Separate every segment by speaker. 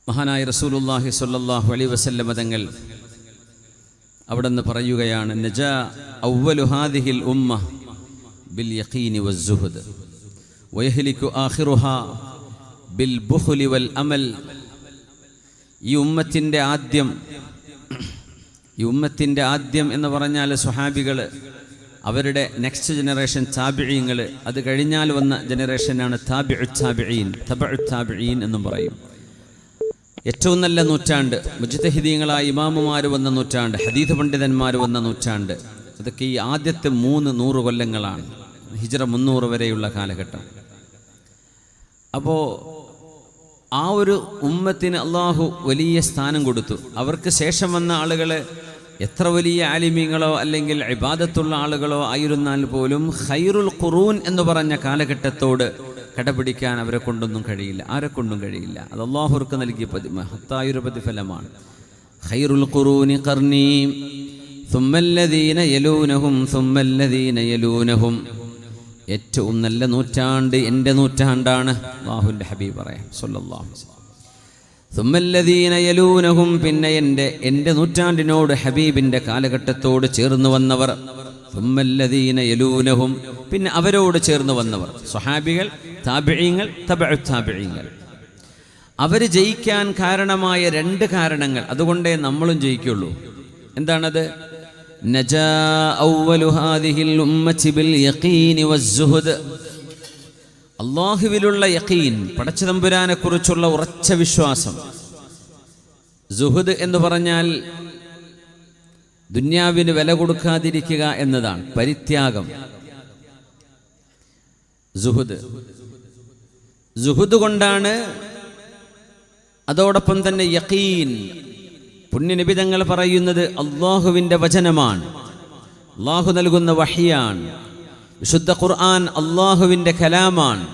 Speaker 1: മഹാനായ റസൂലുള്ളാഹി സ്വല്ലല്ലാഹു അലൈഹി വസല്ലം തങ്ങൾ അവിടുന്ന് പറയുകയാണ്, നജാ അവ്വലു ഹാദിഹിൽ ഉമ്മ ബിൽ യഖീനി വസ്സുഹദ് വയഹ്ലികു ആഖിറുഹാ ബിൽ ബുഖ്ലി വൽ അമൽ. ഈ ഉമ്മത്തിൻ്റെ ആദ്യം എന്ന് പറഞ്ഞാൽ സ്വഹാബികൾ, അവരുടെ നെക്സ്റ്റ് ജനറേഷൻ താബിഈങ്ങൾ, അത് കഴിഞ്ഞാൽ വന്ന ജനറേഷനാണ് തബഉ താബിഈൻ എന്നും പറയും. ഏറ്റവും നല്ല നൂറ്റാണ്ട്, മുജ്തഹിദീങ്ങളായ ഇമാമുമാർ വന്ന നൂറ്റാണ്ട്, ഹദീസ് പണ്ഡിതന്മാർ വന്ന നൂറ്റാണ്ട്, അതൊക്കെ ഈ ആദ്യത്തെ 300 കൊല്ലങ്ങളാണ്, ഹിജ്റ 300 വരെയുള്ള കാലഘട്ടം. അപ്പോൾ ആ ഒരു ഉമ്മത്തിന് അള്ളാഹു വലിയ സ്ഥാനം കൊടുത്തു. അവർക്ക് ശേഷം വന്ന ആളുകൾ എത്ര വലിയ ആലിമീങ്ങളോ അല്ലെങ്കിൽ ഇബാദത്തുള്ള ആളുകളോ ആയിരുന്നാൽ പോലും ഖൈറുൽ ഖുറൂൻ എന്ന് പറഞ്ഞ കാലഘട്ടത്തോട് കടപിടിക്കാൻ അവരെ കൊണ്ടൊന്നും കഴിയില്ല, ആരെ കൊണ്ടും കഴിയില്ല. അത് അള്ളാഹുർക്ക് നൽകിയ മഹത്തായൊരു പ്രതിഫലമാണ്. ഖൈറുൽ ഖുറൂനി ഖർനി സുമ്മല്ലദീന യലൂനഹും സുമ്മല്ലദീന യലൂനഹും. ഏറ്റവും നല്ല നൂറ്റാണ്ട് എൻ്റെ നൂറ്റാണ്ടാണ്, അല്ലാഹുവിൻ്റെ ഹബീബ് പറയാം സല്ലല്ലാഹു അലൈഹി വസല്ലം. സുമ്മല്ലദീന യലൂനഹും, പിന്നെ എൻ്റെ നൂറ്റാണ്ടിനോട് ഹബീബിൻ്റെ കാലഘട്ടത്തോട് ചേർന്ന് വന്നവർ. സുമ്മല്ലദീന യലൂനഹും, പിന്നെ അവരോട് ചേർന്ന് വന്നവർ, സ്വഹാബികൾ, താബിഈങ്ങൾ, തബഉ താബിഈങ്ങൾ. അവർ ജയിക്കാൻ കാരണമായ 2 കാരണങ്ങൾ, അതുകൊണ്ടേ നമ്മളും ജയിക്കുള്ളൂ. എന്താണത്? നജാ അവ്വലു ഹാദിഹിൽ ഉമ്മത്തി ബിൽ യഖീനി വസ്സുഹദ്. അല്ലാഹുവിലുള്ള യഖീൻ, പടച്ചതമ്പുരാനെ കുറിച്ചുള്ള ഉറച്ച വിശ്വാസം. സുഹദ് എന്ന് പറഞ്ഞാൽ ദുന്യാവിന് വില കൊടുക്കാതിരിക്കുക എന്നതാണ്, പരിത്യാഗം. സുഹദ് കൊണ്ടാണ്. അതോടൊപ്പം തന്നെ യഖീൻ, പുണ്യനബി തങ്ങൾ പറയുന്നത് അള്ളാഹുവിൻ്റെ വചനമാണ്, അള്ളാഹു നൽകുന്ന വഹിയാണ്. വിശുദ്ധ ഖുർആൻ അള്ളാഹുവിൻ്റെ കലാമാണ്.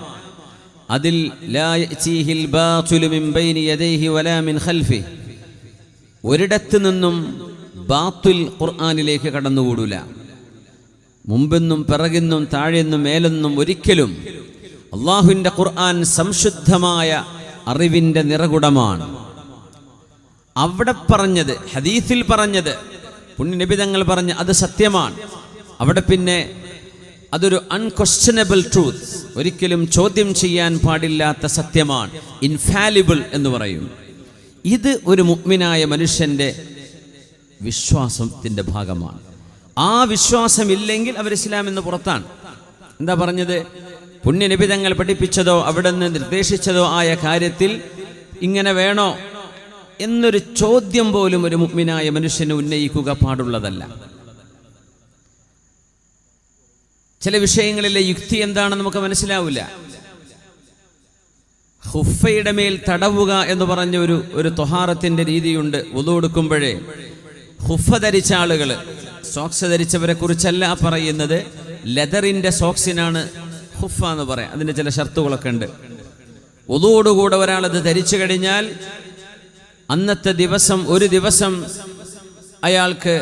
Speaker 1: അതിൽ ലാ യഅ്തീഹിൽ ബാതിലു മിൻ ബൈനി യദൈഹി വലാ മിൻ ഖൽഫിഹി, ഒരിടത്തു നിന്നും ബാത്തിൽ ഖുർആനിലേക്ക് കടന്നുകൂടില്ല. മുമ്പെന്നും പിറകിന്നും താഴെന്നും മേലെന്നും ഒരിക്കലും. അള്ളാഹുവിൻ്റെ ഖുർആൻ സംശുദ്ധമായ അറിവിൻ്റെ നിറകുടമാണ്. അവിടെ പറഞ്ഞത്, ഹദീസിൽ പറഞ്ഞത്, പുണ്യനബി തങ്ങൾ പറഞ്ഞ അത് സത്യമാണ്. അവിടെ പിന്നെ അതൊരു അൺക്വസ്റ്റ്യനബിൾ ട്രൂത്ത്, ഒരിക്കലും ചോദ്യം ചെയ്യാൻ പാടില്ലാത്ത സത്യമാണ്, ഇൻഫാലിബിൾ എന്ന് പറയും. ഇത് ഒരു മുഅ്മിനായ മനുഷ്യൻ്റെ വിശ്വാസത്തിൻ്റെ ഭാഗമാണ്. ആ വിശ്വാസമില്ലെങ്കിൽ അവർ ഇസ്ലാം എന്ന് പുറത്താണ്. എന്താ പറഞ്ഞത്? പുണ്യനബി തങ്ങൾ പഠിപ്പിച്ചതോ അവിടെ നിന്ന് നിർദ്ദേശിച്ചതോ ആയ കാര്യത്തിൽ ഇങ്ങനെ വേണോ എന്നൊരു ചോദ്യം പോലും ഒരു മുഅ്മിനായ മനുഷ്യന് ഉന്നയിക്കുക പാടുള്ളതല്ല. ചില വിഷയങ്ങളിലെ യുക്തി എന്താണെന്ന് നമുക്ക് മനസ്സിലാവില്ല. ഖുഫയുടെ മേൽ തടവുക എന്ന് പറഞ്ഞ ഒരു ത്വഹാറത്തിൻ്റെ രീതിയുണ്ട്. വുളു എടുക്കുമ്പോഴേ ഖുഫ ധരിച്ച ആളുകൾ, സോക്സ് ധരിച്ചവരെ കുറിച്ചല്ല പറയുന്നത്, ലെതറിൻ്റെ സോക്സിനാണ് ഖുഫ എന്ന് പറയാം. അതിൻ്റെ ചില ഷർത്തുകളൊക്കെ ഉണ്ട്. വുളുവോടുകൂടെ ഒരാളത് ധരിച്ചു കഴിഞ്ഞാൽ അന്നത്തെ ദിവസം, ഒരു ദിവസം അയാൾക്ക്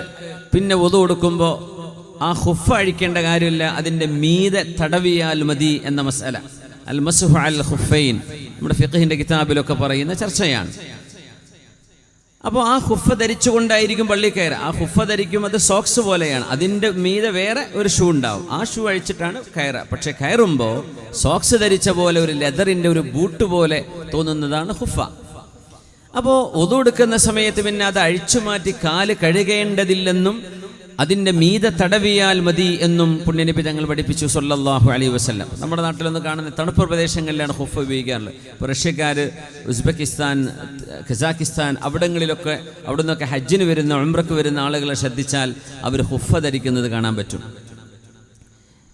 Speaker 1: പിന്നെ വുളു എടുക്കുമ്പോൾ ആ ഖുഫ അഴിക്കേണ്ട കാര്യമില്ല, അതിൻ്റെ മീതെ തടവിയാൽ മതി എന്ന മസ്അല. അൽ മസ്ഹു അൽ ഖുഫൈൻ നമ്മുടെ ഫിഖഹിൻ്റെ കിതാബിലൊക്കെ പറയുന്ന ചർച്ചയാണ്. അപ്പോൾ ആ ഖുഫ ധരിച്ചുകൊണ്ടായിരിക്കും പള്ളി കയറുക. ആ ഖുഫ ധരിക്കും, അത് സോക്സ് പോലെയാണ്, അതിൻ്റെ മീതെ വേറെ ഒരു ഷൂ ഉണ്ടാവും, ആ ഷൂ അഴിച്ചിട്ടാണ് കയറുക. പക്ഷെ കയറുമ്പോൾ സോക്സ് ധരിച്ച പോലെ ഒരു ലെതറിൻ്റെ ഒരു ബൂട്ട് പോലെ തോന്നുന്നതാണ് ഖുഫ. അപ്പോൾ വുളു എടുക്കുന്ന സമയത്ത് പിന്നെ അത് അഴിച്ചു മാറ്റി കാല് കഴുകേണ്ടതില്ലെന്നും അതിൻ്റെ മീതെ തടവിയാൽ മതി എന്നും പുണ്യനബി തങ്ങൾ പഠിപ്പിച്ചു സല്ലല്ലാഹു അലൈഹി വസല്ലം. നമ്മുടെ നാട്ടിലൊന്നും കാണുന്ന തണുപ്പ് പ്രദേശങ്ങളിലാണ് ഖുഫ ഉപയോഗിക്കാറുള്ളത്. ഇപ്പോൾ റഷ്യക്കാർ, ഉസ്ബെക്കിസ്ഥാൻ, ഖസാക്കിസ്ഥാൻ അവിടങ്ങളിലൊക്കെ, അവിടെ നിന്നൊക്കെ ഹജ്ജിന് വരുന്ന, ഉംറയ്ക്ക് വരുന്ന ആളുകളെ ശ്രദ്ധിച്ചാൽ അവർ ഖുഫ ധരിക്കുന്നത് കാണാൻ പറ്റും.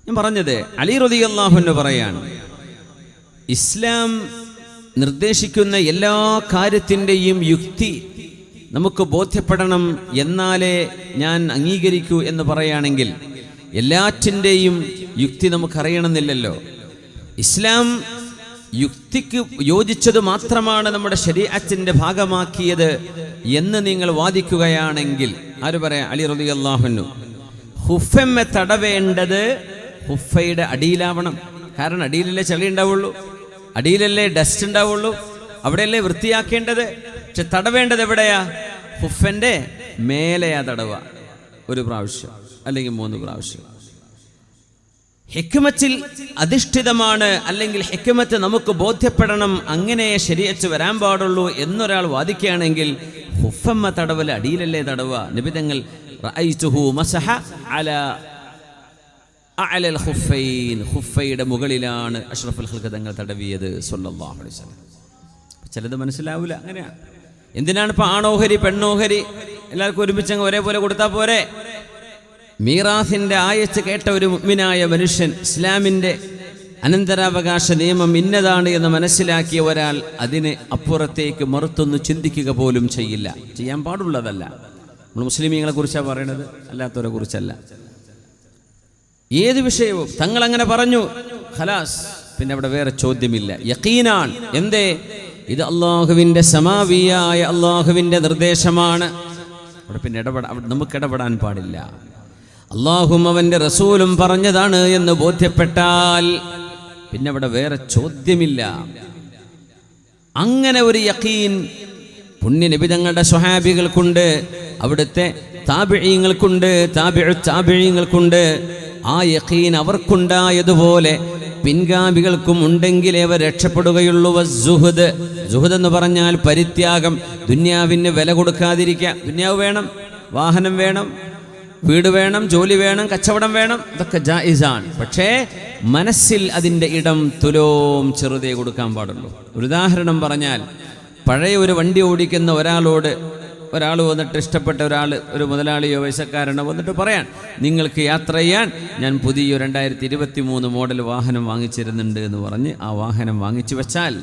Speaker 1: ഞാൻ പറഞ്ഞത്, അലി റളിയല്ലാഹു അൻഹു പറയാണ്, ഇസ്ലാം നിർദ്ദേശിക്കുന്ന എല്ലാ കാര്യത്തിൻ്റെയും യുക്തി നമുക്ക് ബോധ്യപ്പെടണം, എന്നാലേ ഞാൻ അംഗീകരിക്കൂ എന്ന് പറയുകയാണെങ്കിൽ എല്ലാറ്റിൻ്റെയും യുക്തി നമുക്കറിയണമെന്നില്ലല്ലോ. ഇസ്ലാം യുക്തിക്ക് യോജിച്ചത് മാത്രമാണ് നമ്മുടെ ശരീഅത്തിൻ്റെ ഭാഗമാക്കിയത് എന്ന് നിങ്ങൾ വാദിക്കുകയാണെങ്കിൽ, ആര് പറയാം? അലി റളിയല്ലാഹു അൻഹു. ഖുഫമ്മെ തടവേണ്ടത് ഖുഫയുടെ അടിയിലാവണം. കാരണം അടിയിലല്ലേ ചളി ഉണ്ടാവുള്ളൂ, അടിയിലല്ലേ ഡസ്റ്റ് ഉണ്ടാവുള്ളൂ. അവിടെയല്ലേ വൃത്തിയാക്കേണ്ടത്. പക്ഷെ തടവേണ്ടത് എവിടെയാ? ഖുഫിന്റെ മേലെയാ തടവുക, 1 പ്രാവശ്യം അല്ലെങ്കിൽ 3 പ്രാവശ്യം. ഹിക്മത്തിൽ അധിഷ്ഠിതമാണ്, അല്ലെങ്കിൽ ഹിക്മത്ത് നമുക്ക് ബോധ്യപ്പെടണം, അങ്ങനെ ശരീഅത്ത് വരാൻ പാടുള്ളൂ എന്നൊരാൾ വാദിക്കുകയാണെങ്കിൽ ഖുഫമ്മ തടവൽ അടിയിലല്ലേ തടവുക? നബി തങ്ങൾ റഅയ്തുഹു മസഹ അലാ അഅലൽ ഖുഫൈൻ, ഖുഫയുടെ മുകളിലാണ് അഷ്റഫുൽ ഖൽഖ് തങ്ങൾ തടവിയത് സ്വല്ലല്ലാഹു അലൈഹി വസല്ലം. ചിലത് മനസ്സിലാവില്ല, അങ്ങനെയാണ്. എന്തിനാണ് ഇപ്പൊ ആണോഹരി പെണ്ണോഹരി എല്ലാവർക്കും ഒരുമിച്ച് അങ്ങ് ഒരേപോലെ കൊടുത്താൽ പോരെ? മീറാസിന്റെ ആയത്ത് കേട്ട ഒരു മുഅ്മിനായ മനുഷ്യൻ, ഇസ്ലാമിന്റെ അനന്തരാവകാശ നിയമം ഇന്നതാണ് എന്ന് മനസ്സിലാക്കിയ ഒരാൾ അതിന് അപ്പുറത്തേക്ക് മറുത്തൊന്ന് ചിന്തിക്കുക പോലും ചെയ്യില്ല. ചെയ്യാൻ പാടുള്ളതല്ല. നമ്മൾ മുസ്ലിമീങ്ങളെ കുറിച്ചാണ് പറയണത്, അല്ലാത്തവരെ കുറിച്ചല്ല. ഏത് വിഷയവും തങ്ങൾ അങ്ങനെ പറഞ്ഞു, ഖലാസ്, പിന്നെ അവിടെ വേറെ ചോദ്യമില്ല, യഖീനാണ്. എന്തേ? ഇത് അള്ളാഹുവിൻ്റെ സമാവിയായ അള്ളാഹുവിൻ്റെ നിർദ്ദേശമാണ്. അവിടെ പിന്നെ നമുക്ക് ഇടപെടാൻ പാടില്ല. അള്ളാഹും അവൻ്റെ റസൂലും പറഞ്ഞതാണ് എന്ന് ബോധ്യപ്പെട്ടാൽ പിന്നെ അവിടെ വേറെ ചോദ്യമില്ല. അങ്ങനെ ഒരു യഖീൻ പുണ്യ നബി തങ്ങളുടെ സ്വഹാബികൾക്കുണ്ട്, അവിടുത്തെ താബിഈങ്ങൾക്കുണ്ട്, താബിഈങ്ങൾക്കുണ്ട്. ആ യഖീൻ അവർക്കുണ്ടായതുപോലെ പിൻഗാമികൾക്കും ഉണ്ടെങ്കിലേ അവർ രക്ഷപ്പെടുകയുള്ളൂ. സുഹദ്, സുഹദ് എന്ന് പറഞ്ഞാൽ പരിത്യാഗം, ദുന്യാവിന് വില കൊടുക്കാതിരിക്കുക. ദുന്യാവ് വേണം, വാഹനം വേണം, വീട് വേണം, ജോലി വേണം, കച്ചവടം വേണം, ഇതൊക്കെ ജായിസാണ്. പക്ഷേ മനസ്സിൽ അതിൻ്റെ ഇടം തുലോം ചെറുതേ കൊടുക്കാൻ പാടുള്ളൂ. ഒരു ഉദാഹരണം പറഞ്ഞാൽ, പഴയ ഒരു വണ്ടി ഓടിക്കുന്ന ഒരാൾ വന്നിട്ട്, ഇഷ്ടപ്പെട്ട ഒരാൾ, ഒരു മുതലാളിയോ വയസ്സക്കാരനോ വന്നിട്ട് പറയാൻ, നിങ്ങൾക്ക് യാത്ര ചെയ്യാൻ ഞാൻ പുതിയ 2023 മോഡൽ വാഹനം വാങ്ങിച്ചിരുന്നുണ്ട് എന്ന് പറഞ്ഞ് ആ വാഹനം വാങ്ങിച്ചു വെച്ചാൽ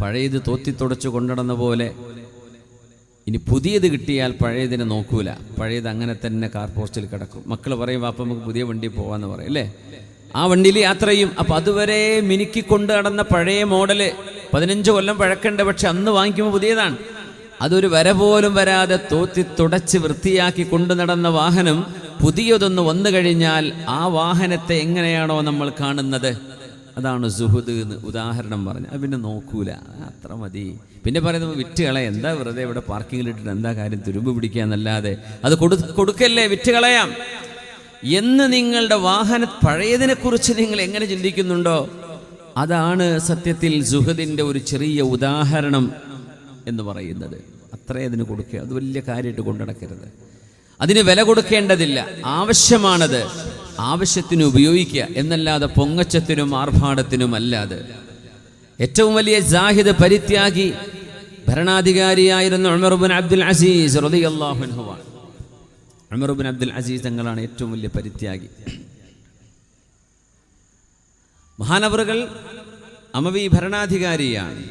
Speaker 1: പഴയത് തോത്തിത്തുടച്ച് കൊണ്ടുനടന്ന പോലെ ഇനി പുതിയത് കിട്ടിയാൽ പഴയതിനെ നോക്കൂല. പഴയത് അങ്ങനെ തന്നെ കാർ പോസ്റ്റിൽ കിടക്കും. മക്കൾ പറയും, വാപ്പ നമുക്ക് പുതിയ വണ്ടി പോകാമെന്ന് പറയും അല്ലേ? ആ വണ്ടിയിൽ യാത്ര ചെയ്യും. അപ്പം അതുവരെ മിനുക്കിക്കൊണ്ട് നടന്ന പഴയ മോഡല് 15 കൊല്ലം പഴക്കണ്ട്, പക്ഷെ അന്ന് വാങ്ങിക്കുമ്പോൾ പുതിയതാണ്. അതൊരു വര പോലും വരാതെ തോത്തി തുടച്ച് വൃത്തിയാക്കി കൊണ്ടു നടന്ന വാഹനം പുതിയതൊന്ന് വന്നു കഴിഞ്ഞാൽ ആ വാഹനത്തെ എങ്ങനെയാണോ നമ്മൾ കാണുന്നത്, അതാണ് സുഹുദ് എന്ന് ഉദാഹരണം പറഞ്ഞു. അത് പിന്നെ നോക്കൂല, അത്ര മതി. പിന്നെ പറയുന്നത് വിറ്റുകളയാം, എന്താ വെറുതെ ഇവിടെ പാർക്കിങ്ങിലിട്ടിട്ട് എന്താ കാര്യം, തുരുമ്പ് പിടിക്കാന്നല്ലാതെ അത് കൊടുക്കല്ലേ, വിറ്റുകളയാം എന്ന് നിങ്ങളുടെ വാഹന പഴയതിനെക്കുറിച്ച് നിങ്ങൾ എങ്ങനെ ചിന്തിക്കുന്നുണ്ടോ, അതാണ് സത്യത്തിൽ സുഹദിൻ്റെ ഒരു ചെറിയ ഉദാഹരണം എന്ന് പറയുന്നത്. അത്രേ അതിന് കൊടുക്കുക, അത് വലിയ കാര്യമായിട്ട് കൊണ്ടുനടക്കരുത്. അതിന് വില കൊടുക്കേണ്ടതില്ല, ആവശ്യമാണത്, ആവശ്യത്തിന് ഉപയോഗിക്കുക എന്നല്ലാതെ പൊങ്ങച്ചത്തിനും ആർഭാടത്തിനും അല്ലാതെ. ഏറ്റവും വലിയ സാഹിദ് പരിത്യാഗി ഭരണാധികാരിയായിരുന്ന ഉമർ ഇബ്നു അബ്ദുൽ അസീസ് റളിയല്ലാഹു അൻഹു. ഉമർ ഇബ്നു അബ്ദുൽ അസീസ് തങ്ങളാണ് ഏറ്റവും വലിയ പരിത്യാഗി. മഹാനവറുകൾ അമവി ഭരണാധികാരിയാണ്,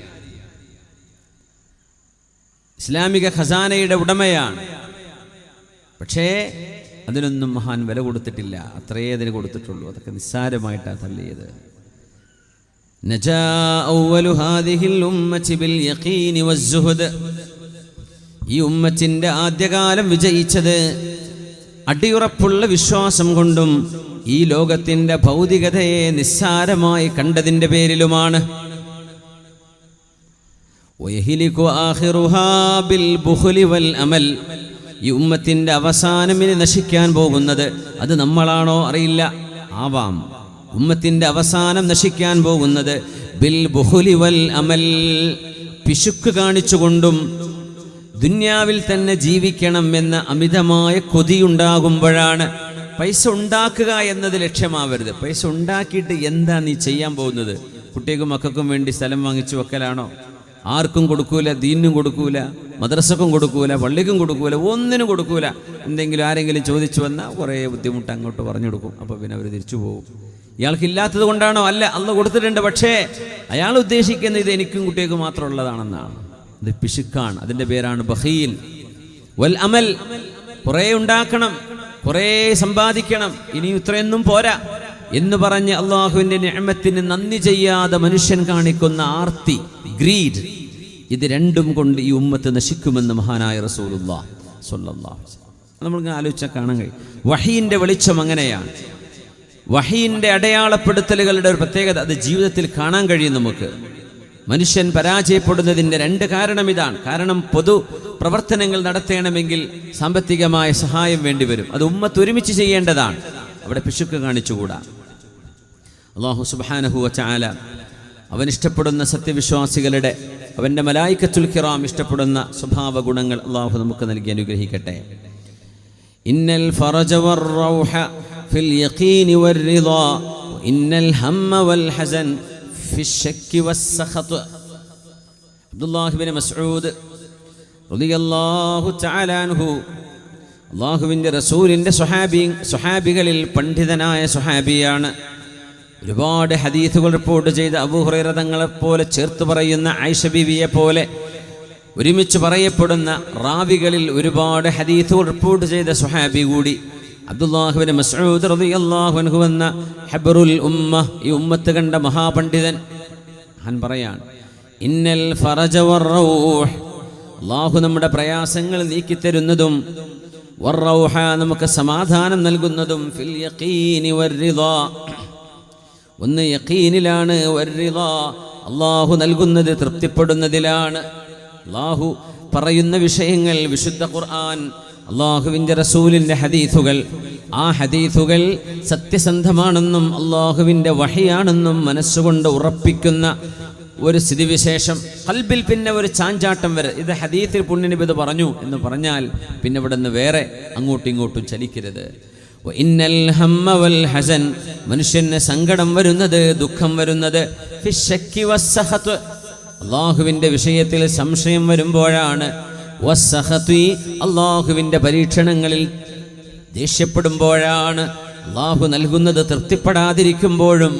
Speaker 1: ഇസ്ലാമിക ഖസാനയുടെ ഉടമയാണ്. പക്ഷേ അതിനൊന്നും മഹാൻ വില കൊടുത്തിട്ടില്ല, അത്രയേ അതിന് കൊടുത്തിട്ടുള്ളൂ. അതൊക്കെ നിസ്സാരമായിട്ടാണ് തള്ളിയത്. നജാ അവ്വലു ഹാദിഹിൽ ഉമ്മത്തി ബിൽ യഖീനി വസ്സുഹദ്. ഈ ഉമ്മത്തിന്റെ ആദ്യകാലം വിജയിച്ചത് അടിയുറപ്പുള്ള വിശ്വാസം കൊണ്ടും ഈ ലോകത്തിന്റെ ഭൗതികതയെ നിസ്സാരമായി കണ്ടതിന്റെ പേരിലുമാണ്. വയഹ്ലികു ആഖിറുഹാ ബിൽ ബുഖ്ലി വൽ അമൽ. ഈ ഉമ്മത്തിന്റെ അവസാനം ഇനി നശിക്കാൻ പോകുന്നത്, അത് നമ്മളാണോ അറിയില്ല, ആവാം. ഉമ്മത്തിന്റെ അവസാനം നശിക്കാൻ പോകുന്നത് ബിൽ ബുഖ്ലി വൽ അമൽ, പിശുക്ക് കാണിച്ചുകൊണ്ടും ദുന്യാവിൽ തന്നെ ജീവിക്കണം എന്ന അമിതമായ കൊതിയുണ്ടാകുമ്പോഴാണ്. പൈസ ഉണ്ടാക്കുക എന്നത് ലക്ഷ്യമാവരുത്. പൈസ ഉണ്ടാക്കിയിട്ട് എന്താ നീ ചെയ്യാൻ പോകുന്നത്? കുട്ടികൾക്കും മക്കൾക്കും വേണ്ടി സ്ഥലം വാങ്ങിച്ചു വെക്കലാണോ? ആർക്കും കൊടുക്കൂല, ദീനിനും കൊടുക്കൂല, മദ്രസക്കും കൊടുക്കൂല, പള്ളിക്കും കൊടുക്കൂല, ഒന്നിനും കൊടുക്കൂല. എന്തെങ്കിലും ആരെങ്കിലും ചോദിച്ചു വന്നാൽ കുറേ ബുദ്ധിമുട്ട് അങ്ങോട്ട് പറഞ്ഞു കൊടുക്കും. അപ്പോൾ പിന്നെ അവർ തിരിച്ചു പോകും. ഇയാൾക്കില്ലാത്തത് കൊണ്ടാണോ? അല്ല, അള്ളാഹ് കൊടുത്തിട്ടുണ്ട്. പക്ഷേ അയാൾ ഉദ്ദേശിക്കുന്നത് ഇത് എനിക്കും കുട്ടികൾക്കും മാത്രമുള്ളതാണെന്നാണ്. ഇത് പിശുക്കാണ്. അതിൻ്റെ പേരാണ് ബഖീൽ വൽ അമൽ. കുറേ ഉണ്ടാക്കണം, കുറേ സമ്പാദിക്കണം, ഇനി ഇത്രയൊന്നും പോരാ എന്ന് പറഞ്ഞ് അള്ളാഹുവിൻ്റെ നിഅമത്തിന് നന്ദി ചെയ്യാതെ മനുഷ്യൻ കാണിക്കുന്ന ആർത്തി, ഗ്രീഡ്, ഇത് രണ്ടും കൊണ്ട് ഈ ഉമ്മത്ത് നശിക്കുമെന്ന് മഹാനായ റസൂലുള്ളാഹി സ്വല്ലല്ലാഹു അലൈഹി വസല്ലം നമ്മളിങ്ങനെ ആലോചിച്ചാൽ കാണാൻ കഴിയും. വഹീൻ്റെ വെളിച്ചം അങ്ങനെയാണ്. വഹീൻ്റെ അടയാളപ്പെടുത്തലുകളുടെ ഒരു പ്രത്യേകത അത് ജീവിതത്തിൽ കാണാൻ കഴിയും നമുക്ക്. മനുഷ്യൻ പരാജയപ്പെടുന്നതിൻ്റെ 2 കാരണം ഇതാണ്. കാരണം പൊതു പ്രവർത്തനങ്ങൾ നടത്തണമെങ്കിൽ സാമ്പത്തികമായ സഹായം വേണ്ടിവരും. അത് ഉമ്മത്ത് ഒരുമിച്ച് ചെയ്യേണ്ടതാണ്. അവിടെ പിശുക്ക് കാണിച്ചുകൂടാ. അല്ലാഹു സുബ്ഹാനഹു വ തആല അവൻ ഇഷ്ടപ്പെടുന്ന സത്യവിശ്വാസികളുടെ, അവൻ്റെ മലായികത്തുൽ കിറാം ഇഷ്ടപ്പെടുന്ന സ്വഭാവ ഗുണങ്ങൾ അല്ലാഹു നമുക്ക് നൽകി അനുഗ്രഹിക്കട്ടെ. ഇന്നൽ ഫറജ വർ-റൗഹ ഫിൽ യഖീനി വർ-റിളാ ഇന്നൽ ഹമ്മ വൽ ഹസൻ ഫിശ്ശക്കി വസ്സഖത്. അബ്ദുല്ലാഹ് ഇബ്നു മസ്ഊദ് റളിയല്ലാഹു തആല അൻഹു അല്ലാഹുവിൻ്റെ റസൂലിൻ്റെ സ്വഹാബികളിൽ പണ്ഡിതനായ സ്വഹാബിയാണ്. ഒരുപാട് ഹദീസുകൾ റിപ്പോർട്ട് ചെയ്ത അബൂ ഹുറൈറ തങ്ങളെപ്പോലെ ചേർത്ത് പറയുന്ന ആയിഷ ബീവിയെ പോലെ ഒരുമിച്ച് പറയപ്പെടുന്ന റാവികളിൽ ഒരുപാട് ഹദീസുകൾ റിപ്പോർട്ട് ചെയ്ത സ്വഹാബി കൂടി അബ്ദുല്ലാഹ് ഇബ്നു മസ്ഊദ് റളിയല്ലാഹു അൻഹു എന്ന ഹബ്റുൽ ഉമ്മ, ഈ ഉമ്മത്ത് കണ്ട മഹാപണ്ഡിതൻ പറയാണ്, ഇന്നൽ ഫറജ വർ-റൗഹ്, അല്ലാഹു നമ്മുടെ പ്രയാസങ്ങൾ നീക്കിത്തരുന്നതും, വർ-റൗഹ നമുക്ക് സമാധാനം നൽകുന്നതും, ഫിൽ യഖീനി വർ-റിളാ, ഒന്ന് യഖീനിലാണ്, വർ-റിളാ അല്ലാഹു നൽകുന്നത് തൃപ്തിപ്പെടുന്നതിലാണ്. അല്ലാഹു പറയുന്ന വിഷയങ്ങൾ, വിശുദ്ധ ഖുർആൻ, അല്ലാഹുവിൻ്റെ റസൂലിൻ്റെ ഹദീസുകൾ, ആ ഹദീസുകൾ സത്യസന്ധമാണെന്നും അല്ലാഹുവിൻ്റെ വഹിയാണെന്നും മനസ്സുകൊണ്ട് ഉറപ്പിക്കുന്ന ഒരു സ്ഥിതിവിശേഷം. ഖൽബിൽ പിന്നെ ഒരു ചാഞ്ചാട്ടം വരെ, ഇത് ഹദീസിൽ പുണ്യനബി ഇത് പറഞ്ഞു എന്ന് പറഞ്ഞാൽ പിന്നെ ഇവിടെ നിന്ന് വേറെ അങ്ങോട്ടും ഇങ്ങോട്ടും ചലിക്കരുത്. ഇന്നൽ ഹമ്മ വൽ ഹസൻ, മനുഷ്യന് സങ്കടം വരുന്നത്, ദുഃഖം വരുന്നത്, ഫിശ്ശക്കി വസ്സഖത്, അല്ലാഹുവിൻ്റെ വിഷയത്തിൽ സംശയം വരുമ്പോഴാണ്, വസ്സഖതി, അല്ലാഹുവിൻ്റെ പരീക്ഷണങ്ങളിൽ ദേഷ്യപ്പെടുമ്പോഴാണ്, അല്ലാഹു നൽകുന്നത് തൃപ്തിപ്പെടാതിരിക്കുമ്പോഴും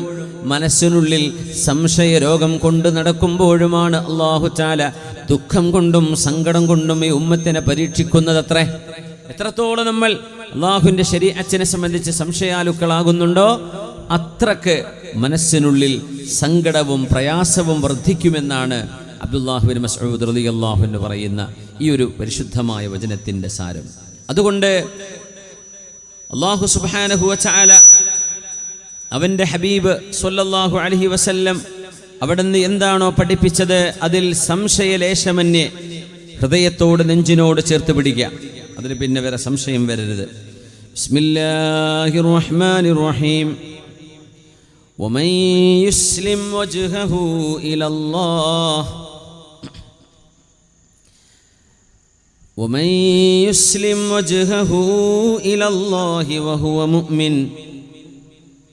Speaker 1: മനസ്സിനുള്ളിൽ സംശയരോഗം കൊണ്ട് നടക്കുമ്പോഴുമാണ് അല്ലാഹു തആല ദുഃഖം കൊണ്ടും സങ്കടം കൊണ്ടും ഈ ഉമ്മത്തിനെ പരീക്ഷിക്കുന്നതത്രേ. എത്രത്തോളം നമ്മൾ അല്ലാഹുവിൻ്റെ ശരീഅത്തിനെ സംബന്ധിച്ച് സംശയാലുക്കളാകുന്നുണ്ടോ അത്രക്ക് മനസ്സിനുള്ളിൽ സങ്കടവും പ്രയാസവും വർദ്ധിക്കുമെന്നാണ് അബ്ദുല്ലാഹ് ഇബ്നു മസ്ഊദ് റളിയല്ലാഹു അൻഹു പറയുന്ന ഈ ഒരു പരിശുദ്ധമായ വചനത്തിൻ്റെ സാരം. അതുകൊണ്ട് അല്ലാഹു സുബ്ഹാനഹു വ തആല അവൻ്റെ ഹബീബ് സ്വല്ലല്ലാഹു അലൈഹി വസല്ലം അവിടുന്ന് എന്താണോ പഠിപ്പിച്ചത് അതിൽ സംശയലേശമന്യേ ഹൃദയത്തോട് നെഞ്ചിനോട് ചേർത്ത് പിടിക്കുക. അതിൽ പിന്നെ വേറെ സംശയം വരരുത്. ബിസ്മില്ലാഹിർ റഹ്മാനിർ റഹീം. വമൻ യുസ്ലിം വജ്ഹഹു ഇലല്ലാഹ് ومن يسلم وجهه إلى الله وهو مؤمن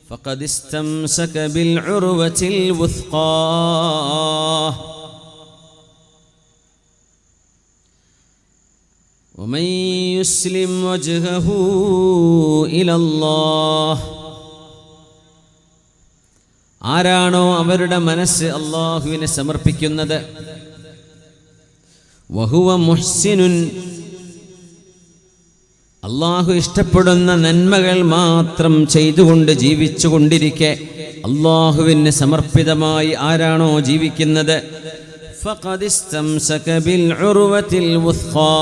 Speaker 1: فقد استمسك بالعروة الوثقى ومن يسلم وجهه إلى الله, ആരാണോ അവരുടെ മനസ്സ് അല്ലാഹുവിനെ സമർപ്പിക്കുന്നത്, വഹുവ മുഹ്സിനുൻ, അല്ലാഹു ഇഷ്ടപ്പെടുന്ന നന്മകൾ മാത്രം ചെയ്തുകൊണ്ട് ജീവിച്ചുകൊണ്ടിരിക്കെ അല്ലാഹുവിന് സമർപ്പിതമായി ആരാണോ ജീവിക്കുന്നത്, ഫഖദ് ഇസ്തംസക ബിൽ ഉർവത്തിൽ വുസ്ഖാ,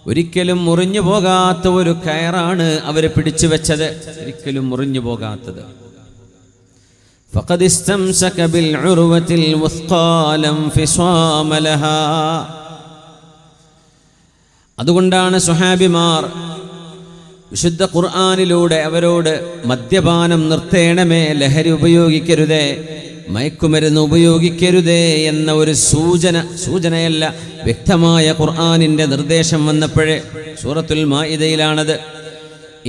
Speaker 1: ഒരിക്കലും മുറിഞ്ഞു പോകാത്ത ഒരു കയറാണ് അവരെ പിടിച്ചു വെച്ചത്, ഒരിക്കലും മുറിഞ്ഞു പോകാത്തത്. فقد استمسك بالعروة الوثقى لا انفصام لها. അതുകൊണ്ടാണ് സ്വഹാബിമാർ വിശുദ്ധ ഖുർആനിലൂടെ അവരോട് മദ്യപാനം നിർത്തേണമേ, ലഹരി ഉപയോഗിക്കരുതേ, മയക്കുമരുന്ന് ഉപയോഗിക്കരുതേ എന്ന ഒരു സൂചനയല്ല, വ്യക്തമായ ഖുർആനിൻ്റെ നിർദ്ദേശം വന്നപ്പോഴേ സൂറത്തുൽ മാഇദയിലാണത്.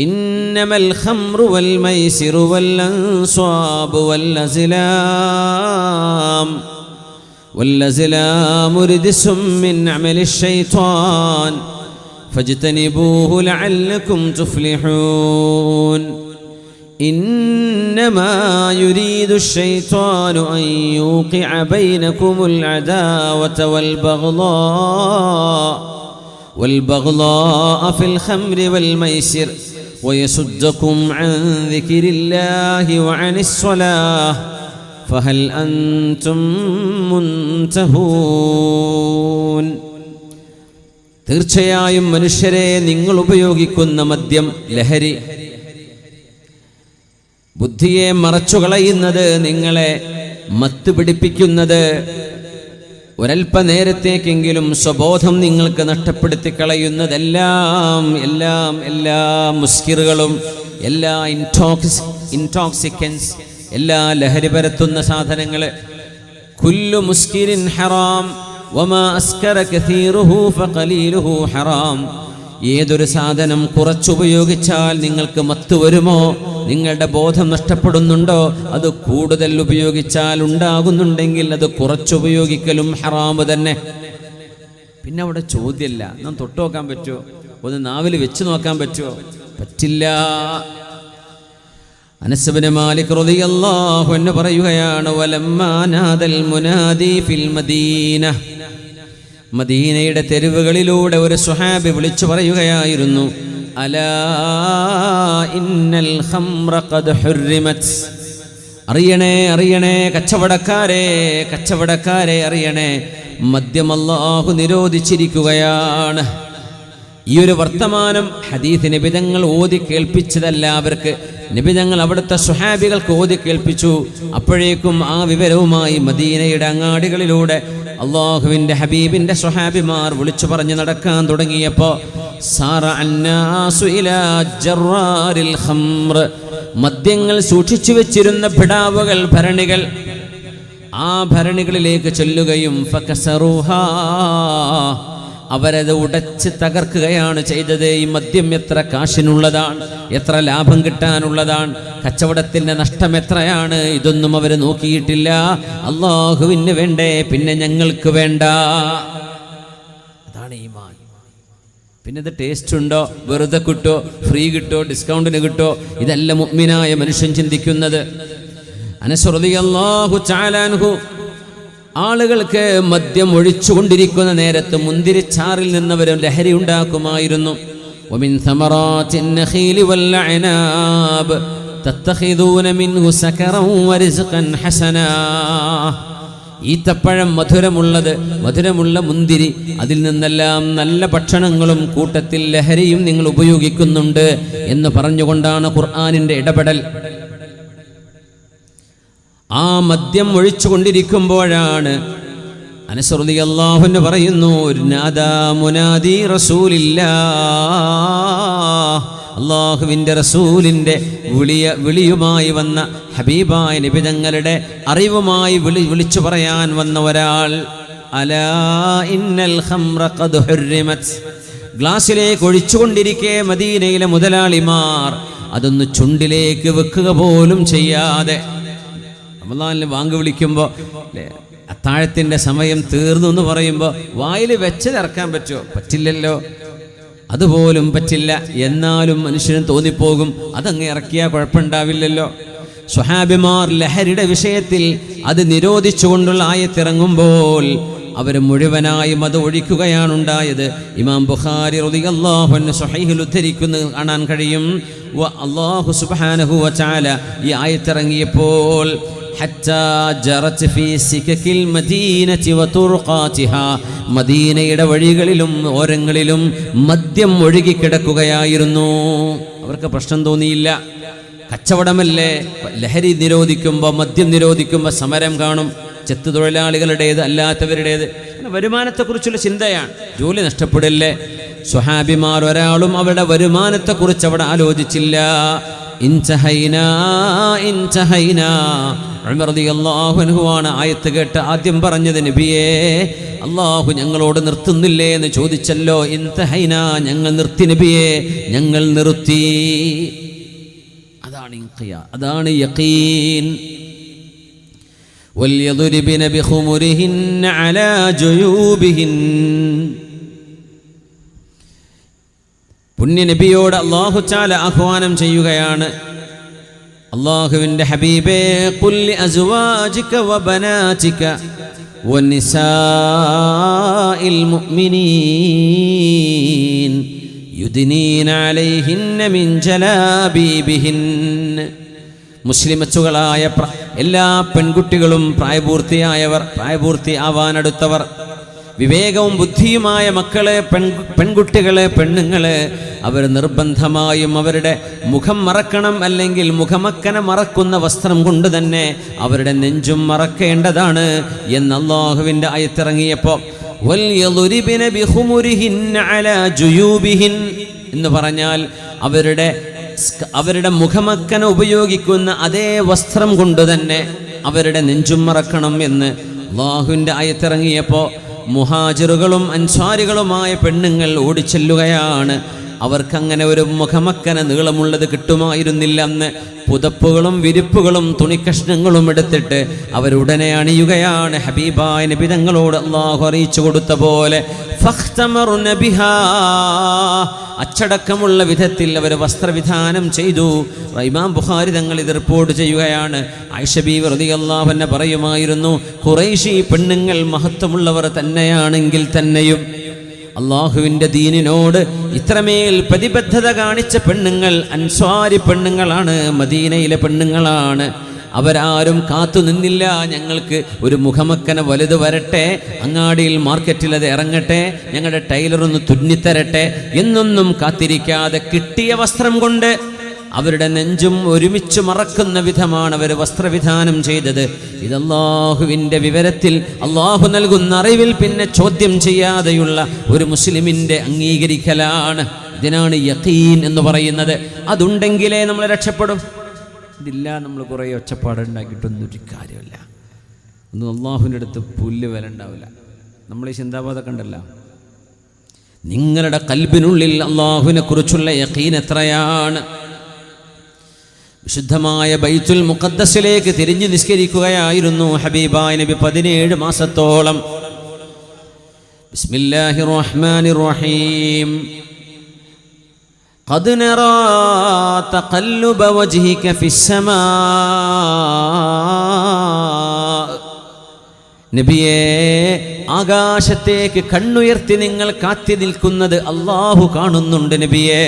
Speaker 1: ഇന്നമൽ ഖംറു വൽ മൈസിറു വൽ അൻസ്വാബു വല്ലസ്ലാമു റിജ്സും മിൻ അമലിശ് ശൈത്വാൻ ഫജ്തനിബൂഹു ലഅല്ലകും തുഫ്ലിഹൂൻ. ഇന്നമാ യുരീദുശ് ശൈത്വാനു അൻ യൂഖിഅ ബൈനകുമുൽ അദാവത والبغضاء في الخمر والميسر ويصدكم عن ذكر الله وعن الصلاة فهل أنتم منتهون. തീർച്ചയായും മനുഷ്യരെ, നിങ്ങൾ ഉപയോഗിക്കുന്ന മദ്യം, ലഹരി, ബുദ്ധിയെ മറച്ചുകളയുന്നത്, നിങ്ങളെ മത്ത് പിടിപ്പിക്കുന്നത്. ഒരൽപ്പനേരത്തേക്കെങ്കിലും സ്വബോധം നിങ്ങൾക്ക് നഷ്ടപ്പെടുത്തി കളയുന്നതെല്ലാം എല്ലാ മുസ്കിറുകളും, എല്ലാ ഇൻടോക്സിക്കൻസ്, എല്ലാ ലഹരി പരത്തുന്ന സാധനങ്ങൾ. കുല്ലു മുസ്കിരിൻ ഹറാം വമാ അസ്കറ കസീറുഹു ഫഖലീലുഹു ഹറാം. ഏതൊരു സാധനം കുറച്ചുപയോഗിച്ചാൽ നിങ്ങൾക്ക് മത്ത് വരുമോ, നിങ്ങളുടെ ബോധം നഷ്ടപ്പെടുന്നുണ്ടോ, അത് കൂടുതൽ ഉപയോഗിച്ചാൽ ഉണ്ടാകുന്നുണ്ടെങ്കിൽ അത് കുറച്ചുപയോഗിക്കലും ഹറാമ് തന്നെ. പിന്നെ അവിടെ ചോദ്യമല്ല, നാം തൊട്ട് നോക്കാൻ പറ്റുമോ, ഒന്ന് നാവിൽ വെച്ച് നോക്കാൻ പറ്റുമോ? പറ്റില്ല. അനസ് ഇബ്നു മാലിക് റളിയല്ലാഹു അൻഹു പറയുകയാണ്, വലമ്മാ നാദൽ മുനാദി ഫിൽ മദീന. മദീനയുടെ തെരുവുകളിലൂടെ ഒരു സ്വഹാബി വിളിച്ചു പറയുകയായിരുന്നു, അലാ ഇന്നൽ ഖംറ ഖദ് ഹുർരിമത്. അറിയണേ കച്ചവടക്കാരെ അറിയണേ, മദ്യം അല്ലാഹു നിരോധിച്ചിരിക്കുകയാണ്. ഈ ഒരു വർത്തമാനം ഹദീസ് നബിതങ്ങൾ ഓതി കേൾപ്പിച്ചതല്ല അവർക്ക്, നബിതങ്ങൾ അവിടുത്തെ സ്വഹാബികൾക്ക് ഓതി കേൾപ്പിച്ചു. അപ്പോഴേക്കും ആ വിവരവുമായി മദീനയുടെ അങ്ങാടികളിലൂടെ അള്ളാഹുവിൻ്റെ ഹബീബിൻ്റെ സ്വഹാബിമാർ വിളിച്ചു പറഞ്ഞ് നടക്കാൻ തുടങ്ങിയപ്പോൾ മദ്യങ്ങൾ സൂക്ഷിച്ചു വെച്ചിരുന്ന പിടാവുകൾ, ഭരണികൾ, ആ ഭരണികളിലേക്ക് ചെല്ലുകയും ഫകസറുഹാ, അവരത് ഉടച്ച് തകർക്കുകയാണ് ചെയ്തത്. ഈ മദ്യം എത്ര കാശിനുള്ളതാണ്, എത്ര ലാഭം കിട്ടാനുള്ളതാണ്, കച്ചവടത്തിൻ്റെ നഷ്ടം എത്രയാണ്, ഇതൊന്നും അവർ നോക്കിയിട്ടില്ല. അള്ളാഹുവിന് വേണ്ടേ, പിന്നെ ഞങ്ങൾക്ക് വേണ്ട. അതാണ് ഈമാൻ. പിന്നെ ഇത് ടേസ്റ്റ് ഉണ്ടോ, വെറുതെ കിട്ടോ, ഫ്രീ കിട്ടോ, ഡിസ്കൗണ്ടിന് കിട്ടോ, ഇതല്ല മുഅ്മിനായ മനുഷ്യൻ ചിന്തിക്കുന്നത്. അനസ് റളിയല്ലാഹു തആല അൻഹു ആളുകൾക്ക് മദ്യം ഒഴിച്ചുകൊണ്ടിരിക്കുന്ന നേരത്ത് മുന്തിരിച്ചാറിൽ നിന്നവർ ലഹരി ഉണ്ടാക്കുമായിരുന്നു. വമിൻ സമറാത്തിൻ നഖീലി വൽ അനാബ് തത്തഖിദൂന മിൻഹു സകറൻ വറിസ്ഖൻ ഹസനാ. ഈത്തപ്പഴം മധുരമുള്ള മുന്തിരി, അതിൽ നിന്നെല്ലാം നല്ല ഭക്ഷണങ്ങളും കൂട്ടത്തിൽ ലഹരിയും നിങ്ങൾ ഉപയോഗിക്കുന്നുണ്ട് എന്ന് പറഞ്ഞുകൊണ്ടാണ് ഖുർആനിൻ്റെ ഇടപെടൽ. ആ മദ്യം ഒഴിച്ചുകൊണ്ടിരിക്കുമ്പോഴാണ് അനസ് റളിയല്ലാഹു അൻഹു പറയുന്നു, നാദാ മുനാദി റസൂലില്ലാഹ്, അല്ലാഹുവിൻ്റെ റസൂലിൻ്റെ വിളിയുമായി വന്ന ഹബീബായ നബി തങ്ങളുടെ അറിവുമായി വിളിച്ചു പറയാൻ വന്ന ഒരാൾ, അലാ ഇന്നൽ ഖംറ ഖദ് ഹുർരിമത്. ഗ്ലാസ്സിലേക്ക് ഒഴിച്ചുകൊണ്ടിരിക്കെ മദീനയിലെ മുതലാളിമാർ അതൊന്ന് ചുണ്ടിലേക്ക് വെക്കുക പോലും ചെയ്യാതെ, റമളാനിൽ വാങ്ക് വിളിക്കുമ്പോൾ അത്താഴത്തിൻ്റെ സമയം തീർന്നു എന്ന് പറയുമ്പോൾ വായിൽ വെച്ച് ഇറക്കാൻ പറ്റുമോ? പറ്റില്ലല്ലോ, അതുപോലും പറ്റില്ല. എന്നാലും മനുഷ്യന് തോന്നിപ്പോകും അതങ്ങ് ഇറക്കിയാൽ കുഴപ്പമുണ്ടാവില്ലല്ലോ. സ്വഹാബിമാർ ലഹരിയുടെ വിഷയത്തിൽ അത് നിരോധിച്ചുകൊണ്ടുള്ള ആയത്തിറങ്ങുമ്പോൾ അവർ മുഴുവനായും അത് ഒഴിക്കുകയാണുണ്ടായത്. ഇമാം ബുഖാരി റളിയല്ലാഹു അൻഹു സ്വഹീഹിൽ ഉദ്ധരിക്കുന്നത് കാണാൻ കഴിയും. അല്ലാഹു സുബ്ഹാനഹു വ തആല ഈ ആയത്തിറങ്ങിയപ്പോൾ ഹത്താ ജറത് ഫീ സികകിൽ മദീനതി വതുർഖാതിഹാ, മദീനയുടെ വഴികളിലും ഓരങ്ങളിലും മദ്യം ഒഴുകിക്കിടക്കുകയായിരുന്നു. അവർക്ക് പ്രശ്നം തോന്നിയില്ല. കച്ചവടമല്ലേ, ലഹരി നിരോധിക്കുമ്പോൾ, മദ്യം നിരോധിക്കുമ്പോൾ സമരം കാണും, ചെത്തു തൊഴിലാളികളുടേത് അല്ലാത്തവരുടേത്. വരുമാനത്തെക്കുറിച്ചുള്ള ചിന്തയാണ്. ജോലി നഷ്ടപ്പെടില്ലേ? സ്വഹാബിമാർ ഒരാളും അവരുടെ വരുമാനത്തെക്കുറിച്ച് അവിടെ ആലോചിച്ചില്ല. ഉമർ റളിയല്ലാഹു അൻഹു ആണ് ആയത്ത് കേട്ട് ആദ്യം പറഞ്ഞത്, നബിയേ അല്ലാഹു ഞങ്ങളോട് നിർത്തുന്നില്ലേ എന്ന് ചോദിച്ചല്ലോ. ഇൻതഹൈന, ഞങ്ങൾ നിർത്തി നബിയേ, ഞങ്ങൾ നിർത്തി. അതാണ് യഖീൻ. വൽയദ്രിബന ബിഖുമുരിഹിന്ന അലാ ജുയൂബിഹിൻ. പുണ്യ നബിയോട് അല്ലാഹു തആല ആഹ്വാനം ചെയ്യുകയാണ്, അല്ലാഹുവിൻ്റെ ഹബീബേ, ഖുൽ ലിഅസ്വാജിക വബനാതിക വനിസാഇൽ മുഅ്മിനീൻ യുദ്നീന അലൈഹിന്ന മിൻ ജലാബീബിഹിൻ. മുസ്ലിമച്ചുകളായ എല്ലാ പെൺകുട്ടികളും, പ്രായപൂർത്തിയായവർ, പ്രായപൂർത്തി ആവാനടുത്തവർ, വിവേകവും ബുദ്ധിയുമായ മക്കളെ, പെൺകുട്ടികളെ, പെണ്ണുങ്ങളെ അവർ നിർബന്ധമായും അവരുടെ മുഖം മറക്കണം, അല്ലെങ്കിൽ മുഖമക്കനെ മറക്കുന്ന വസ്ത്രം കൊണ്ട് തന്നെ അവരുടെ നെഞ്ചും മറക്കേണ്ടതാണ് എന്ന് അല്ലാഹുവിൻ്റെ ആയത്തിറങ്ങിയപ്പോൾ വൽയളുരിബിന ബിഖുമുരിഹിന്ന അലാ ജുയൂബിഹിൻ എന്ന് പറഞ്ഞാൽ അവരുടെ മുഖമക്കന ഉപയോഗിക്കുന്ന അതേ വസ്ത്രം കൊണ്ട് തന്നെ അവരുടെ നെഞ്ചും മറക്കണം എന്ന് അല്ലാഹുവിൻ്റെ ആയത്തിറങ്ങിയപ്പോൾ മുഹാജിറുകളും അൻസ്വാരികളുമായ പെണ്ണുങ്ങൾ ഓടിച്ചെല്ലുകയാണ്. അവർക്കങ്ങനെ ഒരു മുഖമക്കന നീളമുള്ളത് കിട്ടുമായിരുന്നില്ല. അന്ന് പുതപ്പുകളും വിരിപ്പുകളും തുണിക്കഷ്ണങ്ങളും എടുത്തിട്ട് അവരുടനെ അണിയുകയാണ്. ഹബീബായ നബി തങ്ങളോട് അല്ലാഹു അറിയിച്ചു കൊടുത്ത പോലെ ഫഖ്തമറുന ബിഹാ, അച്ചടക്കമുള്ള വിധത്തിൽ അവർ വസ്ത്രവിധാനം ചെയ്തു. ഇമാം ബുഖാരി തങ്ങൾ ഇത് റിപ്പോർട്ട് ചെയ്യുകയാണ്. ആയിഷ ബീവി റളിയല്ലാഹു അൻഹ പറയുമായിരുന്നു, ഖുറൈശി പെണ്ണുങ്ങൾ മഹത്വമുള്ളവർ തന്നെയാണെങ്കിൽ തന്നെയും അള്ളാഹുവിൻ്റെ ദീനിനോട് ഇത്രമേൽ പ്രതിബദ്ധത കാണിച്ച പെണ്ണുങ്ങൾ അൻസ്വാരി പെണ്ണുങ്ങളാണ്, മദീനയിലെ പെണ്ണുങ്ങളാണ്. അവരാരും കാത്തു നിന്നില്ല, ഞങ്ങൾക്ക് ഒരു മുഖമക്കന വലുത് വരട്ടെ, അങ്ങാടിയിൽ മാർക്കറ്റിൽ അത് ഇറങ്ങട്ടെ, ഞങ്ങളുടെ ടൈലറൊന്ന് തുന്നിത്തരട്ടെ എന്നൊന്നും കാത്തിരിക്കാതെ കിട്ടിയ വസ്ത്രം കൊണ്ട് അവരുടെ നെഞ്ചും ഒരുമിച്ച് മറക്കുന്ന വിധമാണ് അവർ വസ്ത്രവിധാനം ചെയ്തത്. ഇത് അല്ലാഹുവിൻ്റെ വിവരത്തിൽ, അല്ലാഹു നൽകുന്ന അറിവിൽ പിന്നെ ചോദ്യം ചെയ്യാതെയുള്ള ഒരു മുസ്ലിമിൻ്റെ അംഗീകരിക്കലാണ്. ഇതിനാണ് യഖീൻ എന്ന് പറയുന്നത്. അതുണ്ടെങ്കിലേ നമ്മൾ രക്ഷപ്പെടും. ഇതില്ല, നമ്മൾ കുറേ ഒച്ചപ്പാടുണ്ടാക്കിയിട്ടൊന്നും ഒരു കാര്യമില്ല. ഒന്നും അല്ലാഹുവിൻ്റെ അടുത്ത് പുല്ല് വില ഉണ്ടാവില്ല. നമ്മൾ ഈ ചിന്താബോധമൊക്കെ ഉണ്ടല്ലോ. നിങ്ങളുടെ ഖൽബിനുള്ളിൽ അല്ലാഹുവിനെ കുറിച്ചുള്ള യഖീൻ എത്രയാണ്? വിശുദ്ധമായ ബൈത്തുൽ മുഖദ്ദസിലേക്ക് തിരിഞ്ഞു നിസ്കരിക്കുകയായിരുന്നു ഹബീബായ നബി 17 മാസത്തോളം. ബിസ്മില്ലാഹിർ റഹ്മാനിർ റഹീം. ഖദ് നറാ തഖല്ലുബ വജ്ഹിക ഫിസ്സമാ. നബിയേ, ആകാശത്തേക്ക് കണ്ണുയർത്തി നിങ്ങൾ കാത്തി നിൽക്കുന്നത് അല്ലാഹു കാണുന്നുണ്ട് നബിയേ.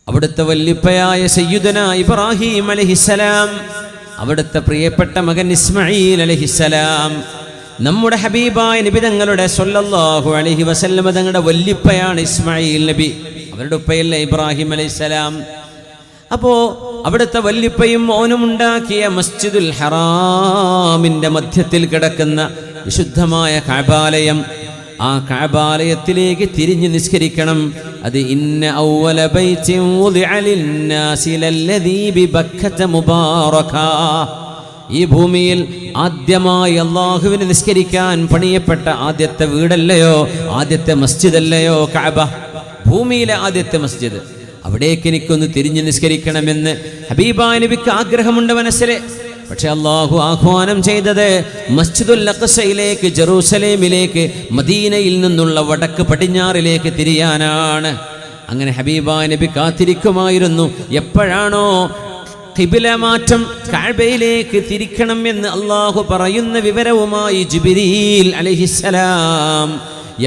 Speaker 1: അവിടുത്തെ വല്ലിപ്പയായ സയ്യിദുനാ ഇബ്രാഹിം അലൈഹിസ്സലാം, അവിടുത്തെ പ്രിയപ്പെട്ട മകൻ ഇസ്മാഈൽ അലൈഹിസ്സലാം, നമ്മുടെ ഹബീബായ നബി തങ്ങളുടെ സ്വല്ലല്ലാഹു അലൈഹി വസല്ലം തങ്ങളുടെ വല്ലിപ്പയാണ് ഇസ്മാഈൽ നബി. അവരുടെ ഉപ്പയല്ലേ ഇബ്രാഹിം അലൈഹിസ്സലാം. അപ്പോൾ അവിടുത്തെ വല്ലിപ്പയും മോനും ഉണ്ടാക്കിയ മസ്ജിദുൽ ഹറാമിൻ്റെ മധ്യത്തിൽ കിടക്കുന്ന വിശുദ്ധമായ കഅബാലയം, ആ കഅബാലയത്തിലേക്ക് തിരിഞ്ഞ് നിസ്കരിക്കണം. അത് ഇന്ന അവ്വല ബൈത്തിൻ വുദിഅ ലിന്നാസി ലല്ലദീ ബിബക്കത മുബാറകാ. ഈ ഭൂമിയിൽ ആദ്യമായി അല്ലാഹുവിനെ നിസ്കരിക്കാൻ പണിയപ്പെട്ട ആദ്യത്തെ വീടല്ലയോ, ആദ്യത്തെ മസ്ജിദല്ലയോ കഅബ? ഭൂമിയിലെ ആദ്യത്തെ മസ്ജിദ്. അവിടേക്ക് എനിക്കൊന്ന് തിരിഞ്ഞ് നിസ്കരിക്കണമെന്ന് ഹബീബായ നബിക്ക് ആഗ്രഹമുണ്ട് മനസ്സിലെ. പക്ഷെ അല്ലാഹു ആഹ്വാനം ചെയ്തത് മസ്ജിദുൽ അഖ്സയിലേക്ക്, ജെറൂസലേമിലേക്ക്, മദീനയിൽ നിന്നുള്ള വടക്ക് പടിഞ്ഞാറിലേക്ക് തിരിയാനാണ്. അങ്ങനെ ഹബീബായ നബി കാത്തിരിക്കുമായിരുന്നു. എപ്പോഴാണോ ഖിബ്ല മാറ്റം, കഅബയിലേക്ക് തിരിക്കണം എന്ന് അല്ലാഹു പറയുന്ന വിവരവുമായി ജിബ്രീൽ അലൈഹിസ്സലാം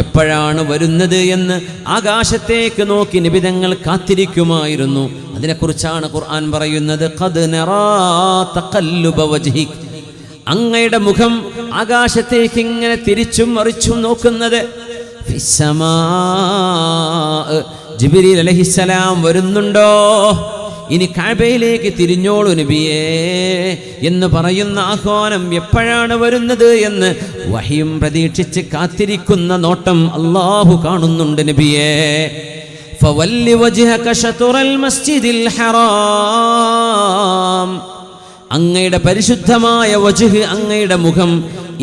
Speaker 1: എപ്പോഴാണ് വരുന്നത് എന്ന് ആകാശത്തേക്ക് നോക്കി നിബിതങ്ങൾ കാത്തിരിക്കുമായിരുന്നു. അതിനെക്കുറിച്ചാണ് ഖുർആൻ പറയുന്നത്, ഖദ് നറാ തഖല്ലുബ വജ്ഹിക്. അങ്ങയുടെ മുഖം ആകാശത്തേക്ക് ഇങ്ങനെ തിരിച്ചും മറിച്ചും നോക്കുന്നത്. ഫിസ്സമാ, ജിബ്രീൽ അലൈഹിസ്സലാം വരുന്നുണ്ടോ? ഇനി കഅബയിലേക്ക് തിരിഞ്ഞോളൂ നബിയേ എന്ന് പറയുന്ന ആഹ്വാനം എപ്പോഴാണ് വരുന്നത് എന്ന് വഹിയും പ്രതീക്ഷിച്ച് കാത്തിരിക്കുന്ന നോട്ടം അല്ലാഹു കാണുന്നുണ്ട് നബിയേ. ഫവല്ലി വജ്ഹക ശത്റൽ മസ്ജിദിൽ ഹറാം. അങ്ങയുടെ പരിശുദ്ധമായ വജ്ഹ്, അങ്ങയുടെ മുഖം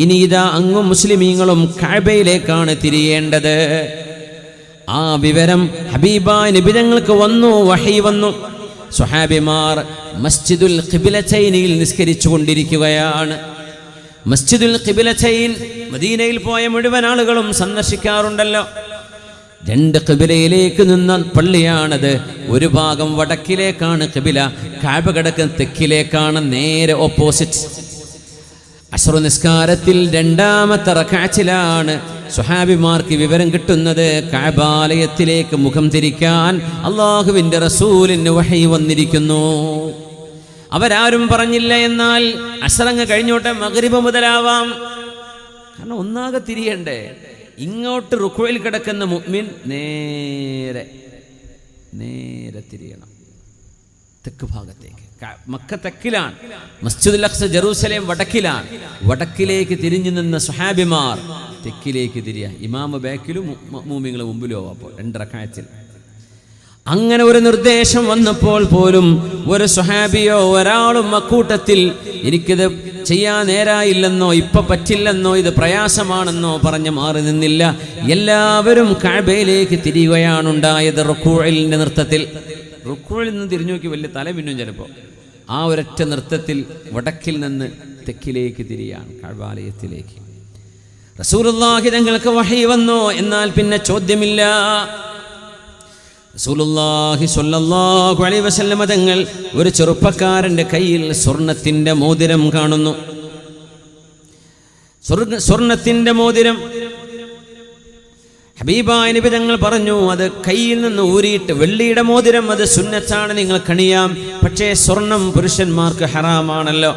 Speaker 1: ഇനി ഇതാ അങ്ങും മുസ്ലിമീങ്ങളും കഅബയിലേക്കാണ് തിരിയേണ്ടത്. ആ വിവരം ഹബീബായ നബി തങ്ങൾക്ക് വന്നു, വഹി വന്നു. സ്വഹാബിമാർ മസ്ജിദുൽ ഖിബ്ലതൈനിൽ നിസ്കരിച്ചു കൊണ്ടിരിക്കുകയാണ്. മസ്ജിദുൽ ഖിബ്ലതൈൻ മദീനയിൽ പോയ മുഴുവൻ ആളുകളും സന്ദർശിക്കാറുണ്ടല്ലോ. 2 ഖിബ്ലയിലേക്ക് നിന്ന പള്ളിയാണത്. ഒരു ഭാഗം വടക്കിലേക്കാണ് ഖിബ്ല, കഅബ കിടക്കുന്ന തെക്കിലേക്കാണ്, നേരെ ഓപ്പോസിറ്റ്. അസ്ർ നിസ്കാരത്തിൽ 2ാമത്തെ റക്അത്തിലാണ് സ്വഹാബിമാർക്ക് വിവരം കിട്ടുന്നത്. കഅബാലയത്തിലേക്ക് മുഖം തിരിക്കാൻ അല്ലാഹുവിൻ്റെ റസൂലിന് വഹി വന്നിരിക്കുന്നു. അവരാരും പറഞ്ഞില്ല. എന്നാൽ അസ്റങ്ങ് കഴിഞ്ഞോട്ടെ, മഗ്രിബ് മുതലാവാം. കാരണം ഒന്നാകെ തിരിയണ്ടേ. ഇങ്ങോട്ട് റുക്വയിൽ കിടക്കുന്ന മുഅ്മിൻ നേരെ തിരിയണം തെക്ക് ഭാഗത്തേക്ക്. മക്ക തെക്കിലാണ്, മസ്ജിദുൽ അഖ്സ ജെറൂസലേം വടക്കിലാണ്. വടക്കിലേക്ക് തിരിഞ്ഞു നിന്ന സ്വഹാബിമാർ തെക്കിലേക്ക് തിരിയാ. ഇമാമ ബാക്കിലും മുഅ്മിനീങ്ങൾ മുമ്പിലും. അപ്പോൾ 2 റക്അത്തിൽ അങ്ങനെ ഒരു നിർദ്ദേശം വന്നപ്പോൾ പോലും ഒരു സ്വഹാബിയോ ഒരാളും അക്കൂട്ടത്തിൽ എനിക്കിത് ചെയ്യാൻ നേരായില്ലെന്നോ ഇപ്പൊ പറ്റില്ലെന്നോ ഇത് പ്രയാസമാണെന്നോ പറഞ്ഞ് മാറി നിന്നില്ല. എല്ലാവരും കഅബയിലേക്ക് തിരിയുകയാണുണ്ടായത്. റുക്കൂഇന്റെ നൃത്തത്തിൽ, റുക്കൂഇൽ നിന്ന് തിരിഞ്ഞു നോക്കി വലിയ തല പിന്നും ചിലപ്പോൾ. ആ ഒരൊറ്റ നൃത്തത്തിൽ വടക്കിൽ നിന്ന് തെക്കിലേക്ക് തിരിയാണ്, കഅബാലയത്തിലേക്ക്. റസൂലുള്ളാഹി തങ്ങൾക്ക് വഹി വന്നു. എന്നാൽ പിന്നെ ചോദ്യമില്ല. റസൂലുള്ളാഹി സ്വല്ലല്ലാഹു അലൈഹി വസല്ലം തങ്ങൾ ഒരു ചെറുപ്പക്കാരന്റെ കയ്യിൽ സ്വർണത്തിന്റെ മോതിരം കാണുന്നു. സ്വർണത്തിന്റെ മോതിരം. ഹബീബായ നബി തങ്ങൾ പറഞ്ഞു, അത് കയ്യിൽ നിന്ന് ഊരിയിട്ട്, വെള്ളിയുടെ മോതിരം അത് സുന്നത്താണ്, നിങ്ങൾ കണിയാം. പക്ഷേ സ്വർണം പുരുഷന്മാർക്ക് ഹറാമാണല്ലോ.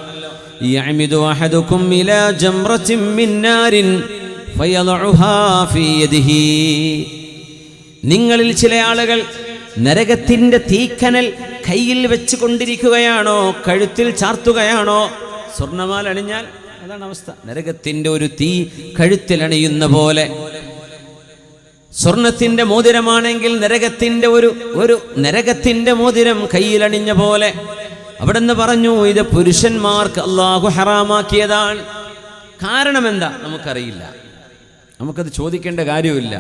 Speaker 1: യഅമിദു അഹദുകും ഇലാ ജംറത്തിൻ മിൻ നാരിൻ ഫയദഉഹാ ഫീ യദിഹി. നിങ്ങളിൽ ചില ആളുകൾ നരകത്തിന്റെ തീക്കനൽ കയ്യിൽ വെച്ച് കൊണ്ടിരിക്കുകയാണോ, കഴുത്തിൽ ചാർത്തുകയാണോ? സ്വർണ്ണമാല അണിഞ്ഞാൽ അതാണ് അവസ്ഥ. നരകത്തിന്റെ ഒരു തീ കഴുത്തിലണിയുന്ന പോലെ. സ്വർണത്തിന്റെ മോതിരമാണെങ്കിൽ നരകത്തിന്റെ മോതിരം കയ്യിലണിഞ്ഞ പോലെ. അവിടെന്ന് പറഞ്ഞു, ഇത് പുരുഷന്മാർക്ക് അല്ലാഹു ഹറാമാക്കിയതാണ്. കാരണം എന്താ നമുക്കറിയില്ല, നമുക്കത് ചോദിക്കേണ്ട കാര്യമില്ല.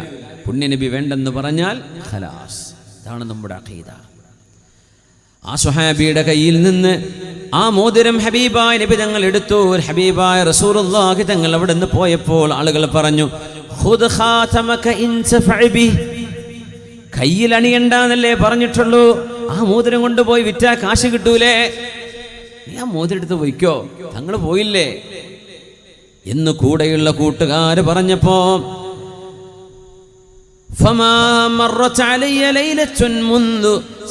Speaker 1: പുണ്യനബി വേണ്ടെന്ന് പറഞ്ഞാൽ ഖലാസ്, ഇതാണ് നമ്മുടെ അഖീദ. ആ സ്വഹാബിയുടെ കയ്യിൽ നിന്ന് ആ മോതിരം ഹബീബായ നബി തങ്ങൾ എടുത്തു. ഹബീബായ റസൂലുള്ളാഹി തങ്ങൾ അവിടെ നിന്ന് പോയപ്പോൾ ആളുകൾ പറഞ്ഞു, ഖുദ് ഖാതമക ഇൻതഫഅ ബിഹി. കയ്യിൽ അണിയണ്ടെന്നല്ലേ പറഞ്ഞിട്ടുള്ളൂ, ആ മോതിരം കൊണ്ടുപോയി വിറ്റാ കാശ് കിട്ടൂലേ, നീ ആ മോതിരം എടുത്ത് പോയിക്കോ, തങ്ങൾ പോയില്ലേ എന്ന് കൂടെയുള്ള കൂട്ടുകാര് പറഞ്ഞപ്പോ, فما مرت علي ليلة منذ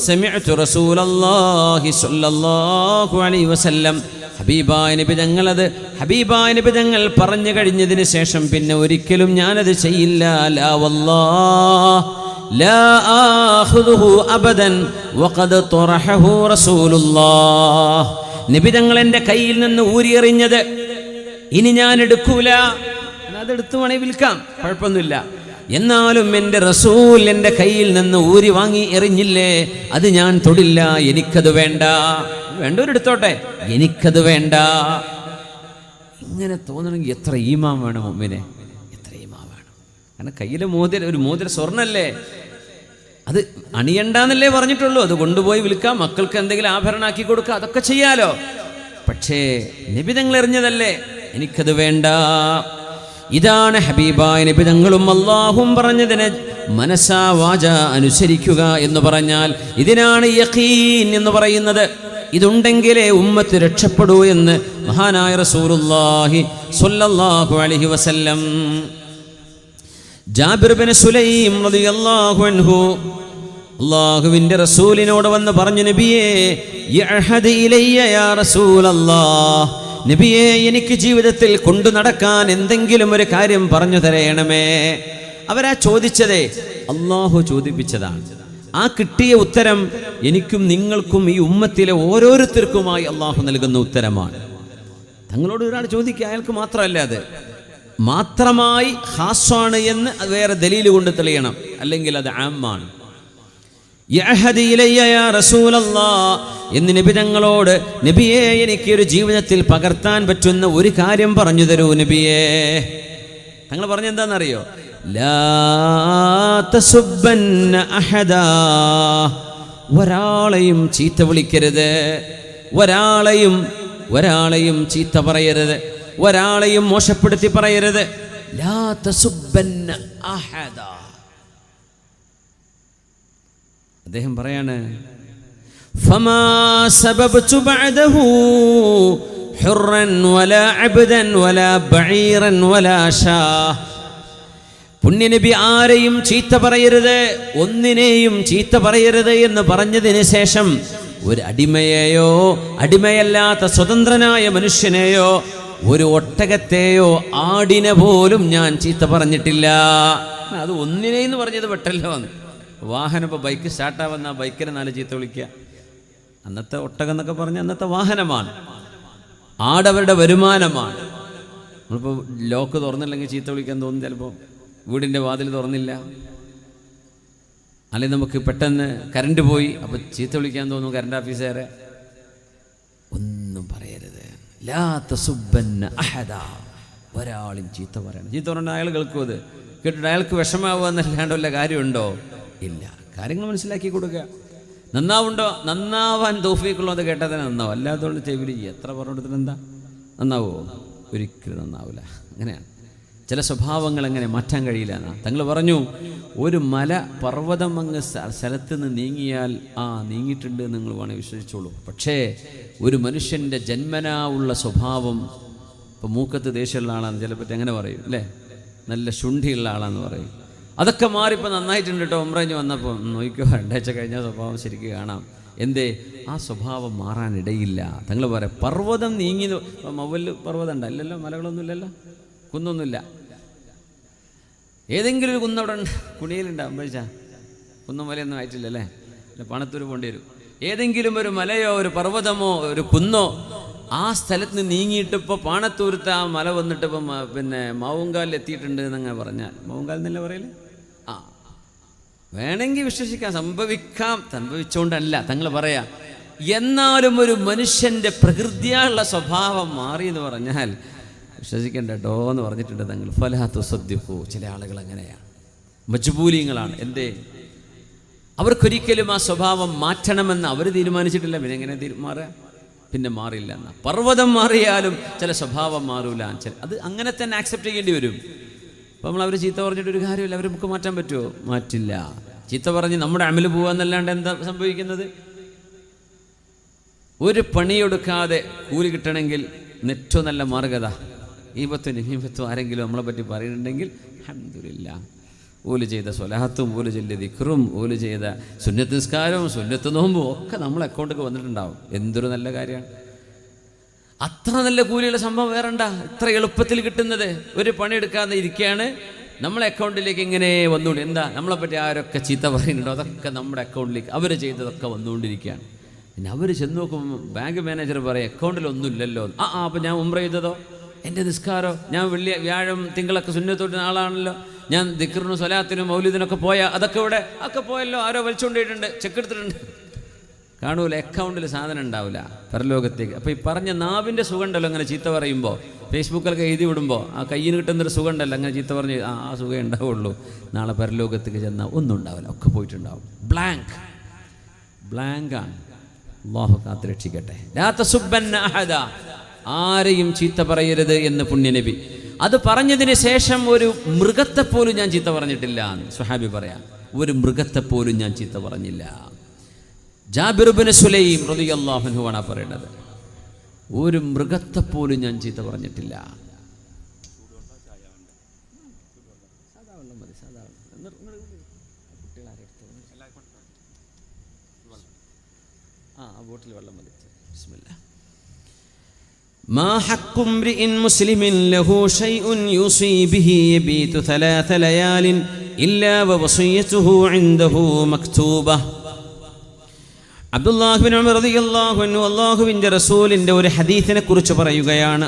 Speaker 1: سمعت رسول الله صلى الله عليه وسلم. ഹബീബായ നബി തങ്ങൾ പറഞ്ഞു കഴിഞ്ഞതിന് ശേഷം പിന്നെ ഒരിക്കലും ഞാനത് ചെയ്യില്ല. ലാ വല്ലാഹ് ലാ ആഖുദുഹു അബദൻ വഖദ് തറഹഹു റസൂലുള്ളാഹ്. നബി തങ്ങൾ എൻ്റെ കയ്യിൽ നിന്ന് ഊരിയെറിഞ്ഞത് ഇനി ഞാൻ എടുക്കൂല. അതെടുത്ത് വേണമെങ്കിൽ വിൽക്കാം, കുഴപ്പമൊന്നുമില്ല. എന്നാലും എൻ്റെ റസൂൽ എൻ്റെ കയ്യിൽ നിന്ന് ഊരി വാങ്ങി എറിഞ്ഞില്ലേ, അത് ഞാൻ തൊടില്ല. എനിക്കത് വേണ്ട. വേണ്ടവരെടുത്തോട്ടെ, എനിക്കത് വേണ്ട. ഇങ്ങനെ തോന്നണമെങ്കിൽ എത്ര ഈമാൻ വേണം മുഅ്മിനെ, എത്ര ഈമാൻ വേണം. കാരണം കയ്യിലെ ഒരു മോതിരം സ്വർണ്ണല്ലേ, അത് അണിയണ്ടെന്നല്ലേ പറഞ്ഞിട്ടുള്ളൂ. അത് കൊണ്ടുപോയി വിൽക്കാം, മക്കൾക്ക് എന്തെങ്കിലും ആഭരണമാക്കി കൊടുക്കുക, അതൊക്കെ ചെയ്യാലോ. പക്ഷേ നബി തങ്ങൾ എറിഞ്ഞതല്ലേ, എനിക്കത് വേണ്ട. ഇതാണ് ഹബീബായ നബി തങ്ങളും അല്ലാഹും പറഞ്ഞതിനെ മനസ്സാ വാച അനുസരിക്കുക എന്ന് പറഞ്ഞാൽ ഇതിനാണ് യഖീൻ എന്ന് പറയുന്നത്. ഇതുണ്ടെങ്കിലേ ഉമ്മത്ത് രക്ഷപ്പെടൂ എന്ന് മഹാനായ റസൂലുള്ളാഹി സ്വല്ലല്ലാഹു അലൈഹി വസല്ലം. ജാബിർ ബിൻ സുലൈം റളിയല്ലാഹു അൻഹു അല്ലാഹുവിൻ്റെ റസൂലിനോട് വന്ന് പറഞ്ഞു, നബിയേ യഅഹദ് ഇലയ്യ യാ റസൂലല്ലാഹ്, നബിയെ എനിക്ക് ജീവിതത്തിൽ കൊണ്ടു നടക്കാൻ എന്തെങ്കിലും ഒരു കാര്യം പറഞ്ഞു തരയണമേ. അവരാ ചോദിച്ചതേ അള്ളാഹു ചോദിപ്പിച്ചതാണ്. ആ കിട്ടിയ ഉത്തരം എനിക്കും നിങ്ങൾക്കും ഈ ഉമ്മത്തിലെ ഓരോരുത്തർക്കുമായി അള്ളാഹു നൽകുന്ന ഉത്തരമാണ്. തങ്ങളോട് ഒരാൾ ചോദിക്കുക, അയാൾക്ക് മാത്രമല്ല, അത് മാത്രമായി ഖാസ്സാണ് എന്ന് അത് വേറെ ദലീല് കൊണ്ട് തെളിയണം, അല്ലെങ്കിൽ അത് ആമാണ്. യഅഹദ് ഇലയ്യ യാ റസൂലല്ലാഹ് എന്ന് നബി തങ്ങളോട്, നബിയെ എനിക്കൊരു ജീവിതത്തിൽ പകർത്താൻ പറ്റുന്ന ഒരു കാര്യം പറഞ്ഞു തരൂ നബിയേ. തങ്ങൾ പറഞ്ഞെന്താണെന്നറിയോ? ലാ തസുബ്ബന്ന അഹദാ, ഒരാളെയും ചീത്ത വിളിക്കരുത്, ഒരാളെയും ചീത്ത പറയരുത്, ഒരാളെയും മോശപ്പെടുത്തി പറയരുത്. ലാ തസുബ്ബന്ന അഹദാ. അദ്ദേഹം പറയാണ്, ഫമാ സബബ്തു ബഅദഹു ഹുർറൻ വലാ അബ്ദൻ വലാ ബഈറൻ വലാ ഷാ. പുണ്യനബി ആരെയും ചീത്ത പറയരുത്, ഒന്നിനെയും ചീത്ത പറയരുത് എന്ന് പറഞ്ഞതിന് ശേഷം ഒരു അടിമയെയോ അടിമയല്ലാത്ത സ്വതന്ത്രനായ മനുഷ്യനെയോ ഒരു ഒട്ടകത്തെയോ ആടിനെ പോലും ഞാൻ ചീത്ത പറഞ്ഞിട്ടില്ല. അത് ഒന്നിനെന്ന് പറഞ്ഞത് പെട്ടല്ലോ. വാഹനം ഇപ്പോൾ ബൈക്ക് സ്റ്റാർട്ടാവുന്ന ബൈക്കിനെ 4 ചീത്ത വിളിക്കുക. അന്നത്തെ ഒട്ടകം എന്നൊക്കെ പറഞ്ഞാൽ അന്നത്തെ വാഹനമാണ്. ആടവരുടെ വരുമാനമാണ്. നമ്മളിപ്പോൾ ലോക്ക് തുറന്നില്ലെങ്കിൽ ചീത്ത വിളിക്കാൻ തോന്നും. ചിലപ്പോൾ വീടിൻ്റെ വാതിൽ തുറന്നില്ല, അല്ലെങ്കിൽ നമുക്ക് പെട്ടെന്ന് കറണ്ട് പോയി, അപ്പോൾ ചീത്ത വിളിക്കാൻ തോന്നും കറണ്ട് ഓഫീസുകാരെ. ഒന്നും പറയരുത്. ലാ തസുബ്ബന്ന അഹദ, ഒരാളും ചീത്ത പറയണം. ചീത്ത പറഞ്ഞാൽ അയാൾ കേൾക്കും. അത് കേട്ടിട്ട് അയാൾക്ക് വിഷമാവുക എന്നല്ലാണ്ട് വല്ല കാര്യമുണ്ടോ? ഇല്ല. കാര്യങ്ങൾ മനസ്സിലാക്കി കൊടുക്കുക. നന്നാവുണ്ടോ? നന്നാവാൻ തൗഫീഖുള്ളൂ. അത് കേട്ടാൽ തന്നെ നന്നാവും. അല്ലാത്തതുകൊണ്ട് ചെവിലി എത്ര പറഞ്ഞു കൊടുത്തിട്ട് എന്താ നന്നാവുമോ? ഒരിക്കലും നന്നാവില്ല. അങ്ങനെയാണ് ചില സ്വഭാവങ്ങൾ. എങ്ങനെ മാറ്റാൻ കഴിയില്ല എന്നാ തങ്ങൾ പറഞ്ഞു. ഒരു മല പർവ്വതം അങ്ങ് സ്ഥലത്ത് നിന്ന് നീങ്ങിയാൽ നീങ്ങിയിട്ടുണ്ട് നിങ്ങൾ വേണമെങ്കിൽ വിശ്വസിച്ചോളൂ. പക്ഷേ ഒരു മനുഷ്യൻ്റെ ജന്മനാ ഉള്ള സ്വഭാവം, ഇപ്പോൾ മൂക്കത്ത് ദേഷ്യമുള്ള ആളാന്ന് ചിലപ്പോൾ അങ്ങനെ പറയും അല്ലേ, നല്ല ശുണ്ഠിയുള്ള ആളാന്ന് പറയും. അതൊക്കെ മാറിപ്പോൾ നന്നായിട്ടുണ്ട് കേട്ടോ. ഉംറ വന്നപ്പോൾ നോക്കിക്കോ, 2 ആഴ്ച കഴിഞ്ഞാൽ സ്വഭാവം ശരിക്കും കാണാം. എന്തേ? ആ സ്വഭാവം മാറാനിടയില്ല. തങ്ങൾ പറയാം പർവ്വതം നീങ്ങി. മവല് പർവ്വതം ഉണ്ടോ? ഇല്ലല്ലോ. മലകളൊന്നും ഇല്ലല്ലോ, കുന്നൊന്നുമില്ല. ഏതെങ്കിലും ഒരു കുന്നവിടെ കുണിയിലുണ്ടാവും. പഴിച്ചാ കുന്നും മലയൊന്നും ആയിട്ടില്ലല്ലേ. അല്ല, പണത്തൂർ പോകേണ്ടി വരും. ഏതെങ്കിലും ഒരു മലയോ ഒരു പർവ്വതമോ ഒരു കുന്നോ ആ സ്ഥലത്ത് നിന്ന് നീങ്ങിയിട്ടിപ്പോൾ പാണത്തൂരത്ത് ആ മല വന്നിട്ടിപ്പം പിന്നെ മാവുങ്കാലിൽ എത്തിയിട്ടുണ്ട് എന്നങ്ങനെ പറഞ്ഞാൽ, മാവുങ്കാൽ എന്നല്ലേ പറയല്? വേണമെങ്കിൽ വിശ്വസിക്കാം, സംഭവിച്ചുകൊണ്ടല്ല തങ്ങൾ പറയാം. എന്നാലും ഒരു മനുഷ്യൻ്റെ പ്രകൃതിയുള്ള സ്വഭാവം മാറി എന്ന് പറഞ്ഞാൽ വിശ്വസിക്കേണ്ട കേട്ടോ എന്ന് പറഞ്ഞിട്ടുണ്ട് തങ്ങൾ. ഫലാ തുസദ്ദിഖൂ. ചില ആളുകൾ അങ്ങനെയാണ്, മജ്ബൂലിങ്ങളാണ്. എന്തേ? അവർക്കൊരിക്കലും ആ സ്വഭാവം മാറ്റണമെന്ന് അവർ തീരുമാനിച്ചിട്ടില്ല. പിന്നെ എങ്ങനെ മാറാം? പിന്നെ മാറില്ല എന്നാ. പർവ്വതം മാറിയാലും ചില സ്വഭാവം മാറൂല. അത് അങ്ങനെ തന്നെ ആക്സെപ്റ്റ് ചെയ്യേണ്ടി വരും. അപ്പോൾ നമ്മൾ അവർ ചീത്ത പറഞ്ഞിട്ടൊരു കാര്യമില്ല. അവർ നമുക്ക് മാറ്റാൻ പറ്റുമോ? മാറ്റില്ല. ചീത്ത പറഞ്ഞ് നമ്മുടെ അമല് പോവാന്നല്ലാണ്ട് എന്താ സംഭവിക്കുന്നത്? ഒരു പണിയെടുക്കാതെ കൂലി കിട്ടണമെങ്കിൽ ഏറ്റവും നല്ല മാർഗത ഈപത്തും ആരെങ്കിലും നമ്മളെ പറ്റി പറയുന്നുണ്ടെങ്കിൽ അൽഹംദുലില്ലാഹ്, ഓല് ചെയ്ത സ്വലാഹത്തും ഓല് ചെയ്ത ദിക്റും ഓല് ചെയ്ത സുന്നത്ത് നിസ്കാരവും സുന്നത്ത് നോമ്പും ഒക്കെ നമ്മളെ അക്കൗണ്ടിലേക്ക് വന്നിട്ടുണ്ടാവും. എന്തൊരു നല്ല കാര്യമാണ്. അത്ര നല്ല കൂലിയുള്ള സംഭവം വേറെണ്ട. ഇത്ര എളുപ്പത്തിൽ കിട്ടുന്നത്. ഒരു പണിയെടുക്കാതെ ഇരിക്കുകയാണ്, നമ്മളെ അക്കൗണ്ടിലേക്ക് ഇങ്ങനെ വന്നുകൊണ്ട്. എന്താ? നമ്മളെപ്പറ്റി ആരൊക്കെ ചീത്ത പറയുന്നുണ്ടോ അതൊക്കെ നമ്മുടെ അക്കൗണ്ടിലേക്ക് അവർ ചെയ്തതൊക്കെ വന്നുകൊണ്ടിരിക്കുകയാണ്. പിന്നെ അവർ ചെന്ന് നോക്കുമ്പോൾ ബാങ്ക് മാനേജർ പറയും അക്കൗണ്ടിലൊന്നുമില്ലല്ലോ. അപ്പം ഞാൻ ഉംറ ചെയ്തതോ, എൻ്റെ നിസ്കാരോ, ഞാൻ വ്യാഴം തിങ്കളൊക്കെ സുന്നത്തോട്ട് ആളാണല്ലോ, ഞാൻ ദിക്റിനും സ്വലാത്തിനും മൗലിദിനൊക്കെ അതൊക്കെ ഇവിടെ ഒക്കെ പോയല്ലോ, ആരോ വലിച്ചുകൊണ്ടിട്ടുണ്ട്, ചെക്ക് എടുത്തിട്ടുണ്ട്. കാണൂല, അക്കൗണ്ടിൽ സാധനം ഉണ്ടാവില്ല പരലോകത്തേക്ക്. അപ്പോൾ ഈ പറഞ്ഞ നാവിൻ്റെ സുഖം ഉണ്ടല്ലോ, അങ്ങനെ ചീത്ത പറയുമ്പോൾ ഫേസ്ബുക്കിലൊക്കെ എഴുതി വിടുമ്പോൾ ആ കയ്യിൽ കിട്ടുന്നൊരു സുഖം ഉണ്ടല്ലോ, അങ്ങനെ ചീത്ത പറഞ്ഞ് ആ സുഖം ഉണ്ടാവുള്ളൂ. നാളെ പരലോകത്തേക്ക് ചെന്നാൽ ഒന്നും ഉണ്ടാവില്ല, ഒക്കെ പോയിട്ടുണ്ടാവും. ബ്ലാങ്കാണ്. അല്ലാഹു കാത്തുരക്ഷിക്കട്ടെ. ലാ തസുബ്ബന്ന അഹദ, ആരെയും ചീത്ത പറയരുത് എന്ന് പുണ്യനബി. അത് പറഞ്ഞതിന് ശേഷം ഒരു മൃഗത്തെപ്പോലും ഞാൻ ചീത്ത പറഞ്ഞിട്ടില്ല എന്ന് സ്വഹാബി പറയാം. ഒരു മൃഗത്തെപ്പോലും ഞാൻ ചീത്ത പറഞ്ഞില്ല. ജാബിർ ഇബ്നു സുലൈം റളിയല്ലാഹു അൻഹു ആണ് പറയുന്നത്, ഒരു മൃഗത്തെപ്പോലും ഞാൻ ചീത്ത പറഞ്ഞിട്ടില്ല. ബോട്ടിൽ വെള്ളം മതി. ബിസ്മില്ലാ. ما حق امرئ مسلم له شيء يوصي به يبيت 3 ليال إلا ووصيته عنده مكتوبة. അബ്ദുല്ലാഹ് ബിൻ ഉമർ റളിയല്ലാഹു അൻഹു അല്ലാഹുവിൻ്റെ റസൂലിൻ്റെ ഒരു ഹദീസിനെ കുറിച്ച് പറയുകയാണ്.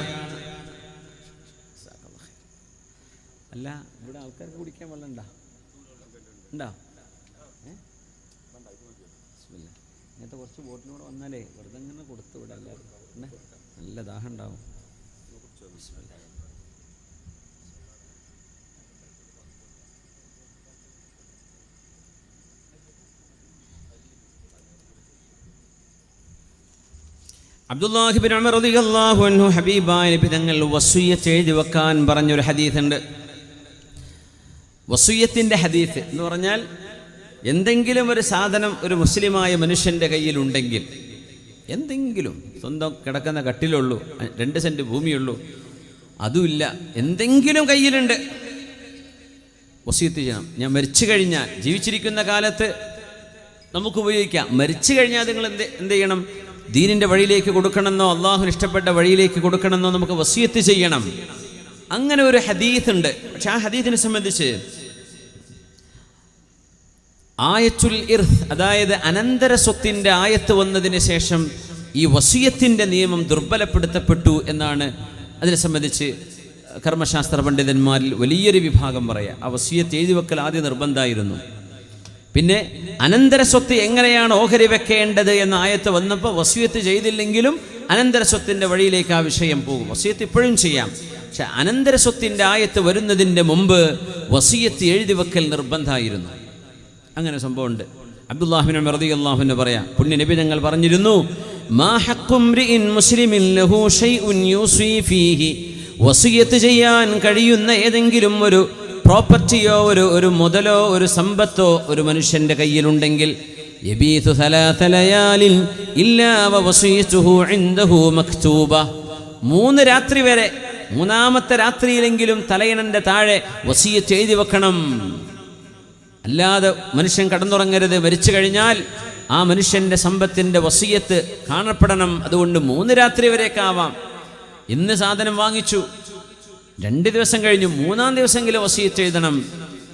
Speaker 1: അല്ല, ഇവിടെ ആൾക്കാർക്ക് കുടിക്കാൻ വെള്ളം ഉണ്ടോ? ഇങ്ങനത്തെ കുറച്ച് ബോട്ടിലൂടെ വന്നാലേ വെറുതെ ഇങ്ങനെ കൊടുത്തു വിടാം. എല്ലാവരും നല്ല ദാഹം ഉണ്ടാവും. അബ്ദുല്ലാഹി ബിൻ ഉമർ റളിയല്ലാഹു അൻഹു ഹബീബായ നബി തങ്ങൾ വസിയ്യത്ത് എഴുതി വെക്കാൻ പറഞ്ഞൊരു ഹദീസുണ്ട്. വസിയ്യത്തിൻ്റെ ഹദീസ് എന്ന് പറഞ്ഞാൽ എന്തെങ്കിലും ഒരു സാധനം ഒരു മുസ്ലിമായ മനുഷ്യൻ്റെ കയ്യിലുണ്ടെങ്കിൽ, എന്തെങ്കിലും സ്വന്തം കിടക്കുന്ന കട്ടിലുള്ളൂ, 2 സെൻറ്റ് ഭൂമിയുള്ളൂ, അതുമില്ല, എന്തെങ്കിലും കയ്യിലുണ്ട്, വസിയത്ത് ചെയ്യണം. ഞാൻ മരിച്ചു കഴിഞ്ഞാൽ, ജീവിച്ചിരിക്കുന്ന കാലത്ത് നമുക്ക് ഉപയോഗിക്കാം, മരിച്ചു കഴിഞ്ഞാൽ നിങ്ങൾ എന്ത് ചെയ്യണം? ദീനിൻ്റെ വഴിയിലേക്ക് കൊടുക്കണമെന്നോ അള്ളാഹുവിന് ഇഷ്ടപ്പെട്ട വഴിയിലേക്ക് കൊടുക്കണമെന്നോ നമുക്ക് വസിയത്ത് ചെയ്യണം. അങ്ങനെ ഒരു ഹദീത്ത് ഉണ്ട്. പക്ഷെ ആ ഹദീത്തിനെ സംബന്ധിച്ച് ആയത്തുൽ ഇർത്ത്, അതായത് അനന്തര സ്വത്തിൻ്റെ ആയത്ത് വന്നതിന് ശേഷം ഈ വസിയത്തിൻ്റെ നിയമം ദുർബലപ്പെടുത്തപ്പെട്ടു എന്നാണ് അതിനെ സംബന്ധിച്ച് കർമ്മശാസ്ത്ര പണ്ഡിതന്മാരിൽ വലിയൊരു വിഭാഗം പറയാം. ആ വസിയത്ത് എഴുതി വെക്കൽ ആദ്യം നിർബന്ധമായിരുന്നു. പിന്നെ അനന്തര സ്വത്ത് എങ്ങനെയാണ് ഓഹരി വെക്കേണ്ടത് എന്ന ആയത്ത് വന്നപ്പോൾ വസിയത്ത് ചെയ്തില്ലെങ്കിലും അനന്തര സ്വത്തിൻ്റെ വഴിയിലേക്ക് ആ വിഷയം പോകും. വസിയത്ത് ഇപ്പോഴും ചെയ്യാം. പക്ഷെ അനന്തര സ്വത്തിൻ്റെ ആയത്ത് വരുന്നതിൻ്റെ മുമ്പ് വസിയത്ത് എഴുതി വെക്കൽ നിർബന്ധമായിരുന്നു. അങ്ങനെ സംഭവമുണ്ട്. അബ്ദുല്ലാഹിബ്നു ഉമർ റളിയല്ലാഹു അൻഹു പറയാം, പുണ്യ നബി ഞങ്ങൾ പറഞ്ഞിരുന്നു, മാ ഹഖ്ഖു ഇംറിഇൻ മുസ്ലിമിൻ ലഹു ശൈഉൻ യൂസി ഫീഹി, വസിയത്ത് ചെയ്യാൻ കഴിയുന്ന ഏതെങ്കിലും ഒരു പ്രോപ്പർട്ടിയോ ഒരു മുതലോ ഒരു സമ്പത്തോ ഒരു മനുഷ്യൻ്റെ കയ്യിലുണ്ടെങ്കിൽ യബീതു സലാസ ലയാലിൻ ഇല്ലാ വവസിയതുഹു ഇൻദഹു മക്തൂബ, 3 രാത്രി വരെ, 3ാമത്തെ രാത്രിയിലെങ്കിലും തലയിണൻ്റെ താഴെ വസിയത്ത് എഴുതി വെക്കണം. അല്ലാതെ മനുഷ്യൻ കടന്നുറങ്ങരുത്. മരിച്ചു കഴിഞ്ഞാൽ ആ മനുഷ്യൻ്റെ സമ്പത്തിൻ്റെ വസിയത്ത് കാണപ്പെടണം. അതുകൊണ്ട് 3 രാത്രി വരെയൊക്കെ ഇന്ന് സാധനം വാങ്ങിച്ചു, 2 ദിവസം കഴിഞ്ഞു, 3ാം ദിവസമെങ്കിലും വസിയത്ത് എഴുതണം.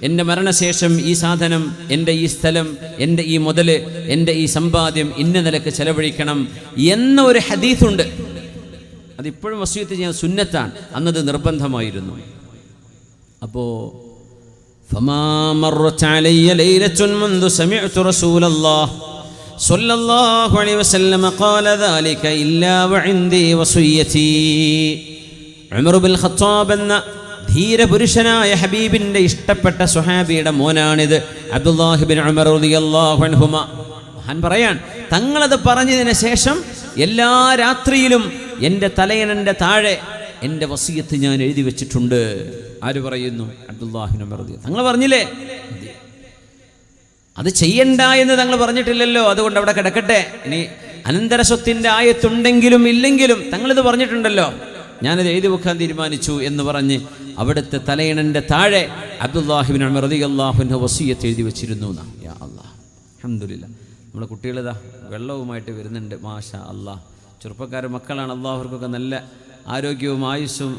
Speaker 1: എൻ്റെ മരണശേഷം ഈ സാധനം, എൻ്റെ ഈ സ്ഥലം, എൻ്റെ ഈ മുതൽ, എൻ്റെ ഈ സമ്പാദ്യം ഇന്ന നിലക്ക് ചെലവഴിക്കണം എന്ന ഒരു ഹദീസുണ്ട്. അതിപ്പോഴും വസിയത്ത് ചെയ്യാൻ സുന്നത്താണ്. അന്നത് നിർബന്ധമായിരുന്നു. അപ്പോൾ فما مرت علي ليلة منذ سمعت رسول الله صلى الله عليه وسلم قال ذلك إلا وعندي وصيتي. ഉമർ ബിൻ ഖത്താബ് എന്ന ധീരപുരുഷനായ ഹബീബിൻ്റെ ഇഷ്ടപ്പെട്ട സ്വഹാബിയുടെ മോനാണിത്, അബ്ദുല്ലാഹി ബിൻ ഉമർ റളിയല്ലാഹു അൻഹുമ. മഹാൻ പറയാൻ, തങ്ങളത് പറഞ്ഞതിന് ശേഷം എല്ലാ രാത്രിയിലും എൻ്റെ തലയണൻ്റെ താഴെ എൻ്റെ വസിയത്ത് ഞാൻ എഴുതി വെച്ചിട്ടുണ്ട്. ആര് പറയുന്നു? അബ്ദുല്ലാഹി ബിൻ ഉമർ റളിയല്ലാഹു. തങ്ങൾ പറഞ്ഞില്ലേ അത് ചെയ്യണ്ട എന്ന് തങ്ങൾ പറഞ്ഞിട്ടില്ലല്ലോ, അതുകൊണ്ട് അവിടെ കിടക്കട്ടെ. ഇനി അനന്തര സ്വത്തിൻ്റെ ആയത്തുണ്ടെങ്കിലും ഇല്ലെങ്കിലും തങ്ങളിത് പറഞ്ഞിട്ടുണ്ടല്ലോ, ഞാനത് എഴുതി വെക്കാൻ തീരുമാനിച്ചു എന്ന് പറഞ്ഞ് അവിടുത്തെ തലയിണൻ്റെ താഴെ അബ്ദുല്ലാഹി ബിൻ ഉമർ റളിയല്ലാഹു അൻഹു വസിയത്ത് എഴുതി വെച്ചിരുന്നു. യാ അല്ലാഹ്, അൽഹംദുലില്ലാഹ്. നമ്മുടെ കുട്ടികളിതാ വെള്ളവുമായിട്ട് വരുന്നുണ്ട്. മാഷാ അല്ലാഹ്. ചെറുപ്പക്കാർ മക്കളാണ്. അല്ലാഹുവർക്കൊക്കെ നല്ല ആരോഗ്യവും ആയുസ്സും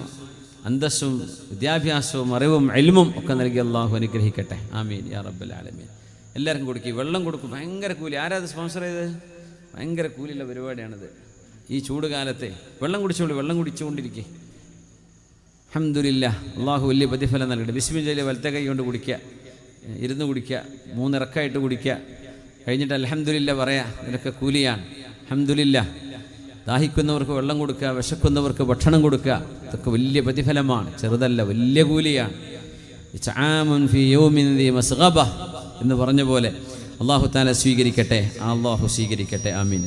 Speaker 1: അന്തസ്സും വിദ്യാഭ്യാസവും അറിവും ഇൽമും ഒക്കെ നൽകി അല്ലാഹു അനുഗ്രഹിക്കട്ടെ. ആമീൻ യാ റബ്ബൽ ആലമീൻ. എല്ലാവർക്കും കൊടുക്കും, വെള്ളം കൊടുക്കും. ഭയങ്കര കൂലി. ആരാത് സ്പോൺസർ ചെയ്തത്? ഭയങ്കര കൂലിയുള്ള പരിപാടിയാണിത്. ഈ ചൂട് കാലത്തെ വെള്ളം കുടിച്ചോളൂ, വെള്ളം കുടിച്ചുകൊണ്ടിരിക്കുക. അൽഹംദുലില്ലാഹ്, അള്ളാഹു വലിയ പ്രതിഫലം നൽകട്ടെ. ബിസ്മില്ലാഹി വലത്തെ കൈ കൊണ്ട് കുടിക്കുക, ഇരുന്ന് കുടിക്കുക, 3 ഇറക്കായിട്ട് കുടിക്കുക, കഴിഞ്ഞിട്ട് അൽഹംദുലില്ലാഹ് പറയാ. ഇതിലൊക്കെ കൂലിയാണ്. അൽഹംദുലില്ലാഹ്. ദാഹിക്കുന്നവർക്ക് വെള്ളം കൊടുക്കുക, വിശക്കുന്നവർക്ക് ഭക്ഷണം കൊടുക്കുക, ഇതൊക്കെ വലിയ പ്രതിഫലമാണ്. ചെറുതല്ല, വലിയ കൂലിയാണ്. എന്ന് പറഞ്ഞ പോലെ അള്ളാഹു തആല സ്വീകരിക്കട്ടെ. അള്ളാഹു സ്വീകരിക്കട്ടെ. ആമീൻ.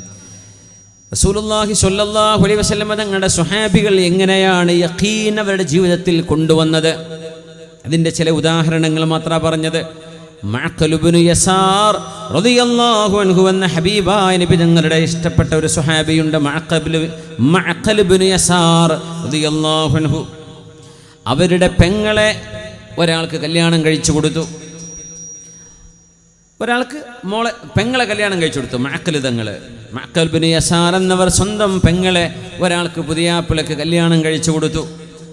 Speaker 1: റസൂലുള്ളാഹി സ്വല്ലല്ലാഹു അലൈഹി വസല്ലം തങ്ങളുടെ സ്വഹാബികൾ എങ്ങനെയാണ് യഖീൻ അവരുടെ ജീവിതത്തിൽ കൊണ്ടുവന്നത്, അതിൻ്റെ ചില ഉദാഹരണങ്ങൾ മാത്രമാണ് പറഞ്ഞത്. മഅഖൽ ഇബ്നു യസാർ റളിയല്ലാഹു അൻഹു എന്ന ഹബീബായ നബി തങ്ങളുടെ ഇഷ്ടപ്പെട്ട ഒരു സ്വഹാബിയുണ്ട്, മഅഖൽ ഇബ്നു യസാർ റളിയല്ലാഹു അൻഹു. അവരുടെ പെങ്ങളെ ഒരാൾക്ക് കല്യാണം കഴിച്ചു കൊടുത്തു. ഒരാൾക്ക് പെങ്ങളെ കല്യാണം കഴിച്ചു കൊടുത്തു. മഅഖൽ ഇബ്നു യസാർ എന്നവർ സ്വന്തം പെങ്ങളെ ഒരാൾക്ക് പുതിയാപ്പിളക്ക് കല്യാണം കഴിച്ചു കൊടുത്തു.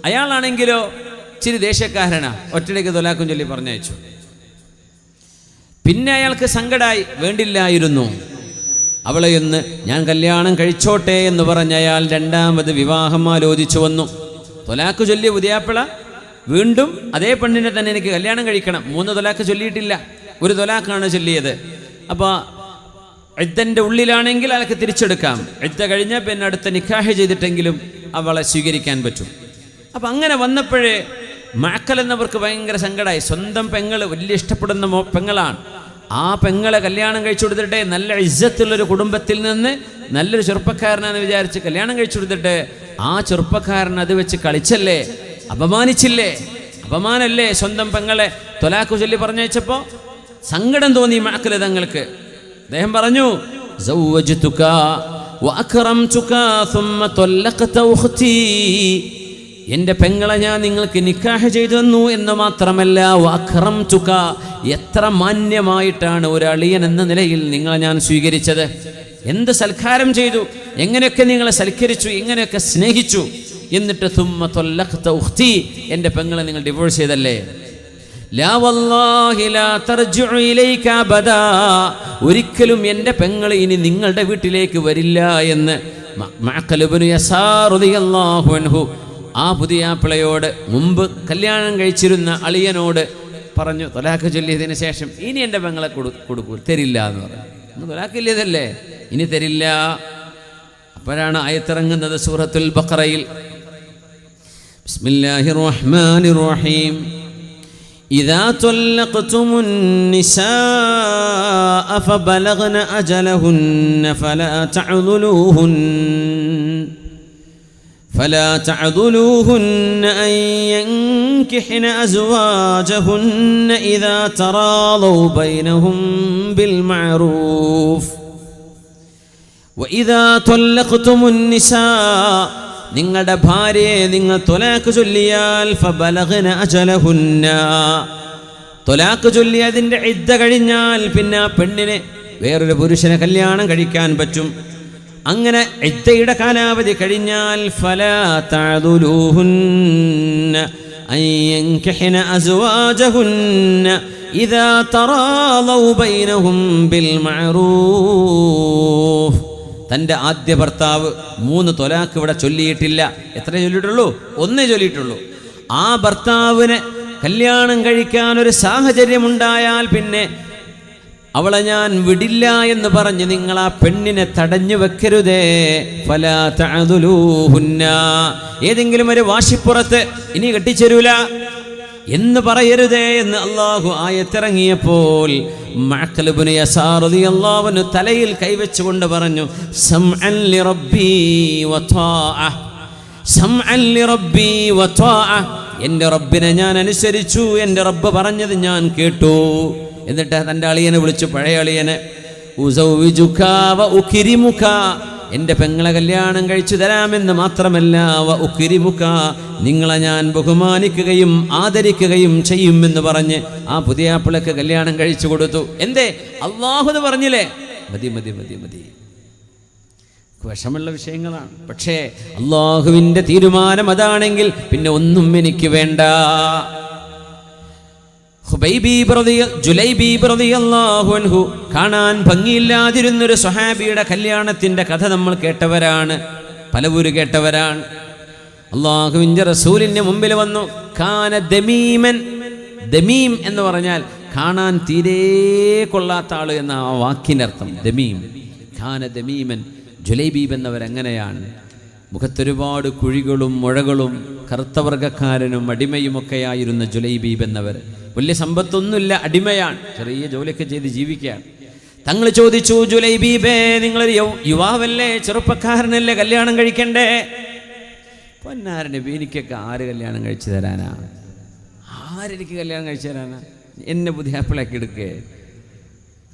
Speaker 1: അയാളാണെങ്കിലോ ഇച്ചിരി ദേഷ്യക്കാരനാ, ഒറ്റയ്ക്ക് തൊലാക്കും ചൊല്ലി പറഞ്ഞയച്ചു. പിന്നെ അയാൾക്ക് സങ്കടമായി, വേണ്ടില്ലായിരുന്നു അവളെയൊന്ന് ഞാൻ കല്യാണം കഴിച്ചോട്ടെ എന്ന് പറഞ്ഞ അയാൾ 2ാമത് വിവാഹം ആലോചിച്ചു വന്നു. തൊലാക്ക് ചൊല്ലിയ പുതിയാപ്പിള വീണ്ടും അതേ പെണ്ണിനെ തന്നെ എനിക്ക് കല്യാണം കഴിക്കണം. 3 തൊലാക്ക് ചൊല്ലിയിട്ടില്ല, 1 തൊലാക്കാണ് ചൊല്ലിയത്. അപ്പോൾ ഇദ്ദൻ്റെ ഉള്ളിലാണെങ്കിൽ അയാൾക്ക് തിരിച്ചെടുക്കാം. ഇദ്ദ കഴിഞ്ഞാൽ പിന്നെ അടുത്ത നിക്കാഹ് ചെയ്തിട്ടെങ്കിലും അവളെ സ്വീകരിക്കാൻ പറ്റും. അപ്പം അങ്ങനെ വന്നപ്പോഴേ മഅഖൽ എന്നവർക്ക് ഭയങ്കര സങ്കടമായി. സ്വന്തം പെങ്ങൾ, വലിയ ഇഷ്ടപ്പെടുന്ന പെങ്ങളാണ്. ആ പെങ്ങളെ കല്യാണം കഴിച്ചു കൊടുത്തിട്ട് നല്ല ഇസ്സത്തുള്ളൊരു കുടുംബത്തിൽ നിന്ന് നല്ലൊരു ചെറുപ്പക്കാരനാണെന്ന് വിചാരിച്ച് കല്യാണം കഴിച്ചു കൊടുത്തിട്ട് ആ ചെറുപ്പക്കാരൻ അത് വെച്ച് കളിച്ചല്ലേ, അപമാനിച്ചില്ലേ, അപമാനല്ലേ സ്വന്തം പെങ്ങളെ തൊലാഖ് ചൊല്ലി പറഞ്ഞയച്ചപ്പോൾ സങ്കടം തോന്നി മഅഖൽ തങ്ങൾക്ക്. അദ്ദേഹം പറഞ്ഞു, സൗവജ്തുക വഅക്റംതുക ثم طلقت اختي, എൻ്റെ പെങ്ങളെ ഞാൻ നിങ്ങൾക്ക് നിക്കാഹ് ചെയ്തു തന്നു എന്ന് മാത്രമല്ല വഅക്റംതുക, എത്ര മാന്യമായിട്ടാണ് ഒരു അളിയൻ എന്ന നിലയിൽ നിങ്ങളെ ഞാൻ സ്വീകരിച്ചത്. എന്ത് സൽക്കാരം ചെയ്തു, എങ്ങനെയൊക്കെ നിങ്ങളെ സൽക്കരിച്ചു, എങ്ങനെയൊക്കെ സ്നേഹിച്ചു. എന്നിട്ട് തുമ്മ തൊല്ലഖ്ത ഉഖ്തി, എൻ്റെ പെങ്ങളെ നിങ്ങൾ ഡിവോഴ്സ് ചെയ്തല്ലേ. ലാ വല്ലാഹി ലാ തർജിഉ ഇലൈക അബദാ, ഒരിക്കലും എൻ്റെ പെങ്ങൾ ഇനി നിങ്ങളുടെ വീട്ടിലേക്ക് വരില്ല എന്ന് മഅഖൽ ഇബ്നു യസാർ റളിയല്ലാഹു അൻഹു ആ പുതിയാപ്പിളയോട്, മുമ്പ് കല്യാണം കഴിച്ചിരുന്ന അളിയനോട് പറഞ്ഞു. തൊലാഖ് ചൊല്ലിയതിന് ശേഷം ഇനി എൻ്റെ പെങ്ങളെ കൊടുക്കൂ, തരില്ല എന്ന് പറഞ്ഞു. തൊലാഖില്ലതല്ലേ, ഇനി തരില്ല. അപ്പോഴാണ് ആയത്തിറങ്ങുന്നത് സൂറത്തുൽ ബഖറയിൽ. ബിസ്മില്ലാഹിർ റഹ്മാനിർ റഹീം. إذا طلقتم النساء فبلغن أجلهن فلا تعضلوهن أن ينكحن أزواجهن إذا تراضوا بينهم بالمعروف وإذا طلقتم النساء നിങ്ങളുടെ ഭാര്യയെ നിങ്ങൾ തൊലാഖ് ചൊല്ലിയാൽ ഫബലഗ്ന അജലഹുന്ന, തൊലാഖ് ചൊല്ലി അതിൻ്റെ ഇദ്ദ കഴിഞ്ഞാൽ പിന്നെ ആ പെണ്ണിനെ വേറൊരു പുരുഷനെ കല്യാണം കഴിക്കാൻ പറ്റും. അങ്ങനെ ഇദ്ദയുടെ കാലാവധി കഴിഞ്ഞാൽ ഫലാ തഅദുലൂഹുന്ന അൻ യൻകിഹ്ന അസ്വാജഹുന്ന ഇദാ തറാളൗ ബൈനഹും ബിൽ മഅറൂഫ്. തൻ്റെ ആദ്യ ഭർത്താവ് 3 തൊലാഖ് ഇവിടെ ചൊല്ലിയിട്ടില്ല. എത്ര ചൊല്ലിയിട്ടുള്ളൂ? 1 ചൊല്ലിയിട്ടുള്ളൂ. ആ ഭർത്താവിനെ കല്യാണം കഴിക്കാൻ ഒരു സാഹചര്യമുണ്ടായാൽ പിന്നെ അവളെ ഞാൻ വിടില്ല എന്ന് പറഞ്ഞ് നിങ്ങൾ ആ പെണ്ണിനെ തടഞ്ഞു വെക്കരുതേ. ഫലാ തഅദുലൂഹുന്ന, ഏതെങ്കിലും ഒരു വാശിപ്പുറത്ത് ഇനി കെട്ടിച്ചേരൂല എന്ന് പറയരുതേ എന്ന് അള്ളാഹു ആയത്തിറങ്ങിയപ്പോൾ മഅഖൽ ഇബ്നു യസാർ റളിയല്ലാഹു അൻഹു തലയിൽ കൈവച്ചുകൊണ്ട് പറഞ്ഞു, സംഅൻ ലിറബ്ബി വതാഅ, സംഅൻ ലിറബ്ബി വതാഅ, എൻ്റെ റബ്ബിനെ ഞാൻ അനുസരിച്ചു, എൻ്റെ റബ്ബ് പറഞ്ഞത് ഞാൻ കേട്ടു. എന്നിട്ട് തൻ്റെ അളിയനെ വിളിച്ചു, പഴയ അളിയനെ, ഉസൗവിജുക വ ഉക്രിമുക, എൻ്റെ പെങ്ങളെ കല്യാണം കഴിച്ചു തരാമെന്ന് മാത്രമല്ല വ ഉക്രിമുക, നിങ്ങളെ ഞാൻ ബഹുമാനിക്കുകയും ആദരിക്കുകയും ചെയ്യുമെന്ന് പറഞ്ഞ് ആ പുതിയാപ്പിളക്ക് കല്യാണം കഴിച്ചു കൊടുത്തു. എന്തേ? അല്ലാഹു പറഞ്ഞില്ലേ, മതി മതി മതി മതി. വിഷമുള്ള വിഷയങ്ങളാണ്, പക്ഷേ അല്ലാഹുവിൻ്റെ തീരുമാനം അതാണെങ്കിൽ പിന്നെ ഒന്നും എനിക്ക് വേണ്ട. ജുലൈബീബ് റളിയല്ലാഹു അൻഹു കാണാൻ ഭംഗിയില്ലാതിരുന്നൊരു സ്വഹാബിയുടെ കല്യാണത്തിൻ്റെ കഥ നമ്മൾ കേട്ടവരാണ്, പലവൂര് കേട്ടവരാണ്. അല്ലാഹുവിൻ്റെ റസൂലിൻ്റെ മുമ്പിൽ വന്നു. കാന ദമീമൻ, ദമീം എന്ന് പറഞ്ഞാൽ കാണാൻ തീരെ കൊള്ളാത്ത ആള് എന്ന ആ വാക്കിൻ്റെ അർത്ഥം. ദമീം, കാന ദമീമൻ. ജുലൈബീബ് എന്നവരെങ്ങനെയാണ്? മുഖത്തൊരുപാട് കുഴികളും മുഴകളും, കറുത്തവർഗക്കാരനും അടിമയുമൊക്കെയായിരുന്ന ജുലൈബീബ് എന്നവർ. വലിയ സമ്പത്തൊന്നുമില്ല, അടിമയാണ്, ചെറിയ ജോലിയൊക്കെ ചെയ്ത് ജീവിക്കുകയാണ്. തങ്ങൾ ചോദിച്ചു, ജുലൈബീബേ, നിങ്ങളൊരു യുവാവല്ലേ, ചെറുപ്പക്കാരനല്ലേ, കല്യാണം കഴിക്കണ്ടേ? പൊന്നാര നബി, എനിക്കൊക്കെ ആര് കല്യാണം കഴിച്ചു തരാനാ? ആരെനിക്ക് കല്യാണം കഴിച്ചു തരാനാ? എന്നെ പുതിയാപ്പിളാക്കി എടുക്കേ.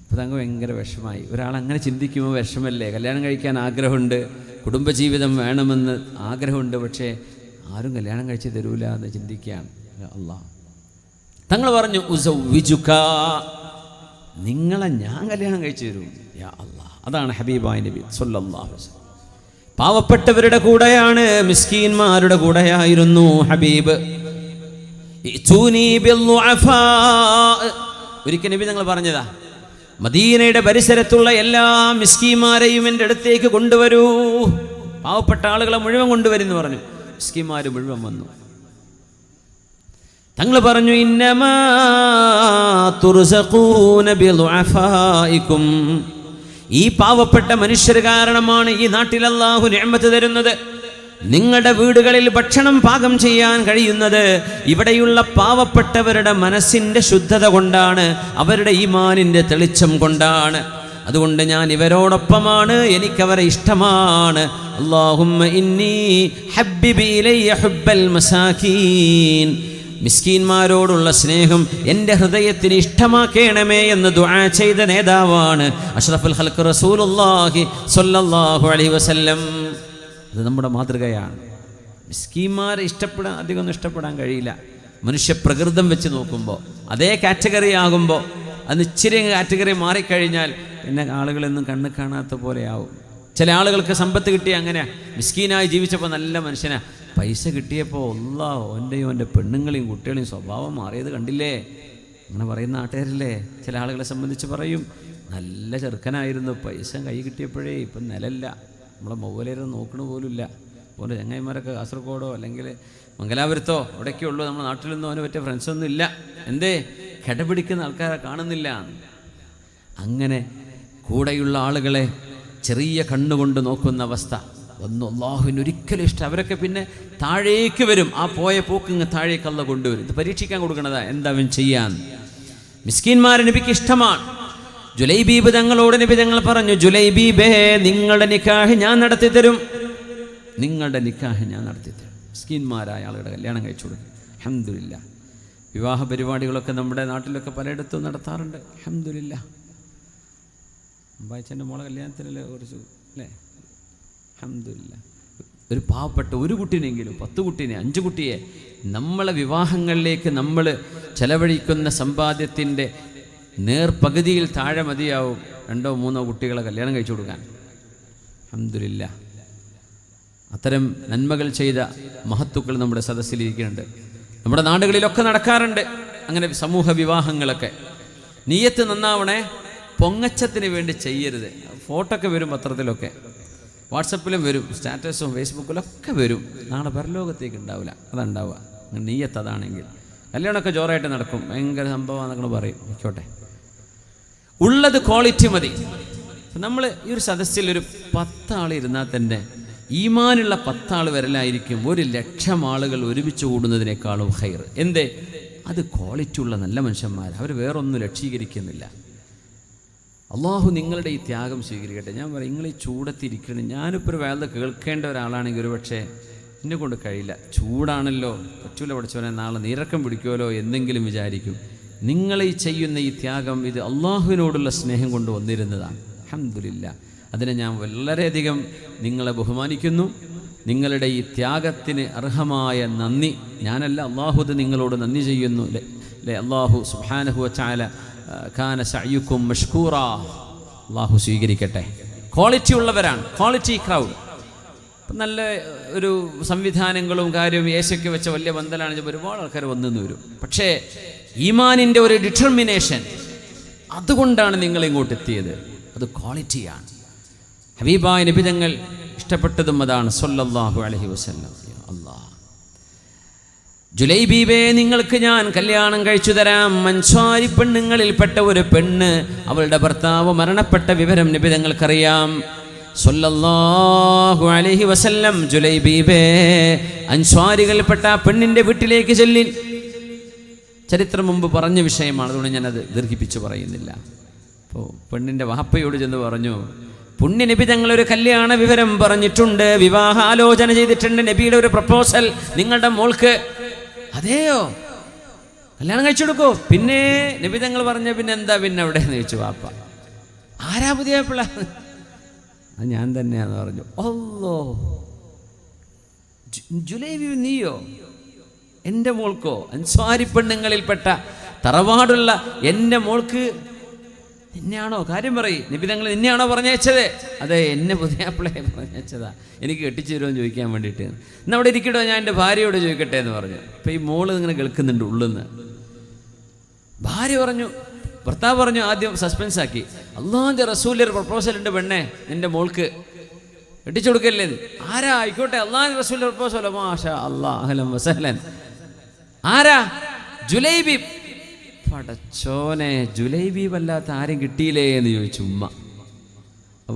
Speaker 1: അപ്പോൾ തങ്ങൾ ഭയങ്കര വിഷമായി. ഒരാളങ്ങനെ ചിന്തിക്കുമ്പോൾ വിഷമല്ലേ? കല്യാണം കഴിക്കാൻ ആഗ്രഹമുണ്ട്, കുടുംബജീവിതം വേണമെന്ന് ആഗ്രഹമുണ്ട്, പക്ഷേ ആരും കല്യാണം കഴിച്ച് തരൂല എന്ന് ചിന്തിക്കുകയാണ്. അല്ലാഹ് തങ്ങൾ പറഞ്ഞു, ഉസൗവിജുക, നിങ്ങളെ ഞാൻ കല്യാണം കഴിച്ചു തരും. യാ അല്ലാഹ്. അതാണ് ഹബീബായ നബി സല്ലല്ലാഹു അലൈഹി വസല്ലം. പാവപ്പെട്ടവരുടെ കൂടെയാണ്, മിസ്കീന്മാരുടെ കൂടെയായിരുന്നു ഹബീബ്. ഒരിക്കൽ നബി തങ്ങൾ പറഞ്ഞതാ, മദീനയുടെ പരിസരത്തുള്ള എല്ലാ മിസ്കീന്മാരെയും എൻ്റെ അടുത്തേക്ക് കൊണ്ടുവരൂ, പാവപ്പെട്ട ആളുകളെ മുഴുവൻ കൊണ്ടുവരുന്നു പറഞ്ഞു. മിസ്കീന്മാർ മുഴുവൻ വന്നു. തങ്ങൾ പറഞ്ഞു, ഇന്നമാ തുർസഖൂന ബിളുഅഫായിക്കും, ഈ പാവപ്പെട്ട മനുഷ്യർ കാരണമാണ് ഈ നാട്ടിൽ അല്ലാഹു നിഅമത്ത് തരുന്നത്. നിങ്ങളുടെ വീടുകളിൽ ഭക്ഷണം പാകം ചെയ്യാൻ കഴിയുന്നത് ഇവിടെയുള്ള പാവപ്പെട്ടവരുടെ മനസ്സിൻ്റെ ശുദ്ധത കൊണ്ടാണ്, അവരുടെ ഈമാനിൻ്റെ തെളിച്ചം കൊണ്ടാണ്. അതുകൊണ്ട് ഞാൻ ഇവരോടൊപ്പമാണ്, എനിക്കവരെ ഇഷ്ടമാണ്. അല്ലാഹുമ്മ ഇന്നി ഹബ്ബിബി ഇലയ്യ ഹുബ്ബൽ മസാകീൻ, മിസ്കീന്മാരോടുള്ള സ്നേഹം എൻ്റെ ഹൃദയത്തിന് ഇഷ്ടമാക്കണമേ എന്ന് ദുആ ചെയ്ത നേതാവാണ് അഷ്റഫുൽ ഖൽഖ് റസൂലുള്ളാഹി സ്വല്ലല്ലാഹു അലൈഹി വസല്ലം. അത് നമ്മുടെ മാതൃകയാണ്. മിസ്കീന്മാരെ അധികമൊന്നും ഇഷ്ടപ്പെടാൻ കഴിയില്ല. മനുഷ്യപ്രകൃതം വെച്ച് നോക്കുമ്പോൾ അതേ കാറ്റഗറി ആകുമ്പോൾ അത് ഇച്ചിരി കാറ്റഗറി മാറിക്കഴിഞ്ഞാൽ എന്നെ ആളുകളൊന്നും കണ്ണ് കാണാത്ത പോലെയാവും. ചില ആളുകൾക്ക് സമ്പത്ത് കിട്ടിയ അങ്ങനെയാ, മിസ്കീനായി ജീവിച്ചപ്പോൾ നല്ല മനുഷ്യനാ, പൈസ കിട്ടിയപ്പോൾ അല്ലാഹ് ഓൻ്റെയും എൻ്റെ പെണ്ണുങ്ങളെയും കുട്ടികളെയും സ്വഭാവം മാറിയത് കണ്ടില്ലേ, അങ്ങനെ പറയുന്ന നാട്ടുകാരില്ലേ. ചില ആളുകളെ സംബന്ധിച്ച് പറയും, നല്ല ചെറുക്കനായിരുന്നു, പൈസ കൈ കിട്ടിയപ്പോഴേ ഇപ്പം നിലല്ല, നമ്മളെ മൊബൈലേരും നോക്കണ പോലുമില്ല. പോലെ ചങ്ങായിമാരൊക്കെ കാസർഗോഡോ അല്ലെങ്കിൽ മംഗലാപുരത്തോ അവിടേക്കേ ഉള്ളൂ, നമ്മുടെ നാട്ടിലൊന്നും അവന് പറ്റിയ ഫ്രണ്ട്സൊന്നും ഇല്ല. എന്തേ? കിടപിടിക്കുന്ന ആൾക്കാരെ കാണുന്നില്ല. അങ്ങനെ കൂടെയുള്ള ആളുകളെ ചെറിയ കണ്ണുകൊണ്ട് നോക്കുന്ന അവസ്ഥ ഒന്നും അല്ലാഹുവിന് ഒരിക്കലും ഇഷ്ടം. അവരൊക്കെ പിന്നെ താഴേക്ക് വരും, ആ പോയ പോക്കിങ് താഴേക്ക് അല്ലാഹ് കൊണ്ടുവരും. ഇത് പരീക്ഷിക്കാൻ കൊടുക്കണതാ, എന്താ അവൻ ചെയ്യാൻ. മിസ്കീന്മാരെ നബിക്ക് ഇഷ്ടമാണ്. ജുലൈബീബ് തങ്ങളോട് നബി തങ്ങൾ പറഞ്ഞു, ജുലൈബീബേ, നിങ്ങളുടെ നിക്കാഹ് ഞാൻ നടത്തി തരും, നിങ്ങളുടെ നിക്കാഹ് ഞാൻ നടത്തി തരും. മിസ്കീന്മാരായ ആളുകളുടെ കല്യാണം കഴിച്ചു കൊടുക്കും. അൽഹംദുലില്ലാ. വിവാഹ പരിപാടികളൊക്കെ നമ്മുടെ നാട്ടിലൊക്കെ പലയിടത്തും നടത്താറുണ്ട്. അൽഹംദുലില്ലാ. അമ്പായച്ചൻ്റെ മോളെ കല്യാണത്തിനല്ലേ കുറച്ച് അല്ലേ? അൽഹംദുലില്ലാ. ഒരു പാവപ്പെട്ട ഒരു കുട്ടീനെങ്കിലും 10 കുട്ടീനെ 5 കുട്ടിയെ നമ്മളെ വിവാഹങ്ങളിലേക്ക് നമ്മൾ ചെലവഴിക്കുന്ന സമ്പാദ്യത്തിൻ്റെ നേർപകുതിയിൽ താഴെ മതിയാവും 2 or 3 കുട്ടികളെ കല്യാണം കഴിച്ചു കൊടുക്കാൻ. അൽഹംദുലില്ലാ. അത്തരം നന്മകൾ ചെയ്ത മഹത്തുക്കൾ നമ്മുടെ സദസ്സിലിരിക്കുന്നുണ്ട്. നമ്മുടെ നാടുകളിലൊക്കെ നടക്കാറുണ്ട് അങ്ങനെ സമൂഹ വിവാഹങ്ങളൊക്കെ. നിയ്യത്ത് നന്നാവണേ, പൊങ്ങച്ചത്തിന് വേണ്ടി ചെയ്യരുത്. ഫോട്ടോ ഒക്കെ വരും പത്രത്തിലൊക്കെ, വാട്സപ്പിലും വരും, സ്റ്റാറ്റസും ഫേസ്ബുക്കിലൊക്കെ വരും. നാളെ പരലോകത്തേക്ക് ഉണ്ടാവില്ല, അതുണ്ടാവുക. നിയ്യത്ത് അതാണെങ്കിൽ കല്യാണമൊക്കെ ജോറായിട്ട് നടക്കും, ഭയങ്കര സംഭവമാണെന്നൊക്കെ പറയും. ആയിക്കോട്ടെ, ഉള്ളത് ക്വാളിറ്റി മതി. നമ്മൾ ഈ ഒരു സദസ്സിൽ ഒരു 10 ആൾ ഇരുന്നാൽ തന്നെ ഈമാനുള്ള 10 ആൾ വരലായിരിക്കും 1,00,000 ആളുകൾ ഒരുമിച്ച് കൂടുന്നതിനേക്കാളും ഹൈർ. എന്തേ? അത് ക്വാളിറ്റി ഉള്ള നല്ല മനുഷ്യന്മാർ, അവർ വേറൊന്നും ലക്ഷീകരിക്കുന്നില്ല. അള്ളാഹു നിങ്ങളുടെ ഈ ത്യാഗം സ്വീകരിക്കട്ടെ. ഞാൻ പറയും, നിങ്ങൾ ഈ ചൂടത്തിരിക്കണം. ഞാനിപ്പോൾ ഒരു വേദ കേൾക്കേണ്ട ഒരാളാണെങ്കിൽ ഒരു പക്ഷേ എന്നെ കൊണ്ട് കഴിയില്ല, ചൂടാണല്ലോ, പറ്റൂല പഠിച്ചവനെ, നാളെ നീരക്കം പിടിക്കുമല്ലോ എന്തെങ്കിലും വിചാരിക്കും. നിങ്ങൾ ഈ ചെയ്യുന്ന ഈ ത്യാഗം, ഇത് അള്ളാഹുവിനോടുള്ള സ്നേഹം കൊണ്ട് വന്നിരുന്നതാണ്. അൽഹംദുലില്ലാ. അതിനെ ഞാൻ വളരെയധികം നിങ്ങളെ ബഹുമാനിക്കുന്നു. നിങ്ങളുടെ ഈ ത്യാഗത്തിന് അർഹമായ നന്ദി ഞാനല്ല, അള്ളാഹു അത് നിങ്ങളോട് നന്ദി ചെയ്യുന്നു. അള്ളാഹു സുബ്ഹാനഹു വ തആല കാന സഅയുക്കും മഷ്കൂറാ. അള്ളാഹു സ്വീകരിക്കട്ടെ. ക്വാളിറ്റി ഉള്ളവരാണ്, ക്വാളിറ്റി ക്രൗഡ്. ഇപ്പം നല്ല ഒരു സംവിധാനങ്ങളും കാര്യവും ഏശയ്ക്ക് വെച്ച വലിയ ബന്ധലാണ്, ഒരുപാട് ആൾക്കാർ വന്നു വരും. പക്ഷേ ഈമാനിൻ്റെ ഒരു ഡിറ്റർമിനേഷൻ, അതുകൊണ്ടാണ് നിങ്ങൾ ഇങ്ങോട്ട് എത്തിയത്. അത് ക്വാളിറ്റിയാണ്. ഹബീബായ നബി തങ്ങൾ ഇഷ്ടപ്പെട്ടതും അതാണ് സ്വല്ലല്ലാഹു അലൈഹി വസല്ലം. അല്ലാഹ്, ജുലൈബീബേ, നിങ്ങൾക്ക് ഞാൻ കല്യാണം കഴിച്ചു തരാം. അൻസ്വാരി പെണ്ണുങ്ങളിൽപ്പെട്ട ഒരു പെണ്ണ്, അവളുടെ ഭർത്താവ് മരണപ്പെട്ട വിവരം നബി തങ്ങൾക്കറിയാം. സ്വല്ലല്ലാഹു അലൈഹി വസല്ലം, ജുലൈബീബേ, അൻസ്വാരികളിൽപ്പെട്ട ആ പെണ്ണിൻ്റെ വീട്ടിലേക്ക് ചെല്ലി. ചരിത്രം മുമ്പ് പറഞ്ഞ വിഷയമാണ്, അതുകൊണ്ട് ഞാനത് ദീർഘിപ്പിച്ച് പറയുന്നില്ല. അപ്പോൾ പെണ്ണിൻ്റെ വാപ്പയോട് ചെന്ന് പറഞ്ഞു, പുണ്യ നബി തങ്ങളൊരു കല്യാണ വിവരം പറഞ്ഞിട്ടുണ്ട്, വിവാഹാലോചന ചെയ്തിട്ടുണ്ട്, നബിയുടെ ഒരു പ്രപ്പോസൽ നിങ്ങളുടെ മോൾക്ക്. അതെയോ, കല്യാണം കഴിച്ചെടുക്കോ? പിന്നെ നബി തങ്ങൾ പറഞ്ഞ പിന്നെ എന്താ പിന്നെ അവിടെ എന്ന് ചോദിച്ചു വാപ്പ. ആരാ പുതിയ പിള്ള? അത് ഞാൻ തന്നെയാന്ന് പറഞ്ഞു. അല്ലോ, ജുലൈബി നീയോ? എൻ്റെ മോൾക്കോ? അൻസ്വാരി പെണ്ണുങ്ങളിൽപ്പെട്ട തറവാടുള്ള എൻ്റെ മോൾക്ക് നിന്നെയാണോ? കാര്യം പറയും. നബി തങ്ങൾ നിന്നെയാണോ പറഞ്ഞയച്ചത്? അതെ, എന്നെ പുതിയാപ്പിളയെ പറഞ്ഞയച്ചതാ, എനിക്ക് കെട്ടിച്ചു തരുമെന്ന് ചോദിക്കാൻ വേണ്ടിയിട്ട്. ഇന്ന് അവിടെ ഇരിക്കട്ടോ, ഞാൻ എൻ്റെ ഭാര്യയോട് ചോദിക്കട്ടെ എന്ന് പറഞ്ഞു. അപ്പം ഈ മോള് ഇങ്ങനെ കേൾക്കുന്നുണ്ട് ഉള്ളിന്ന്. ഭാര്യ പറഞ്ഞു, ഭർത്താവ് പറഞ്ഞു, ആദ്യം സസ്പെൻസ് ആക്കി, അല്ലാഹുവിൻ്റെ റസൂലിൻ്റെ ഒരു പ്രപ്പോസൽ ഉണ്ട് പെണ്ണെ, നിൻ്റെ മോൾക്ക് കെട്ടിച്ചു കൊടുക്കല്ലേ? ആരാ? ആയിക്കോട്ടെ, അല്ലാഹുവിൻ്റെ റസൂലിൻ്റെ പ്രപ്പോസൽ. മാഷാ അല്ലാഹ്, അഹ്ലൻ വസഹ്ലൻ. ആരാ? ജുലൈബി. പടച്ചോനെ, ജുലൈബി വല്ലാത്ത ആരും കിട്ടിയില്ലേ എന്ന് ചോദിച്ചു ഉമ്മ.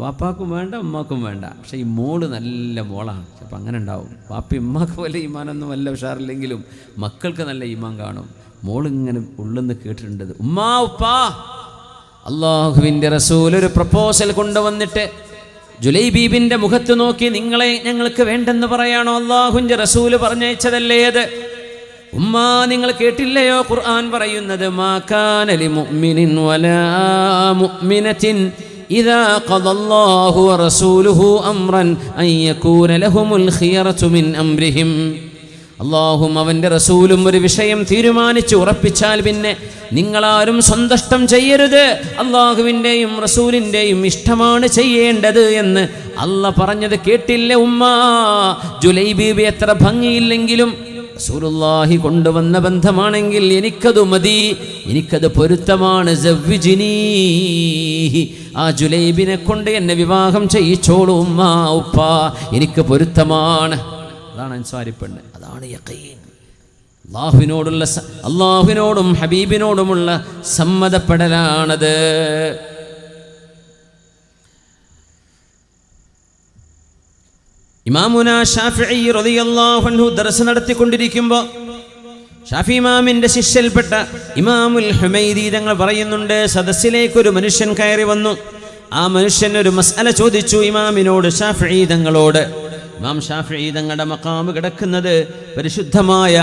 Speaker 1: വാപ്പാക്കും വേണ്ട, ഉമ്മാക്കും വേണ്ട. പക്ഷെ ഈ മോള് നല്ല മോളാണ്. ചിലപ്പോൾ അങ്ങനെ ഉണ്ടാവും. വാപ്പി ഉമ്മാക്ക് പോലെ ഈമാനൊന്നും വല്ല ഉഷാറില്ലെങ്കിലും മക്കൾക്ക് നല്ല ഈമാൻ കാണും. മോളിങ്ങനെ ഉള്ളെന്ന് കേട്ടിട്ടുണ്ട്, ഉമ്മാ ഉപ്പാ, അള്ളാഹുവിൻ്റെ റസൂൽ ഒരു പ്രപ്പോസൽ കൊണ്ടുവന്നിട്ട് ജുലൈബീബിൻ്റെ മുഖത്ത് നോക്കി, നിങ്ങളെ ഞങ്ങൾക്ക് വേണ്ടെന്ന് പറയാണോ? അള്ളാഹുവിൻ്റെ റസൂൽ പറഞ്ഞയച്ചതല്ലേ അത്? ഉമ്മ, നിങ്ങൾ കേട്ടില്ലയോ ഖുർആൻ പറയുന്നത്, മാ കാന ലിമുഅ്മിനിൻ വലാ മുഅ്മിനത്തിൻ ഇദാ ഖദല്ലാഹു വറസൂലുഹു അംറൻ അൻ യകൂന ലഹുമുൽ ഖിയറതു മിൻ അംരിഹിം. അള്ളാഹും അവൻ്റെ റസൂലും ഒരു വിഷയം തീരുമാനിച്ച് ഉറപ്പിച്ചാൽ പിന്നെ നിങ്ങളാരും സ്വന്തഷ്ടം ചെയ്യരുത്, അള്ളാഹുവിൻ്റെയും റസൂലിൻ്റെയും ഇഷ്ടമാണ് ചെയ്യേണ്ടത് എന്ന് അള്ളാഹ് പറഞ്ഞത് കേട്ടില്ലേ ഉമ്മ? ജുലൈബീബി എത്ര ഭംഗിയില്ലെങ്കിലും റസൂലുള്ളാഹി കൊണ്ടുവന്ന ബന്ധമാണെങ്കിൽ എനിക്കത് മതി, എനിക്കത് പൊരുത്തമാണ്. സവ്വിജിനീ, ആ ജുലൈബിനെ കൊണ്ട് എന്നെ വിവാഹം ചെയ്യിച്ചോളൂ ഉമ്മ ഉപ്പ, എനിക്ക് പൊരുത്തമാണ്. അതാണ് അൻസ്വാരി പെണ്ണ്, അതാണ് യഖീൻ. അള്ളാഹുവിനോടും ഹബീബിനോടുമുള്ള സമ്മതപ്പെടലാണത്. ഇമാമുന ഷാഫിഈ റളിയല്ലാഹു അൻഹു ദർസ് നടത്തിക്കൊണ്ടിരിക്കുമ്പോൾ ഷാഫി ഇമാമിന്റെ ശിഷ്യൽപ്പെട്ട ഇമാമുൽ ഹുമൈദി തങ്ങൾ പറയുന്നുണ്ട്, സദസ്സിലേക്ക് ഒരു മനുഷ്യൻ കയറി വന്നു. ആ മനുഷ്യൻ ഒരു മസ്അല ചോദിച്ചു ഇമാമിനോട്, ഷാഫിഈ തങ്ങളോട്. ഇമാം ഷാഫിഈ തങ്ങളുടെ മഖാം കിടക്കുന്നത് പരിശുദ്ധമായ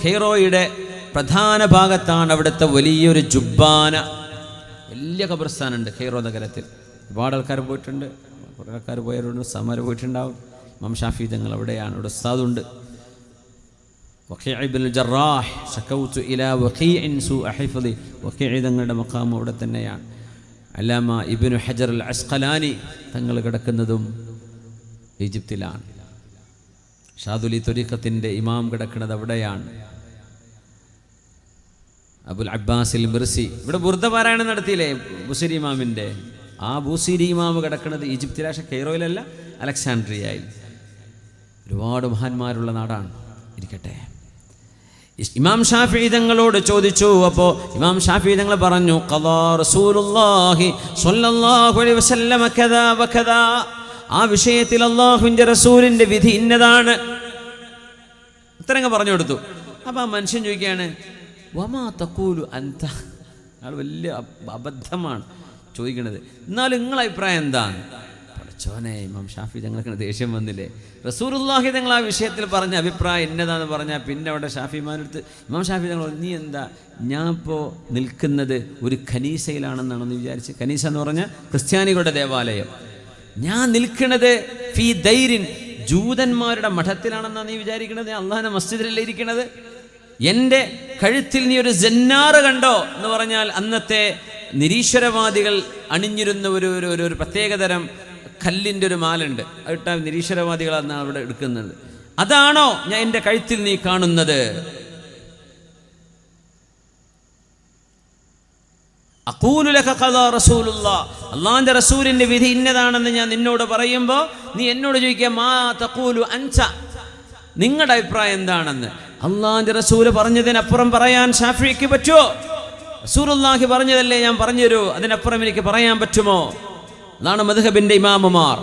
Speaker 1: ഖൈറോയുടെ പ്രധാന ഭാഗത്താണ്. അവിടുത്തെ വലിയൊരു ജുബ്ബാന, വലിയ ഖബർസ്ഥാനുണ്ട് ഖൈറോ നഗരത്തിൽ. ഒരുപാട് ആൾക്കാർ പോയിട്ടുണ്ട്, കുറേ ആൾക്കാർ പോയവരുണ്ട്, ഉസ്താദ്മാർ പോയിട്ടുണ്ടാവും. ഇമാം ഷാഫിഈ തങ്ങൾ അവിടെയാണ്, അവിടെ ഉസ്താദുണ്ട്. വഖീഅ ഇബ്നുൽ ജറാഹ് ശകൗതു ഇലാ വഖീഇൻ സൂഅ ഹിഫ്ളി, വഖീഅ തങ്ങളുടെ മഖാം അവിടെ തന്നെയാണ്. അല്ലാമ ഇബ്നു ഹജർ അൽ അസ്ഖലാനി തങ്ങൾ കിടക്കുന്നതും ഈജിപ്തിലാണ്. ഷാദുലി ത്വരീഖത്തിൻ്റെ ഇമാം കിടക്കുന്നത് അവിടെയാണ്. അബുൽ അബ്ബാസിൽ മിർസി ഇവിടെ ബുർദ പാരായണം നടത്തിയില്ലേ ബുസീരി ഇമാമിൻ്റെ, ആ ബുസീരി ഇമാം കിടക്കുന്നത് ഈജിപ്തിലെ, പക്ഷേ കെയ്റോയിലല്ല, അലക്സാൻഡ്രിയയിൽ. ഒരുപാട് മഹാന്മാരുള്ള നാടാണ്. ഇരിക്കട്ടെ. ഇമാം ഷാഫിഈ തങ്ങളോട് ചോദിച്ചു. അപ്പോൾ ഇമാം ഷാഫിഈ തങ്ങൾ പറഞ്ഞു, ഖദാ റസൂലുള്ളാഹി സ്വല്ലല്ലാഹു അലൈഹി വസല്ലം കദാ വകദാ, ആ വിഷയത്തിൽ അല്ലാഹുവിൻ്റെ റസൂലിൻ്റെ വിധി ഇന്നതാണ്. ഉത്തരങ്ങൾ പറഞ്ഞു കൊടുത്തു. അപ്പോൾ ആ മനുഷ്യൻ ചോദിക്കുകയാണ്, വമാ തഖൂലു അൻത, അയാൾ വലിയ അബദ്ധമാണ് ചോദിക്കണത്. എന്നാലും നിങ്ങളുടെ അഭിപ്രായം എന്താണ്? പഠിച്ചോനെ, ഇമാം ഷാഫി തങ്ങൾക്ക് ദേഷ്യം വന്നില്ലേ? റസൂലുള്ളാഹി തങ്ങൾ ആ വിഷയത്തിൽ പറഞ്ഞ അഭിപ്രായം എന്നതാന്ന് പറഞ്ഞാൽ പിന്നെ അവിടെ ഷാഫിമാരെടുത്ത് ഇമാം ഷാഫി തങ്ങൾ, നീ എന്താ, ഞാൻ ഇപ്പോൾ നിൽക്കുന്നത് ഒരു ഖനീസയിലാണെന്നാണെന്ന് വിചാരിച്ച്. ഖനീസ എന്ന് പറഞ്ഞാൽ ക്രിസ്ത്യാനികളുടെ ദേവാലയം. ഞാൻ നിൽക്കുന്നത് ഫീ ദൈരിൻ, ജൂതന്മാരുടെ മഠത്തിലാണെന്നാണ് നീ വിചാരിക്കുന്നത്? അള്ളാഹിൻ്റെ മസ്ജിദിലല്ലേ ഇരിക്കണത്? എൻ്റെ കഴുത്തിൽ നീ ഒരു ജന്നാറ് കണ്ടോ എന്ന് പറഞ്ഞാൽ അന്നത്തെ നിരീശ്വരവാദികൾ അണിഞ്ഞിരുന്ന ഒരു പ്രത്യേകതരം കല്ലിൻ്റെ ഒരു മാലുണ്ട്, അതിട്ട നിരീശ്വരവാദികളാണ് അവിടെ എടുക്കുന്നത്. അതാണോ ഞാൻ എൻ്റെ കഴുത്തിൽ നീ കാണുന്നത്? അഖൂലു ലക ഖദാ റസൂലുള്ളാഹ്, അല്ലാഹുവിൻ്റെ റസൂലിൻ്റെ വിധി ഇന്നതാണെന്ന് ഞാൻ നിന്നോട് പറയുമ്പോൾ നീ എന്നോട് ചോദിക്കുക, മാ തഖൂലു അൻത, നിങ്ങളുടെ അഭിപ്രായം എന്താണെന്ന്. അല്ലാഹുവിൻ്റെ റസൂൽ പറഞ്ഞതിനപ്പുറം പറയാൻ ഷാഫിഈക്ക് പറ്റുമോ? റസൂലുള്ളാഹി പറഞ്ഞതല്ലേ ഞാൻ പറഞ്ഞുതരൂ, അതിനപ്പുറം എനിക്ക് പറയാൻ പറ്റുമോ? അതാണ് മദ്ഹബിൻ്റെ ഇമാമുമാർ.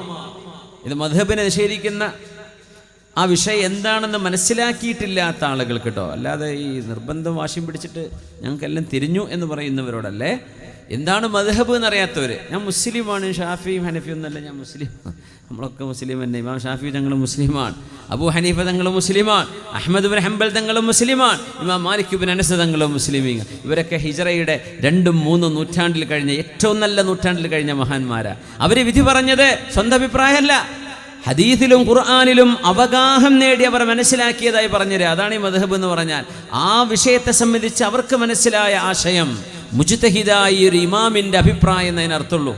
Speaker 1: ഇത് മദ്ഹബിനെ നിഷേധിക്കുന്ന ആ വിഷയം എന്താണെന്ന് മനസ്സിലാക്കിയിട്ടില്ലാത്ത ആളുകൾ കേട്ടോ, അല്ലാതെ ഈ നിർബന്ധം വാശിയും പിടിച്ചിട്ട് ഞങ്ങൾക്കെല്ലാം തിരിഞ്ഞു എന്ന് പറയുന്നവരോടല്ലേ. എന്താണ് മദ്ഹബ് എന്നറിയാത്തവർ. ഞാൻ മുസ്ലിമാണ്, ഷാഫിയും ഹനഫിയും എന്നല്ല, ഞാൻ മുസ്ലിം, നമ്മളൊക്കെ മുസ്ലിം തന്നെ. ഇമാം ഷാഫി തങ്ങൾ മുസ്ലിമാണ്, അബൂ ഹനീഫ തങ്ങൾ മുസ്ലിമാണ്, അഹ്മദ് ബിൻ ഹംബൽ തങ്ങൾ മുസ്ലിമാണ്, ഇമാം മാലിക് ബിൻ അനസ് തങ്ങൾ മുസ്ലിമീങ്ങൾ. ഇവരൊക്കെ ഹിജ്റയുടെ 2-3 നൂറ്റാണ്ടിൽ കഴിഞ്ഞ, ഏറ്റവും നല്ല നൂറ്റാണ്ടിൽ കഴിഞ്ഞ മഹാന്മാരാ. അവർ വിധി പറഞ്ഞത് സ്വന്തം അഭിപ്രായമല്ല, ഹദീസിലും ഖുർആനിലും അവഗാഹം നേടി അവർ മനസ്സിലാക്കിയതായി പറഞ്ഞുതരാം. അതാണ് ഈ മദ്ഹബ് എന്ന് പറഞ്ഞാൽ. ആ വിഷയത്തെ സംബന്ധിച്ച് അവർക്ക് മനസ്സിലായ ആശയം മുജ്തഹിദായ ഒരു ഇമാമിൻ്റെ അഭിപ്രായം എന്നതിനർത്ഥമുള്ളൂ.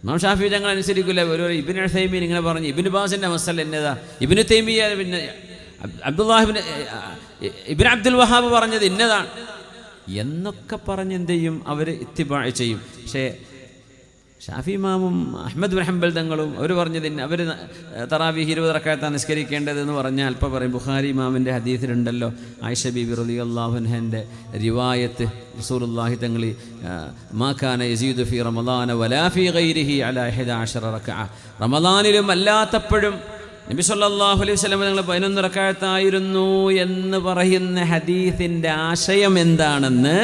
Speaker 1: ഇമാം ഷാഫി തങ്ങൾ അനുസരിക്കില്ല. ഒരു ഇബ്നു ഉസൈമീൻ ഇങ്ങനെ പറഞ്ഞു, ഇബ്നു ബാസിൻ്റെ മസല എന്നതാ, ഇബ്നു തൈമിയ പിന്നെ ഇബ്നു അബ്ദുൽ വഹാബ് പറഞ്ഞത് ഇന്നതാണ് എന്നൊക്കെ പറഞ്ഞ് എന്ത് ചെയ്യും, അവർ ഇത്തിബാ ചെയ്യും. പക്ഷേ ഷാഫി ഇമാമും അഹ്മദ് ബിൻ ഹംബൽ തങ്ങളും അവർ പറഞ്ഞത് അവർ തറാവീഹ് 20 റക്അത്താണ് നിസ്കരിക്കേണ്ടതെന്ന് പറഞ്ഞാൽ അല്പം പറയും. ബുഖാരി ഇമാമിൻ്റെ ഹദീസിലുണ്ടല്ലോ, ആയിഷ ബീബി റളിയല്ലാഹു അൻഹയുടെ റിവായത്ത്, റസൂലുള്ളാഹി തങ്ങൾ മാ കാന യസീദു ഫീ റമളാന വലാ ഫീ ഗൈരിഹി അലാ 11 റക്അ, റമളാനിലും അല്ലാത്തപ്പോഴും നബി സല്ലല്ലാഹു അലൈഹി വസല്ലം തങ്ങൾ 11 റക്അത്തായിരുന്നു എന്ന് പറയുന്ന ഹദീസിൻ്റെ ആശയം എന്താണെന്ന്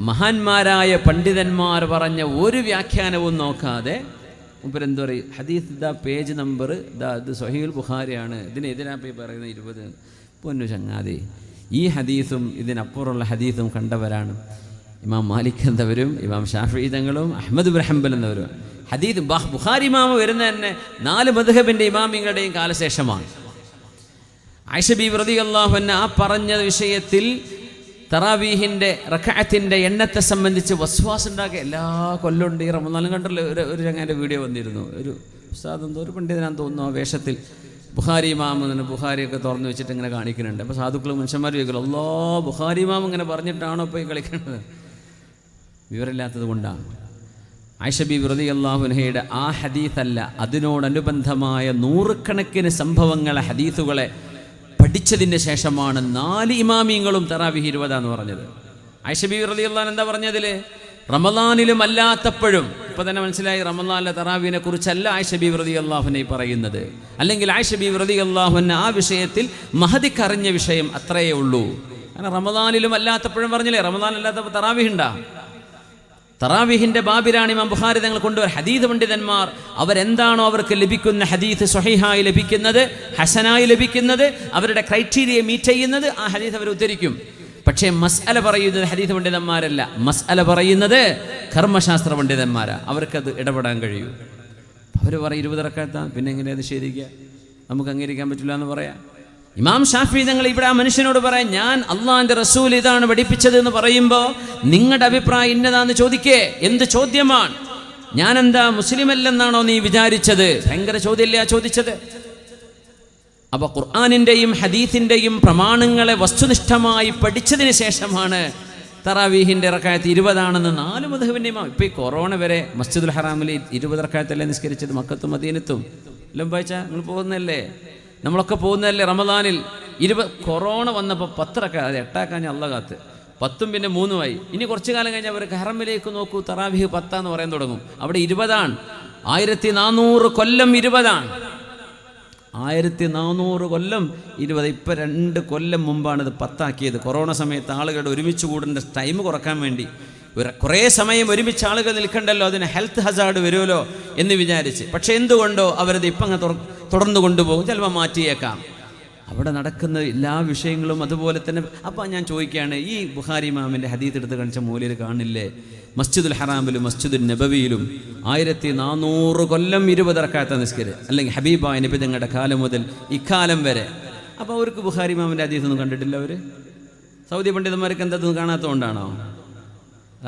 Speaker 1: മഹാന്മാരായ പണ്ഡിതന്മാർ പറഞ്ഞ ഒരു വ്യാഖ്യാനവും നോക്കാതെ മുമ്പരെന്താ പറയും, ഹദീസ് ഇതാ പേജ് നമ്പർ ഇതാ, ഇത് സ്വഹീഹുൽ ബുഖാരിയാണ്, ഇതിനെതിരായി പറയുന്ന 20. പൊന്നു ചങ്ങാതി, ഈ ഹദീസും ഇതിനപ്പുറമുള്ള ഹദീസും കണ്ടവരാണ് ഇമാം മാലിക് എന്നവരും ഇമാം ഷാഫിഈ തങ്ങളും അഹ്മദ് ബിൻ ഹംബൽ എന്നവരും. ഹദീസ് ബുഖാരി ഇമാമ് വരുന്ന തന്നെ 4 മദ്ഹബിൻ്റെ ഇമാമിങ്ങളുടെയും കാലശേഷമാണ്. ആയിഷ ബീവി റളിയല്ലാഹു അൻഹ ആ പറഞ്ഞ വിഷയത്തിൽ തറാവീഹിൻ്റെ റക്അത്തിൻ്റെ എണ്ണത്തെ സംബന്ധിച്ച് വസ്വാസ് ഉണ്ടാക്കിയ എല്ലാ കൊല്ലമുണ്ട്. ഈ റമദാനും കണ്ടല്ലോ ഒരു ചങ്ങാൻ്റെ വീഡിയോ വന്നിരുന്നു. ഒരു ഉസ്താദ് എന്തോ ഒരു പണ്ഡിതനാന്ന് തോന്നുന്നു, ആ വേഷത്തിൽ ബുഖാരി ഇമാമെന്ന് ബുഖാരിയൊക്കെ തുറന്നു വെച്ചിട്ട് ഇങ്ങനെ കാണിക്കുന്നുണ്ട്. അപ്പോൾ സാധുക്കളും മനുഷ്യന്മാർ ചോദിക്കുമല്ലോ, അല്ലോ ബുഖാരി ഇമാം ഇങ്ങനെ പറഞ്ഞിട്ടാണോ ഇപ്പോൾ ഈ കളിക്കേണ്ടത്? വിവരമില്ലാത്തത് കൊണ്ടാണ്. ആയിഷ ബീവി റളിയല്ലാഹു അൻഹയുടെ ആ ഹദീസല്ല, അതിനോടനുബന്ധമായ നൂറുകണക്കിന് സംഭവങ്ങളെ ഹദീസുകളെ പഠിച്ചതിന് ശേഷമാണ് 4 ഇമാമിയങ്ങളും തറാവീഹ് 20 എന്ന് പറഞ്ഞത്. ആയിഷ ബീവി റളിയല്ലാഹു അൻഹ എന്താ പറഞ്ഞതിൽ? റമദാനിലും അല്ലാത്തപ്പോഴും. ഇപ്പോൾ തന്നെ മനസ്സിലായി റമദാനിലെ തറാവീഹിനെ കുറിച്ചല്ല ആയിഷ ബീവി റളിയല്ലാഹു അൻഹ പറയുന്നത്. അല്ലെങ്കിൽ ആയിഷ ബീവി റളിയല്ലാഹു അൻഹ ആ വിഷയത്തിൽ മഹദിക്കറിഞ്ഞ വിഷയം അത്രയേ ഉള്ളൂ. കാരണം റമദാനിലും അല്ലാത്തപ്പോഴും പറഞ്ഞില്ലേ, റമദാൻ അല്ലാത്തപ്പോൾ തറാവീഹ് ഉണ്ടാ. തറാവീഹിൻ്റെ ബാബിലാണ് ഇമാം ബുഖാരി തങ്ങൾ കൊണ്ടുവരും. ഹദീസ് പണ്ഡിതന്മാർ അവരെന്താണോ അവർക്ക് ലഭിക്കുന്ന ഹദീസ് സ്വഹീഹായി ലഭിക്കുന്നത്, ഹസനായി ലഭിക്കുന്നത്, അവരുടെ ക്രൈറ്റീരിയ മീറ്റ് ചെയ്യുന്നത്, ആ ഹദീസ് അവർ ഉദ്ധരിക്കും. പക്ഷേ മസ്അല പറയുന്നത് ഹദീസ് പണ്ഡിതന്മാരല്ല, മസ്അല പറയുന്നത് കർമ്മശാസ്ത്ര പണ്ഡിതന്മാരാണ്. അവർക്കത് ഇടപെടാൻ കഴിയൂ. അവർ പറയും 20 റക്അത്താ, പിന്നെ എങ്ങനെയാ നിഷേധിക്കുക? നമുക്ക് അംഗീകരിക്കാൻ പറ്റില്ല എന്ന് പറയാം. ഇമാം ഷാഫി തങ്ങൾ ഇവിടെ ആ മനുഷ്യനോട് പറയാം, ഞാൻ അള്ളാഹിൻ്റെ റസൂൽ ഇതാണ് പഠിപ്പിച്ചത് എന്ന് പറയുമ്പോൾ നിങ്ങളുടെ അഭിപ്രായം ഇന്നതാന്ന് ചോദിക്കേ. എന്ത് ചോദ്യമാണ്? ഞാനെന്താ മുസ്ലിം അല്ലെന്നാണോ നീ വിചാരിച്ചത്? ഭയങ്കര ചോദ്യമല്ലേ ചോദിച്ചത്. അപ്പോൾ ഖുർആനിൻ്റെയും ഹദീസിൻ്റെയും പ്രമാണങ്ങളെ വസ്തുനിഷ്ഠമായി പഠിച്ചതിന് ശേഷമാണ് തറാവീഹിൻ്റെ റക്അത്ത് 20 ആണെന്ന് 4 മദ്ഹബിൻ്റെ ഇമാം. ഇപ്പോൾ ഈ കൊറോണ വരെ മസ്ജിദുൽ ഹറാമിൽ 20 റക്അത്തല്ലേ നിസ്കരിച്ചത്? മക്കത്തും മദീനത്തും എല്ലാം വായിച്ചാ നിങ്ങൾ പോകുന്നല്ലേ, നമ്മളൊക്കെ പോകുന്നതല്ലേ റമദാനിൽ. 20 കൊറോണ വന്നപ്പോൾ 10 റക്അത്ത്, അത് 8 അള്ളാഹ് കാത്ത്, 10 പിന്നെ 3 ഇനി കുറച്ചു കാലം കഴിഞ്ഞാൽ അവർ ഹറമിലേക്ക് നോക്കൂ, തറാവീഹ് 10 എന്ന് പറയാൻ തുടങ്ങും. അവിടെ 20 1400 കൊല്ലം 20 1400 കൊല്ലം 20. ഇപ്പം 2 കൊല്ലം മുമ്പാണ് ഇത് 10 ആക്കിയത്. കൊറോണ സമയത്ത് ആളുകളുടെ ഒരുമിച്ച് കൂടേണ്ട ടൈം കുറക്കാൻ വേണ്ടി കുറേ സമയം ഒരുമിച്ച് ആളുകൾ നിൽക്കണ്ടല്ലോ, അതിന് ഹെൽത്ത് ഹസാർഡ് വരുമല്ലോ എന്ന് വിചാരിച്ച്. പക്ഷേ എന്തുകൊണ്ടോ അവരത് ഇപ്പം അങ്ങ് തുടർന്ന് കൊണ്ടുപോകും, ചിലപ്പോൾ മാറ്റിയേക്കാം. അവിടെ നടക്കുന്ന എല്ലാ വിഷയങ്ങളും അതുപോലെ തന്നെ. അപ്പോൾ ഞാൻ ചോദിക്കുകയാണ്, ഈ ബുഖാരി ഇമാമിൻ്റെ ഹദീസ് എടുത്ത് കാണിച്ച മൂലയിൽ കാണില്ലേ മസ്ജിദുൽ ഹറാമിലും മസ്ജിദുൽ നബവിയിലും 1400 കൊല്ലം 20 റക്അത്ത് നിസ്കര്, അല്ലെങ്കിൽ ഹബീബായ നബി തങ്ങളുടെ കാലം മുതൽ ഇക്കാലം വരെ. അപ്പോൾ അവർക്ക് ബുഖാരി ഇമാമിൻ്റെ ഹദീസൊന്നും കണ്ടിട്ടില്ല. അവർ സൗദി പണ്ഡിതന്മാർക്ക് എന്തൊന്നും കാണാത്തതുകൊണ്ടാണോ?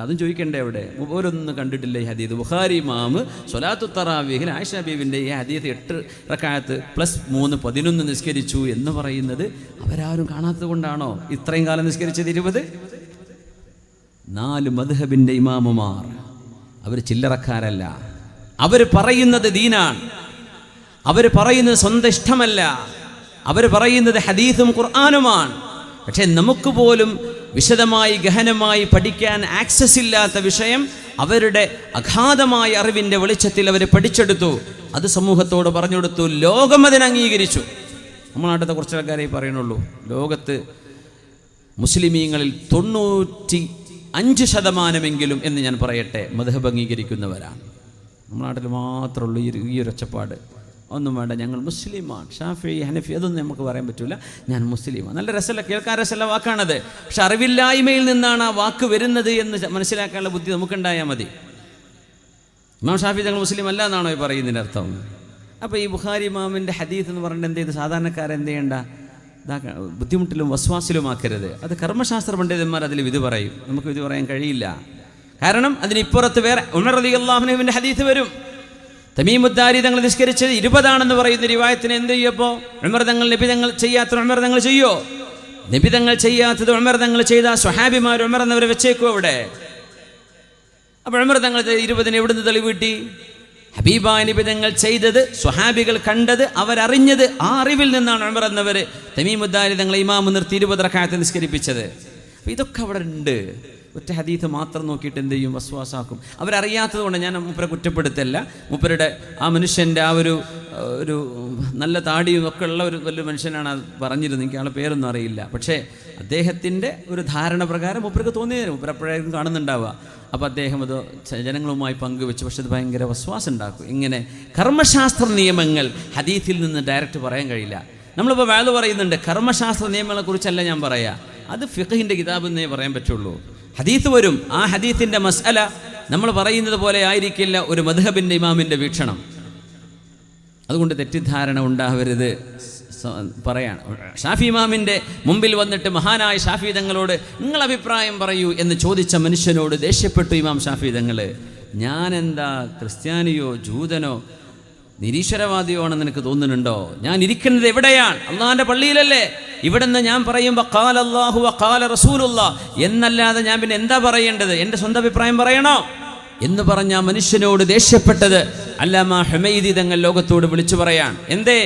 Speaker 1: അതും ചോദിക്കണ്ടേ അവിടെ? ഓരോന്നും കണ്ടിട്ടില്ല ഈ ഹദീസ്. ബുഖാരി ഇമാം സ്വലാത്തു തറാവീഹിൽ ആയിഷ ബീവിൻ്റെ ഈ ഹദീസ് 8 റക്അത്ത് + 3 11 നിസ്കരിച്ചു എന്ന് പറയുന്നത് അവരാരും കാണാത്തത് കൊണ്ടാണോ ഇത്രയും കാലം നിസ്കരിച്ചത് 20? 4 മദ്ഹബിൻ്റെ ഇമാമുമാർ അവർ ചില്ലറക്കാരല്ല. അവർ പറയുന്നത് ദീനാണ്, അവർ പറയുന്നത് സ്വന്തം ഇഷ്ടമല്ല, അവർ പറയുന്നത് ഹദീസും ഖുർആനുമാണ്. പക്ഷേ നമുക്ക് പോലും വിശദമായി ഗഹനമായി പഠിക്കാൻ ആക്സസ് ഇല്ലാത്ത വിഷയം അവരുടെ അഗാധമായ അറിവിൻ്റെ വെളിച്ചത്തിൽ അവർ പഠിച്ചെടുത്തു, അത് സമൂഹത്തോട് പറഞ്ഞു കൊടുത്തു. ലോകം അതിനെ അംഗീകരിച്ചു. നമ്മൾ നാട്ടിലത്തെ കുറച്ച് ആൾക്കാരെ പറയുന്നുള്ളൂ. ലോകത്ത് മുസ്ലിമീങ്ങളിൽ 95% എന്ന് ഞാൻ പറയട്ടെ മദ്ഹബ് അംഗീകരിക്കുന്നവരാണ്. നമ്മുടെ നാട്ടിൽ മാത്രമേ ഉള്ളൂ ഈ ഒരു ഒച്ചപ്പാട്. ഒന്നും വേണ്ട, ഞങ്ങൾ മുസ്ലിമാണ്, ഷാഫി ഹനഫി അതൊന്നും നമുക്ക് പറയാൻ പറ്റില്ല, ഞാൻ മുസ്ലിമാണ്. നല്ല രസമല്ല, കേൾക്കാൻ രസമുള്ള വാക്കാണത്. പക്ഷെ അറിവില്ലായ്മയിൽ നിന്നാണ് ആ വാക്ക് വരുന്നത് എന്ന് മനസ്സിലാക്കാനുള്ള ബുദ്ധി നമുക്കുണ്ടായാൽ മതി. ഇമാം ഷാഫി ഞങ്ങൾ മുസ്ലിം അല്ല എന്നാണോ ഈ പറയുന്നതിൻ്റെ അർത്ഥം? അപ്പോൾ ഈ ബുഖാരി ഇമാമിൻ്റെ ഹദീസ് എന്ന് പറഞ്ഞിട്ട് എന്ത് ചെയ്ത് സാധാരണക്കാരെന്ത് ചെയ്യേണ്ട? ബുദ്ധിമുട്ടിലും വസ്വാസിലുമാക്കരുത്. അത് കർമ്മശാസ്ത്ര പണ്ഡിതന്മാർ അതിൽ വിധി പറയും, നമുക്ക് വിധി പറയാൻ കഴിയില്ല. കാരണം അതിനിപ്പുറത്ത് വേറെ ഉമർ റളിയല്ലാഹു അൻഹുവിൻ്റെ ഹദീസ് വരും. തമീമുദ്ദാരി തങ്ങൾ നിസ്കരിച്ചത് 20 പറയുന്ന റിവായത്തിന് എന്ത് ചെയ്യപ്പോൾ ഉമർ തങ്ങൾ നബി തങ്ങൾ ചെയ്യാത്തത് ഉമർ തങ്ങൾ ചെയ്യോ? നബി തങ്ങൾ ചെയ്യാത്തത് ഉമർ തങ്ങൾ ചെയ്ത സ്വഹാബിമാർ ഉമർ എന്നവരെ വെച്ചേക്കും അവിടെ. അപ്പോൾ ഉമർ തങ്ങൾ 20 എവിടുന്ന് തെളിവ് കിട്ടി? ഹബീബായ നബി തങ്ങൾ ചെയ്തത് സ്വഹാബികൾ കണ്ടത് അവരറിഞ്ഞത്, ആ അറിവിൽ നിന്നാണ് ഉമർ എന്നവർ തമീമുദ്ദാരി തങ്ങളെ ഇമാമ് നിർത്തി 20 റക്അത്ത് നിസ്കരിപ്പിച്ചത്. അപ്പോൾ ഇതൊക്കെ അവിടെ ഉണ്ട്. ഒറ്റ ഹദീത്ത് മാത്രം നോക്കിയിട്ട് എന്ത് ചെയ്യും? വസ്വാസാക്കും. അവരറിയാത്തത് കൊണ്ട് ഞാൻ മൂപ്പരെ കുറ്റപ്പെടുത്തല്ല. മൂപ്പരുടെ ആ മനുഷ്യൻ്റെ ആ ഒരു നല്ല താടിയും ഒക്കെ ഉള്ള ഒരു വലിയ മനുഷ്യനാണ് അത് പറഞ്ഞിരുന്നത്. എനിക്ക് ആളെ പേരൊന്നും അറിയില്ല. പക്ഷേ അദ്ദേഹത്തിൻ്റെ ഒരു ധാരണ പ്രകാരം മൂപ്പർക്ക് തോന്നിയതിന് മൂപ്പരെപ്പോഴായിരിക്കും കാണുന്നുണ്ടാവുക. അപ്പോൾ അദ്ദേഹം അത് ജനങ്ങളുമായി പങ്കുവെച്ചു. പക്ഷെ അത് ഭയങ്കര വസ്വാസം ഉണ്ടാക്കും. ഇങ്ങനെ കർമ്മശാസ്ത്ര നിയമങ്ങൾ ഹദീത്തിൽ നിന്ന് ഡയറക്റ്റ് പറയാൻ കഴിയില്ല. നമ്മളിപ്പോൾ വാഴ പറയുന്നുണ്ട്, കർമ്മശാസ്ത്ര നിയമങ്ങളെക്കുറിച്ചല്ല ഞാൻ പറയാം, അത് ഫിഖഹിൻ്റെ കിതാബ് എന്നേ പറയാൻ പറ്റുള്ളൂ. ഹദീത്ത് വരും, ആ ഹദീത്തിൻ്റെ മസ്അല നമ്മൾ പറയുന്നത് പോലെ ആയിരിക്കില്ല ഒരു മദ്ഹബിൻ്റെ ഇമാമിൻ്റെ വീക്ഷണം. അതുകൊണ്ട് തെറ്റിദ്ധാരണ ഉണ്ടാവരുത്. പറയാണ്. ഷാഫി ഇമാമിൻ്റെ മുമ്പിൽ വന്നിട്ട് മഹാനായ ഷാഫി തങ്ങളോട് നിങ്ങൾ അഭിപ്രായം പറയൂ എന്ന് ചോദിച്ച മനുഷ്യനോട് ദേഷ്യപ്പെട്ടു ഇമാം ഷാഫി തങ്ങൾ. ഞാനെന്താ ക്രിസ്ത്യാനിയോ ജൂതനോ നിരീശ്വരവാദിയോ ആണെന്ന് നിനക്ക് തോന്നുന്നുണ്ടോ? ഞാൻ ഇരിക്കുന്നത് എവിടെയാണ്? അള്ളാഹിൻ്റെ പള്ളിയിലല്ലേ. ഇവിടെ നിന്ന് ഞാൻ പറയുമ്പോൾ ഖാല അല്ലാഹു വ ഖാല റസൂലുള്ളാഹ് എന്നല്ലാതെ ഞാൻ പിന്നെ എന്താ പറയേണ്ടത്? എൻ്റെ സ്വന്തം അഭിപ്രായം പറയണോ എന്ന് പറഞ്ഞ മനുഷ്യനോട് ദേഷ്യപ്പെട്ടത് അല്ലാമ ഹുമൈദി തങ്ങൾ ലോകത്തോട് വിളിച്ചു പറയാൻ. എന്തേ?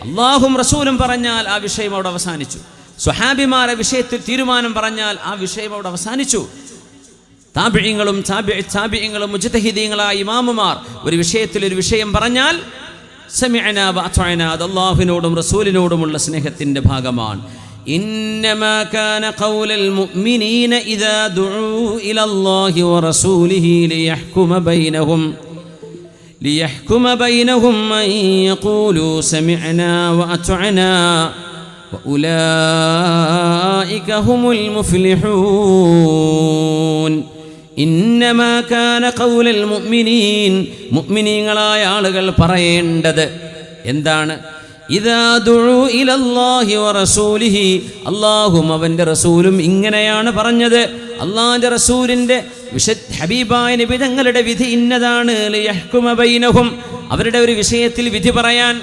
Speaker 1: അള്ളാഹും റസൂലും പറഞ്ഞാൽ ആ വിഷയം അവിടെ അവസാനിച്ചു. സ്വഹാബിമാരെ വിഷയത്തിൽ തീരുമാനം പറഞ്ഞാൽ ആ വിഷയം അവിടെ അവസാനിച്ചു. താബിഈങ്ങളും താബിഈങ്ങളും മുജ്തഹിദീങ്ങളായ ഇമാമുമാർ ഒരു വിഷയത്തിൽ ഒരു വിഷയം പറഞ്ഞാൽ സമിഅനാ വ അത്വഅനാ, അത് അല്ലാഹുവിനോടും റസൂലിനോടുമുള്ള സ്നേഹത്തിന്റെ ഭാഗമാണ്. ഇന്നമാ കാന ഖൗലൽ മുഅ്മിനീന ഇദാ ദുഊ ഇലല്ലാഹി വ റസൂലിഹി ലിയഹ്കുമ ബൈനഹും അൻ യഖൂലൂ സമിഅനാ വ അത്വഅനാ വഉലൈക ഹുമുൽ മുഫ്ലിഹൂൻ. ഇന്നമാ കാന ഖൗലൽ മുഅ്മിനീൻ, മുഅ്മിനീങ്ങളായ ആളുകൾ പറയേണ്ടത് എന്താണ്? ഇദാ ദുഊ ഇലല്ലാഹി വ റസൂലിഹി, അല്ലാഹും അവൻ്റെ റസൂലും ഇങ്ങനെയാണ് പറഞ്ഞത്. അല്ലാഹുവിൻ്റെ റസൂലിൻ്റെ ഹബീബായ നബി തങ്ങളുടെ വിധി ഇന്നതാണ്. ലിയഹ്കുമ ബൈനഹും, അവരുടെ ഒരു വിഷയത്തിൽ വിധി പറയാൻ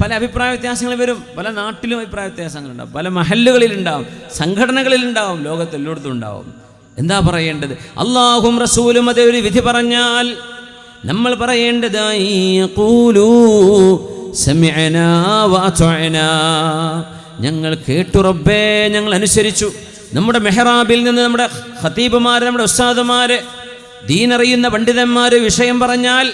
Speaker 1: പല അഭിപ്രായ വ്യത്യാസങ്ങൾ വരും. പല നാട്ടിലും അഭിപ്രായ വ്യത്യാസങ്ങളുണ്ടാവും, പല മഹല്ലുകളിലുണ്ടാവും, സംഘടനകളിലുണ്ടാവും, ലോകത്തെല്ലായിടത്തും ഉണ്ടാവും. എന്താ പറയേണ്ടത്? അല്ലാഹും റസൂലും അതേ ഒരു വിധി പറഞ്ഞാൽ നമ്മൾ പറയേണ്ടത് യഖൂലൂ സമിഅനാ വ അത്വഅനാ, ഞങ്ങൾ കേട്ടു റബ്ബേ, ഞങ്ങൾ അനുസരിച്ചു. നമ്മുടെ മെഹ്റാബിൽ നിന്ന് നമ്മുടെ ഖതീബുമാർ, നമ്മുടെ ഉസ്താദുമാർ, ദീനറിയുന്ന പണ്ഡിതന്മാർ വിഷയം പറഞ്ഞാൽ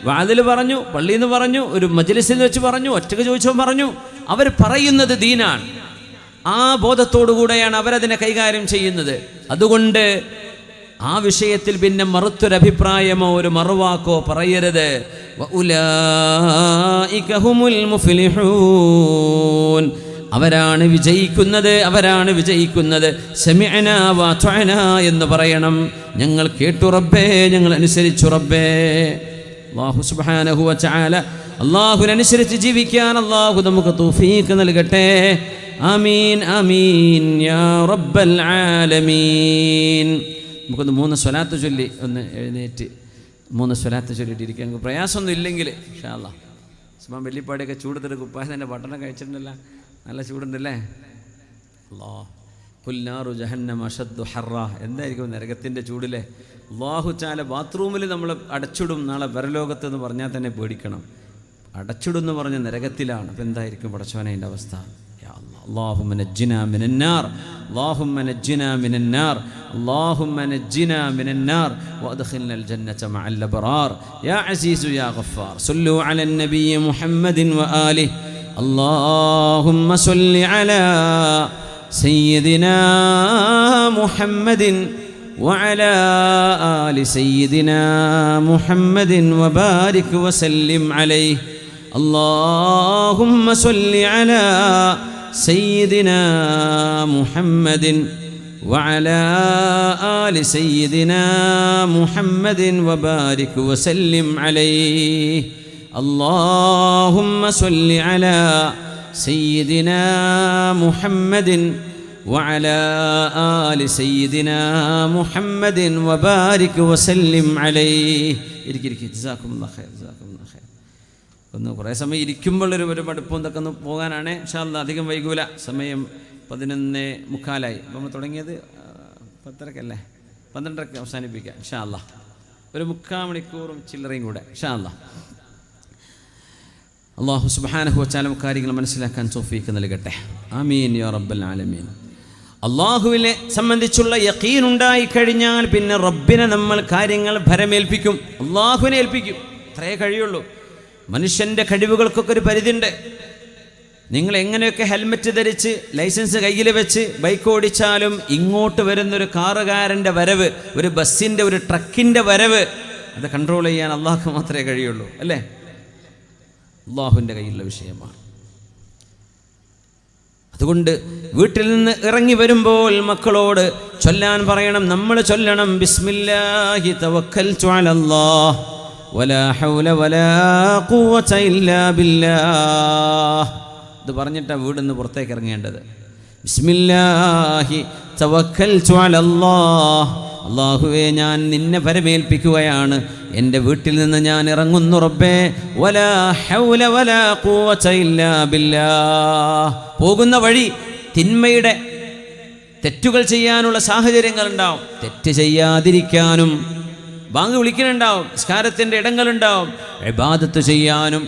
Speaker 1: വാതിൽ പറഞ്ഞു, പള്ളിയിൽ നിന്ന് പറഞ്ഞു, ഒരു മജ്ലിസിൽ വെച്ച് പറഞ്ഞു, ഒറ്റക്ക് ചോദിച്ചോ പറഞ്ഞു, അവർ പറയുന്നത് ദീനാണ്. ആ ബോധത്തോടുകൂടെയാണ് അവരതിനെ കൈകാര്യം ചെയ്യുന്നത്. അതുകൊണ്ട് ആ വിഷയത്തിൽ പിന്നെ മറുത്തൊരഭിപ്രായമോ ഒരു മറുവാക്കോ പറയരുത്. വഉലൈക ഹുമുൽ മുഫ്ലിഹൂൻ, അവരാണ് വിജയിക്കുന്നത്, അവരാണ് വിജയിക്കുന്നത്. സമിഅനാ വ അത്വഅനാ എന്ന് പറയണം. ഞങ്ങൾ കേട്ടു റബ്ബേ, ഞങ്ങൾ അനുസരിച്ചു റബ്ബേ. അല്ലാഹു സുബ്ഹാനഹു വ തആല അല്ലാഹുവിനനുസരിച്ച് ജീവിക്കാൻ അല്ലാഹു നമുക്ക് തൗഫീഖ് നൽകട്ടെ. ആമീൻ ആമീൻ യാ റബ്ബൽ ആലമീൻ. നമുക്കൊന്ന് 3 സ്വലാത്ത് ചൊല്ലി ഒന്ന് എഴുന്നേറ്റ് 3 സ്വലാത്ത് ചൊല്ലിയിട്ടിരിക്കാൻ പ്രയാസമൊന്നും ഇല്ലെങ്കിൽ ഇൻഷാ അല്ലാഹ്. സുബ്ഹാൻ വെള്ളിപ്പാടിയൊക്കെ ചൂടത്തൊരു കുപ്പായം തന്നെ പട്ടണം കഴിച്ചിട്ടുണ്ടല്ലോ, നല്ല ചൂടുണ്ടല്ലേ. അല്ലാഹ് ഖുൽനാറു ജഹന്നമ അശദ്ദു ഹർറ, എന്തായിരിക്കും നരകത്തിൻ്റെ ചൂടിലെ. അല്ലാഹു തആല ബാത്റൂമിൽ നമ്മൾ അടച്ചിടും നാളെ പരലോകത്ത് എന്ന് പറഞ്ഞാൽ തന്നെ പേടിക്കണം. അടച്ചിടുമെന്ന് പറഞ്ഞ നരകത്തിലാണ്. അപ്പം എന്തായിരിക്കും പടച്ചോനെ എൻ്റെ അവസ്ഥ? اللهم نجنا من النار، اللهم نجنا من النار، اللهم نجنا من النار وادخلنا الجنة مع الأبرار يا عزيز يا غفار. صلوا على النبي محمد وآله. اللهم صل على سيدنا محمد وعلى آل سيدنا محمد وبارك وسلم عليه. اللهم صل على سيدنا محمد وعلى آل سيدنا محمد وبارك وسلم عليه. اللهم صل على سيدنا محمد وعلى آل سيدنا محمد وبارك وسلم عليه. جزاكم الله خير. ഒന്ന് കുറേ സമയം ഇരിക്കുമ്പോഴൊരു മടുപ്പും ഇതൊക്കെ ഒന്ന് പോകാനാണ്. ഇൻഷാ അല്ലാഹ് അധികം വൈകൂല. സമയം 11:45. അപ്പോൾ നമ്മൾ തുടങ്ങിയത് 10:30 12:30 അവസാനിപ്പിക്കാം ഇൻഷാ അല്ലാഹ്. ഒരു 3/4 മണിക്കൂറും ചില്ലറയും കൂടെ ഇൻഷാ അല്ലാഹ്. അല്ലാഹു സുബ്ഹാനഹു വ തആല കാര്യങ്ങൾ മനസ്സിലാക്കാൻ തൗഫീഖ് നൽകട്ടെ. ആമീൻ യാ റബ്ബൽ ആലമീൻ. അല്ലാഹുവിനെ സംബന്ധിച്ചുള്ള യഖീൻ ഉണ്ടായി കഴിഞ്ഞാൽ പിന്നെ റബ്ബിനെ നമ്മൾ കാര്യങ്ങൾ ഭരമേൽപ്പിക്കും, അല്ലാഹുവിനെ ഏൽപ്പിക്കും. അത്രേ കഴിയുള്ളൂ. മനുഷ്യൻ്റെ കഴിവുകൾക്കൊക്കെ ഒരു പരിധിയുണ്ട്. നിങ്ങൾ എങ്ങനെയൊക്കെ ഹെൽമെറ്റ് ധരിച്ച് ലൈസൻസ് കയ്യിൽ വെച്ച് ബൈക്ക് ഓടിച്ചാലും ഇങ്ങോട്ട് വരുന്നൊരു കാറുകാരൻ്റെ വരവ്, ഒരു ബസ്സിൻ്റെ, ഒരു ട്രക്കിൻ്റെ വരവ്, അത് കൺട്രോൾ ചെയ്യാൻ അള്ളാഹുക്ക് മാത്രമേ കഴിയുള്ളൂ, അല്ലേ? അള്ളാഹുവിൻ്റെ കയ്യിലുള്ള വിഷയമാണ്. അതുകൊണ്ട് വീട്ടിൽ നിന്ന് ഇറങ്ങി വരുമ്പോൾ മക്കളോട് ചൊല്ലാൻ പറയണം. നമ്മൾ ചൊല്ലണം ബിസ്മില്ലാഹി തവക്കൽതു അലല്ലാഹ് വലാ ഹൗല വലാ ഖുവത ഇല്ലാ ബില്ലാഹ്. ഇത് പറഞ്ഞിട്ടാണ് വീടിന്ന് പുറത്തേക്ക് ഇറങ്ങേണ്ടത്. ബിസ്മില്ലാഹി തവക്കൽതു അലല്ലാഹ്, അല്ലാഹുവേ ഞാൻ നിന്നെ പരമേൽപ്പിക്കുകയാണ്, എൻ്റെ വീട്ടിൽ നിന്ന് ഞാൻ ഇറങ്ങുന്നു റബ്ബേ. വലാ ഹൗല വലാ ഖുവത ഇല്ലാ ബില്ലാഹ്. പോകുന്ന വഴി തിന്മയുടെ തെറ്റുകൾ ചെയ്യാനുള്ള സാഹചര്യങ്ങളുണ്ടാവും, തെറ്റ് ചെയ്യാതിരിക്കാനും ബാങ്ക് വിളിക്കുന്നുണ്ടാവും, നിസ്കാരത്തിൻ്റെ ഇടങ്ങളുണ്ടാവും, ഇബാദത്ത് ചെയ്യാനും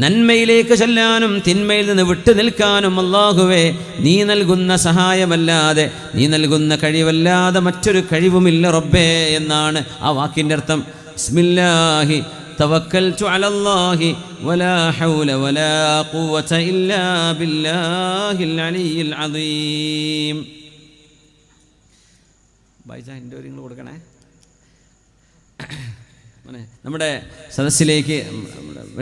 Speaker 1: നന്മയിലേക്ക് ചെല്ലാനും തിന്മയിൽ നിന്ന് വിട്ടു നിൽക്കാനും അല്ലാഹുവേ നീ നൽകുന്ന സഹായമല്ലാതെ, നീ നൽകുന്ന കഴിവല്ലാതെ മറ്റൊരു കഴിവുമില്ല റബ്ബേ എന്നാണ് ആ വാക്കിൻ്റെ അർത്ഥം. ബിസ്മില്ലാഹി തവക്കൽതു അലല്ലാഹി വലാ ഹൗല വലാ ഖുവത ഇല്ലാ ബില്ലാഹിൽ അലിയിൽ അദീം. ബൈജാ എൻ്റെ ഒരു നിങ്ങൾ കൊടുക്കണേ. നമ്മുടെ സദസ്സിലേക്ക്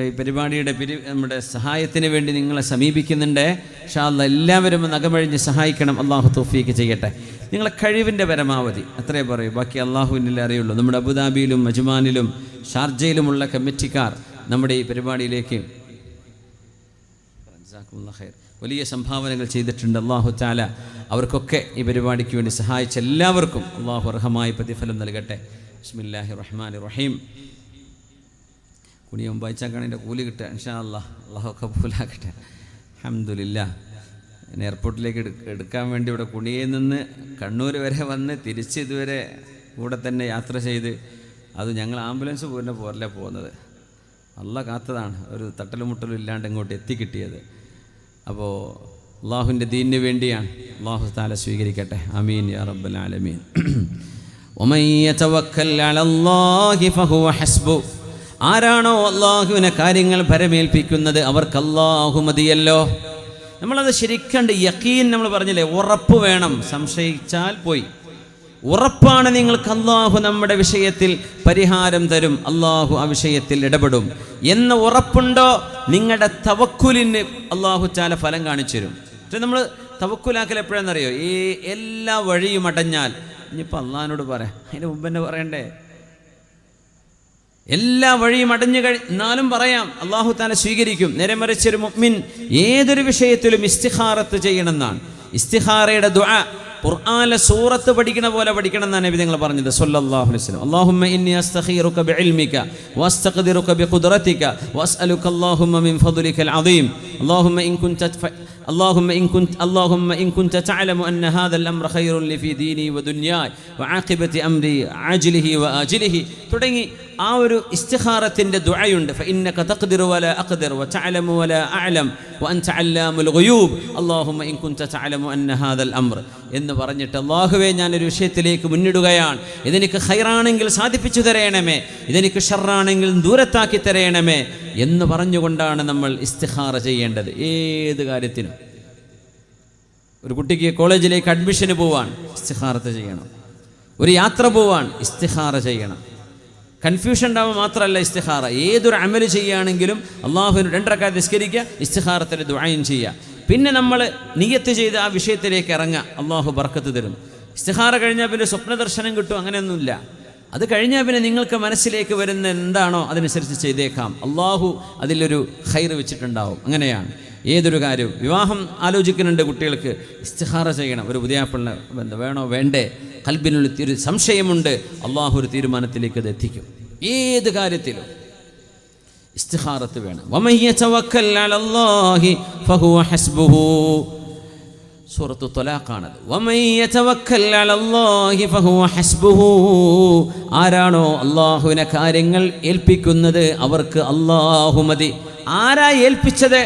Speaker 1: ഈ പരിപാടിയുടെ നമ്മുടെ സഹായത്തിന് വേണ്ടി നിങ്ങളെ സമീപിക്കുന്നുണ്ട്. ഇൻഷാ അല്ലാഹ് എല്ലാവരും നഖമഴിഞ്ഞ് സഹായിക്കണം. അള്ളാഹു തൗഫീക്ക് ചെയ്യട്ടെ. നിങ്ങളെ കഴിവിൻ്റെ പരമാവധി അത്രേ പറയൂ, ബാക്കി അള്ളാഹുവിനെ അറിയുള്ളൂ. നമ്മുടെ അബുദാബിയിലും അജ്മാനിലും ഷാർജയിലുമുള്ള കമ്മിറ്റിക്കാർ നമ്മുടെ ഈ പരിപാടിയിലേക്ക് വലിയ സംഭാവനകൾ ചെയ്തിട്ടുണ്ട്. അള്ളാഹു തആല അവർക്കൊക്കെ ഈ പരിപാടിക്ക് വേണ്ടി സഹായിച്ച എല്ലാവർക്കും അള്ളാഹു അർഹമായ പ്രതിഫലം നൽകട്ടെ. ബിസ്മില്ലാഹിർ റഹ്മാനിർ റഹീം. കുനിയം വായിച്ചാക്കാണ് എൻ്റെ കൂലി കിട്ടുക. ഇൻഷാ അല്ലാഹ് അള്ളാഹു കബൂലാക്കട്ടെ. അൽഹംദുലില്ലാഹ്. എന്നെ എയർപോർട്ടിലേക്ക് എടുക്കാൻ വേണ്ടി ഇവിടെ കുണിയിൽ നിന്ന് കണ്ണൂർ വരെ വന്ന് തിരിച്ച് ഇതുവരെ കൂടെ തന്നെ യാത്ര ചെയ്ത്, അത് ഞങ്ങൾ ആംബുലൻസ് പോലും പോരല്ല പോകുന്നത്, അള്ളാഹ് കാത്തതാണ്, ഒരു തട്ടലും മുട്ടലും ഇല്ലാണ്ട് ഇങ്ങോട്ട് എത്തിക്കിട്ടിയത്. അപ്പോൾ അള്ളാഹുവിൻ്റെ ദീനിന് വേണ്ടിയാണ്. അള്ളാഹു തആല സ്വീകരിക്കട്ടെ. ആമീൻ യാ റബ്ബൽ ആലമീൻ. വമൻ യതവക്കൽ അലല്ലാഹി ഫഹുവ ഹസ്ബു. ആരാണോ അള്ളാഹുവിനെ കാര്യങ്ങൾ ഭരമേൽപ്പിക്കുന്നത് അവർക്ക് അല്ലാഹു മതിയല്ലോ. നമ്മളത് ശരിക്കണ്ട് യഖീൻ, നമ്മൾ പറഞ്ഞില്ലേ, ഉറപ്പ് വേണം. സംശയിച്ചാൽ പോയി. ഉറപ്പാണ് നിങ്ങൾക്ക് അല്ലാഹു നമ്മുടെ വിഷയത്തിൽ പരിഹാരം തരും, അല്ലാഹു ആ വിഷയത്തിൽ ഇടപെടും എന്ന ഉറപ്പുണ്ടോ, നിങ്ങളുടെ തവക്കുലിന് അല്ലാഹു തആല ഫലം കാണിച്ചു തരും. പക്ഷെ നമ്മൾ തവക്കുലാക്കൽ എപ്പോഴാണെന്നറിയോ? ഈ എല്ലാ വഴിയും അടഞ്ഞാൽ ഇനിയിപ്പോൾ അള്ളാഹിനോട് പറയാം, അതിന് മുമ്പ് തന്നെ പറയണ്ടേ? എല്ലാ വഴിയും അടഞ്ഞു എന്നാലും പറയാം, അല്ലാഹു തആല സ്വീകരിക്കും. നേരെ മറിച്ചൊരു മുഅ്മിൻ ഏതൊരു വിഷയത്തിലും ഇസ്തിഖാറത്ത് ചെയ്യണമെന്നാണ്. ഇസ്തിഖാറയുടെ ദുആ ഖുർആനിലെ സൂറത്ത് പഠിക്കണ പോലെ പഠിക്കണം എന്നാണ് നബി തങ്ങൾ പറഞ്ഞത് സല്ലല്ലാഹു അലൈഹി വസല്ലം. അല്ലാഹുമ്മ ഇന്നി അസ്തഖീറുക ബിഇൽമിക വഅസ്തഖ്ദിറുക ബിഖുദ്റതിക വഅസ്അലുക അല്ലാഹുമ്മ മിൻ ഫദ്ലികൽ അദീം. اللهم إن كنت تعلم أن هذا الأمر خير لي في ديني ودنياي وعاقبة أمري عاجله وآجله. തുടങ്ങി ആ ഒരു ഇസ്തിഖാറത്തിൻ്റെ ദുആയുണ്ട്. فإنك تقدر ولا أقدر وتعلم ولا أعلم وأنت علام الغيوب اللهم إن كنت تعلم أن هذا الأمر എന്ന് പറഞ്ഞിട്ട് അല്ലാഹുവേ ഞാനൊരു വിഷയത്തിലേക്ക് മുന്നിടുകയാണ്, ഇതെനിക്ക് ഖൈറാണെങ്കിൽ സാധിപ്പിച്ചു തരയണമേ, ഇതെനിക്ക് ഷർറാണെങ്കിൽ ദൂരത്താക്കി തരയണമേ എന്ന് പറഞ്ഞുകൊണ്ടാണ് നമ്മൾ ഇസ്തിഖാറ ചെയ്യേണ്ടത്. ഏത് കാര്യത്തിനും. ഒരു കുട്ടിക്ക് കോളേജിലേക്ക് അഡ്മിഷന് പോവാൻ ഇസ്തിഖാറത്ത് ചെയ്യണം. ഒരു യാത്ര പോവാൻ ഇസ്തിഖാറ ചെയ്യണം. കൺഫ്യൂഷൻ ഉണ്ടാവുക മാത്രമല്ല ഇസ്തിഖാറ. ഏതൊരു അമല് ചെയ്യുകയാണെങ്കിലും അള്ളാഹുവിന് 2 റക്അത്ത് നിസ്കരിക്കുക, ഇസ്തിഖാറത്തിൽ ദുആയും ചെയ്യുക. പിന്നെ നമ്മൾ നിയ്യത്ത് ചെയ്ത് ആ വിഷയത്തിലേക്ക് ഇറങ്ങുക, അള്ളാഹു ബർക്കത്ത് തരും. ഇസ്തിഖാറ കഴിഞ്ഞാൽ പിന്നെ സ്വപ്ന ദർശനം കിട്ടും, അങ്ങനെയൊന്നുമില്ല. അത് കഴിഞ്ഞാൽ പിന്നെ നിങ്ങൾക്ക് മനസ്സിലേക്ക് വരുന്ന എന്താണോ അതനുസരിച്ച് ചെയ്തേക്കാം. അള്ളാഹു അതിലൊരു ഖൈർ വെച്ചിട്ടുണ്ടാവും. അങ്ങനെയാണ് ഏതൊരു കാര്യവും. വിവാഹം ആലോചിക്കുന്നുണ്ട് കുട്ടികൾക്ക്, ഇസ്തിഖാറ ചെയ്യണം. ഒരു പുതിയാപ്പിള്ള വേണോ വേണ്ടേ, ഖൽബിനുള്ളിൽ സംശയമുണ്ട്, അള്ളാഹു ഒരു തീരുമാനത്തിലേക്ക് അത് എത്തിക്കും. ഏത് കാര്യത്തിലും ഇസ്തിഖാറത്ത് വേണം. വമൻ യതവക്കൽ അലല്ലാഹി ഫഹുവ ഹസ്ബുഹു. സൂറത്തു ത്വലാഖാണത്. വമൻ യതവക്കൽ അലല്ലാഹി ഫഹുവ ഹസ്ബുഹു. ആരാണോ അള്ളാഹുവിനെ കാര്യങ്ങൾ ഏൽപ്പിക്കുന്നത് അവർക്ക് അള്ളാഹു മതി. ആരാ ഏൽപ്പിച്ചത്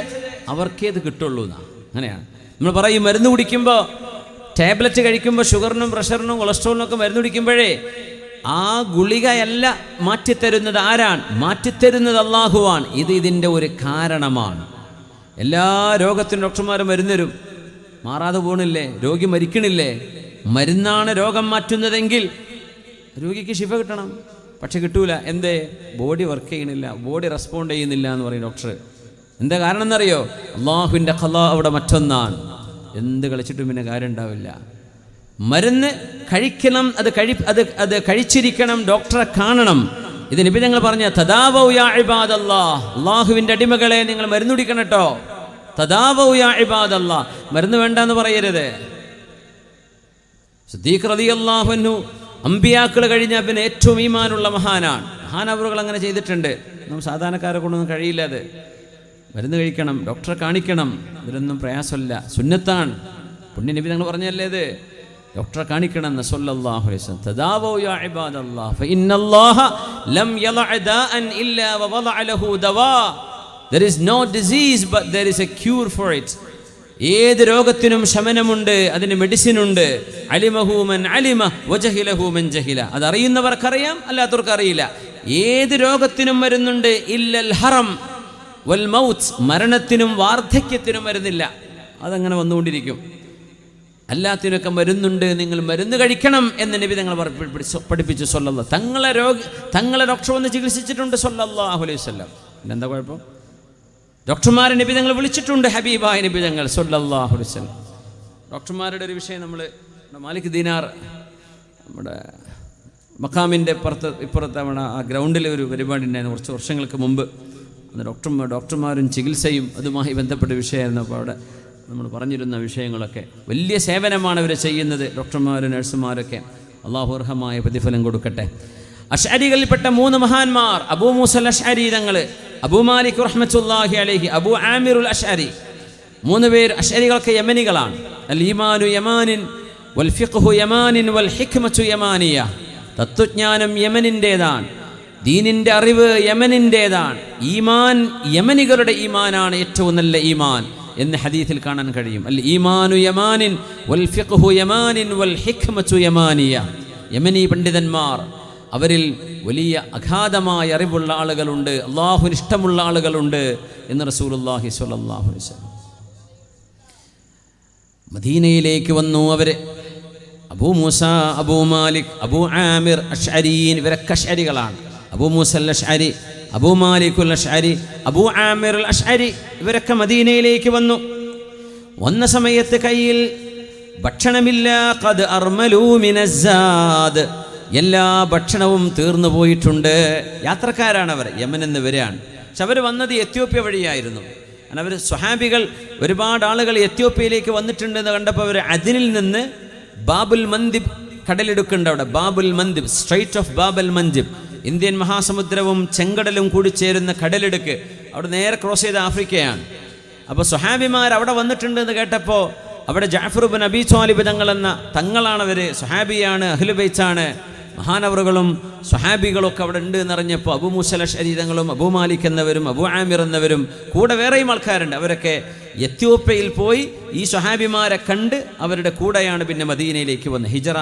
Speaker 1: അവർക്കേത് കിട്ടുള്ളൂ എന്നാണ്. അങ്ങനെയാണ് നമ്മൾ പറയും. മരുന്ന് കുടിക്കുമ്പോൾ, ടാബ്ലറ്റ് കഴിക്കുമ്പോൾ, ഷുഗറിനും പ്രഷറിനും കൊളസ്ട്രോളിനും ഒക്കെ മരുന്ന് കുടിക്കുമ്പോഴേ ആ ഗുളികയല്ല മാറ്റിത്തരുന്നത്. ആരാണ് മാറ്റിത്തരുന്നത്? അള്ളാഹുവാണ്. ഇതിൻ്റെ ഒരു കാരണമാണ്. എല്ലാ രോഗത്തിനും ഡോക്ടർമാരും മരുന്ന് തരും, മാറാതെ പോകണില്ലേ, രോഗി മരിക്കണില്ലേ? മരുന്നാണ് രോഗം മാറ്റുന്നതെങ്കിൽ രോഗിക്ക് ശിഫ കിട്ടണം. പക്ഷെ കിട്ടൂല. എന്തേ? ബോഡി വർക്ക് ചെയ്യണില്ല, ബോഡി റെസ്പോണ്ട് ചെയ്യുന്നില്ല എന്ന് പറയും ഡോക്ടർ. എന്താ കാരണം എന്നറിയോ? അള്ളാഹുവിൻ്റെ ഖളാ അവിടെ മറ്റൊന്നാണ്. എന്ത് കളിച്ചിട്ടും പിന്നെ കാര്യം ഉണ്ടാവില്ല. മരുന്ന് കഴിക്കണം, അത് കഴിച്ചിരിക്കണം, ഡോക്ടറെ കാണണം. ഇത് നബി തങ്ങൾ പറഞ്ഞ തദാവൗ യാ ഇബാദല്ലാഹ്, അള്ളാഹുവിൻ്റെ അടിമകളെ നിങ്ങൾ മരുന്ന് കുടിക്കണം കേട്ടോ. തദാവൗ യാ ഇബാദല്ലാഹ്, മരുന്ന് വേണ്ടെന്ന് പറയരുത്. സിദ്ദീഖ് റളിയല്ലാഹു അൻഹു അമ്പിയാക്കൾ കഴിഞ്ഞാൽ പിന്നെ ഏറ്റവും ഈമാനുള്ള മഹാനാണ്. മഹാനവറുകൾ അങ്ങനെ ചെയ്തിട്ടുണ്ട്. നമ്മൾ സാധാരണക്കാരെ കൊണ്ടൊന്നും കഴിയില്ല. അത് മരുന്ന് കഴിക്കണം, ഡോക്ടറെ കാണിക്കണം, ഇതിലൊന്നും പ്രയാസമില്ല, സുന്നത്താണ്. പുണ്യനബി തങ്ങൾ പറഞ്ഞല്ലേ ഇത്, ഡോക്ടറെ കാണിക്കണം എന്ന് സല്ലല്ലാഹു അലൈഹി വസല്ലം. തദാവൗ യാ ഇബാദല്ലാഹ് ഫഇന്നല്ലാഹ ലം യളഅ ദാഅൻ ഇല്ലാ വവളഅ ലഹു ദവാ. There is no disease but there is a cure for it. ഏത് രോഗത്തിനും ശമനമുണ്ട്, അതിന് മെഡിസിൻ ഉണ്ട്. അലിമഹു മൻ അലിമ വജഹിലഹു മൻ ജഹില. അതറിയുന്നവർക്കറിയാം, അല്ലാത്തവർക്ക് അറിയില്ല. ഏത് രോഗത്തിനും മരുന്നുണ്ട്, ഇല്ലൽ ഹറം വൽ മൗത്ത്, മരണത്തിനും വാർദ്ധക്യത്തിനും മരുന്നില്ല. അതങ്ങനെ വന്നുകൊണ്ടിരിക്കും. എല്ലാത്തിനൊക്കെ മരുന്നുണ്ട്, നിങ്ങൾ മരുന്ന് കഴിക്കണം എന്ന് നബി തങ്ങൾ പഠിപ്പിച്ചു സല്ലല്ലാഹു. തങ്ങളെ ഡോക്ടർ വന്ന് ചികിത്സിച്ചിട്ടുണ്ട് സല്ലല്ലാഹു അലൈഹി വസല്ലം. എന്താ കുഴപ്പം? ഡോക്ടർമാരെ നബി തങ്ങൾ വിളിച്ചിട്ടുണ്ട്, ഹബീബായ നബി തങ്ങൾ സല്ലല്ലാഹു അലൈഹി വസല്ലം. ഡോക്ടർമാരുടെ ഒരു വിഷയം, നമ്മൾ മാലിക് ദീനാർ നമ്മുടെ മഖാമിൻ്റെ ഇപ്പുറത്ത് അവിടെ ആ ഗ്രൗണ്ടിൽ ഒരു പരിപാടി ഉണ്ടായിരുന്നു കുറച്ച് വർഷങ്ങൾക്ക് മുമ്പ്. അന്ന് ഡോക്ടർമാരും ചികിത്സയും അതുമായി ബന്ധപ്പെട്ട വിഷയമായിരുന്നു. അപ്പോൾ അവിടെ നമ്മൾ പറഞ്ഞിരുന്ന വിഷയങ്ങളൊക്കെ വലിയ സേവനമാണ് അവർ ചെയ്യുന്നത്, ഡോക്ടർമാരും നഴ്സുമാരൊക്കെ. അല്ലാഹു അർഹമായ പ്രതിഫലം കൊടുക്കട്ടെ. അശ്അരികളിൽപ്പെട്ട 3 മഹാന്മാർ, അബൂ മൂസൽ അശ്അരി തങ്ങൾ, അബൂ മാലിക് റഹ്മത്തുള്ളാഹി അലൈഹി, അബൂ ആമിറുൽ അശ്അരി, 3 പേർ അശ്അരികൾക്ക് യമനികളാണ്. അൽ ഈമാനു യമാനിൻ വൽ ഫിഖ്ഹു യമാനിൻ വൽ ഹിക്മതു യമാനിയ. തത്വജ്ഞാനം യമനിൻ്റേതാണ്, ദീനിൻ്റെ അറിവ് യമനിൻ്റേതാണ്. ഈമാൻ യമനികളുടെ ഈമാനാണ് ഏറ്റവും നല്ല ഈമാൻ എന്ന് ഹദീസിൽ കാണാൻ കഴിയും. അൽ ഈമാനു യമാനിൻ വൽ ഫിഖ്ഹു യമാനിൻ വൽ ഹിക്മതു യമാനിയ. യമനി പണ്ഡിതന്മാർ, അവരിൽ വലിയ അഗാധമായ അറിവുള്ള ആളുകളുണ്ട്, അള്ളാഹുവിന് ഇഷ്ടമുള്ള ആളുകളുണ്ട് എന്ന് റസൂലുള്ളാഹി സ്വല്ലല്ലാഹു അലൈഹി വസല്ലം. മദീനയിലേക്ക് വന്നു അവർ. അബൂ മൂസ, അബൂ മാലിക്, അബൂ ആമിർ അശ്അരീൻ, ഇവരൊക്കെ അശ്അരികളാണ്. അബൂ മൂസൽ അശ്അരി, അബൂ മാലിക്കുൽ അശ്അരി, അബൂ ആമിർ അശ്അരി, ഇവരൊക്കെ മദീനയിലേക്ക് വന്നു. വന്ന സമയത്ത് കയ്യിൽ ഭക്ഷണമില്ല. ഖദ് അർമലൂ മിനസ്സാദ്, എല്ലാ ഭക്ഷണവും തീർന്നു പോയിട്ടുണ്ട്. യാത്രക്കാരാണ് അവർ, യമനിൽ നിന്ന് വരികയാണ്. പക്ഷെ അവർ വന്നത് എത്യോപ്യ വഴിയായിരുന്നു. അവർ സ്വഹാബികൾ ഒരുപാട് ആളുകൾ എത്യോപ്യയിലേക്ക് വന്നിട്ടുണ്ടെന്ന് കണ്ടപ്പോൾ അവർ അതിനിൽ നിന്ന് ബാബുൽ മന്ദിബ് കടലെടുക്കുന്നുണ്ട്. അവിടെ Bab el Mandeb, strait of Bab el Mandeb, Indian മഹാസമുദ്രവും ചെങ്കടലും കൂടി ചേരുന്ന കടലെടുക്ക്, അവിടെ നേരെ ക്രോസ് ചെയ്ത ആഫ്രിക്കയാണ്. അപ്പോൾ സ്വഹാബിമാർ അവിടെ വന്നിട്ടുണ്ടെന്ന് കേട്ടപ്പോൾ അവിടെ ജഅഫർ ഇബ്നു അബീ ത്വാലിബ് തങ്ങളെന്ന തങ്ങളാണവർ, സ്വഹാബിയാണ്, അഹ്ലു ബൈത്താണ്. മഹാനവറുകളും സ്വഹാബികളൊക്കെ അവിടെ ഉണ്ട് എന്നറിഞ്ഞപ്പോൾ അബൂ മൂസൽ അശ്അരി തങ്ങളും അബൂ മാലിക് എന്നവരും അബൂ ആമിർ എന്നവരും കൂടെ വേറെയും ആൾക്കാരുണ്ട്. അവരൊക്കെ എത്യോപ്യയിൽ പോയി ഈ സ്വഹാബിമാരെ കണ്ട് അവരുടെ കൂടെയാണ് പിന്നെ മദീനയിലേക്ക് വന്നത്. ഹിജറ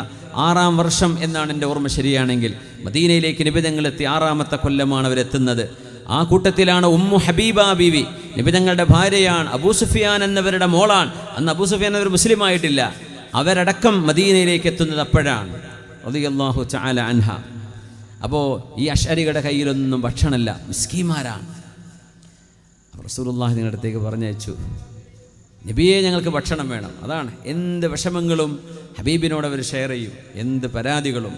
Speaker 1: 6-ാം വർഷം എന്നാണ് എൻ്റെ ഓർമ്മ ശരിയാണെങ്കിൽ. മദീനയിലേക്ക് നബി തങ്ങൾ എത്തി 6-ാമത്തെ കൊല്ലമാണ് അവരെത്തുന്നത്. ആ കൂട്ടത്തിലാണ് ഉമ്മു ഹബീബ ബീവി, നബി തങ്ങളുടെ ഭാര്യയാണ്, അബൂ സുഫിയാൻ എന്നവരുടെ മോളാണ്. അന്ന് അബൂ സുഫിയാൻ എന്നവർ മുസ്ലിം ആയിട്ടില്ല. അവരടക്കം മദീനയിലേക്ക് എത്തുന്നത് അപ്പോഴാണ് റളിയല്ലാഹു തആല അൻഹ. അപ്പോൾ ഈ അശ്അരികളുടെ കയ്യിലൊന്നും ഭക്ഷണമല്ല, മിസ്കീന്മാരാണ്. റസൂലുള്ളാഹി നിങ്ങളുടെ അടുത്തേക്ക് പറഞ്ഞയച്ചു, നബിയെ ഞങ്ങൾക്ക് ഭക്ഷണം വേണം. അതാണ് എന്ത് വിഷമങ്ങളും ഹബീബിനോട് അവർ ഷെയർ ചെയ്യും, എന്ത് പരാതികളും.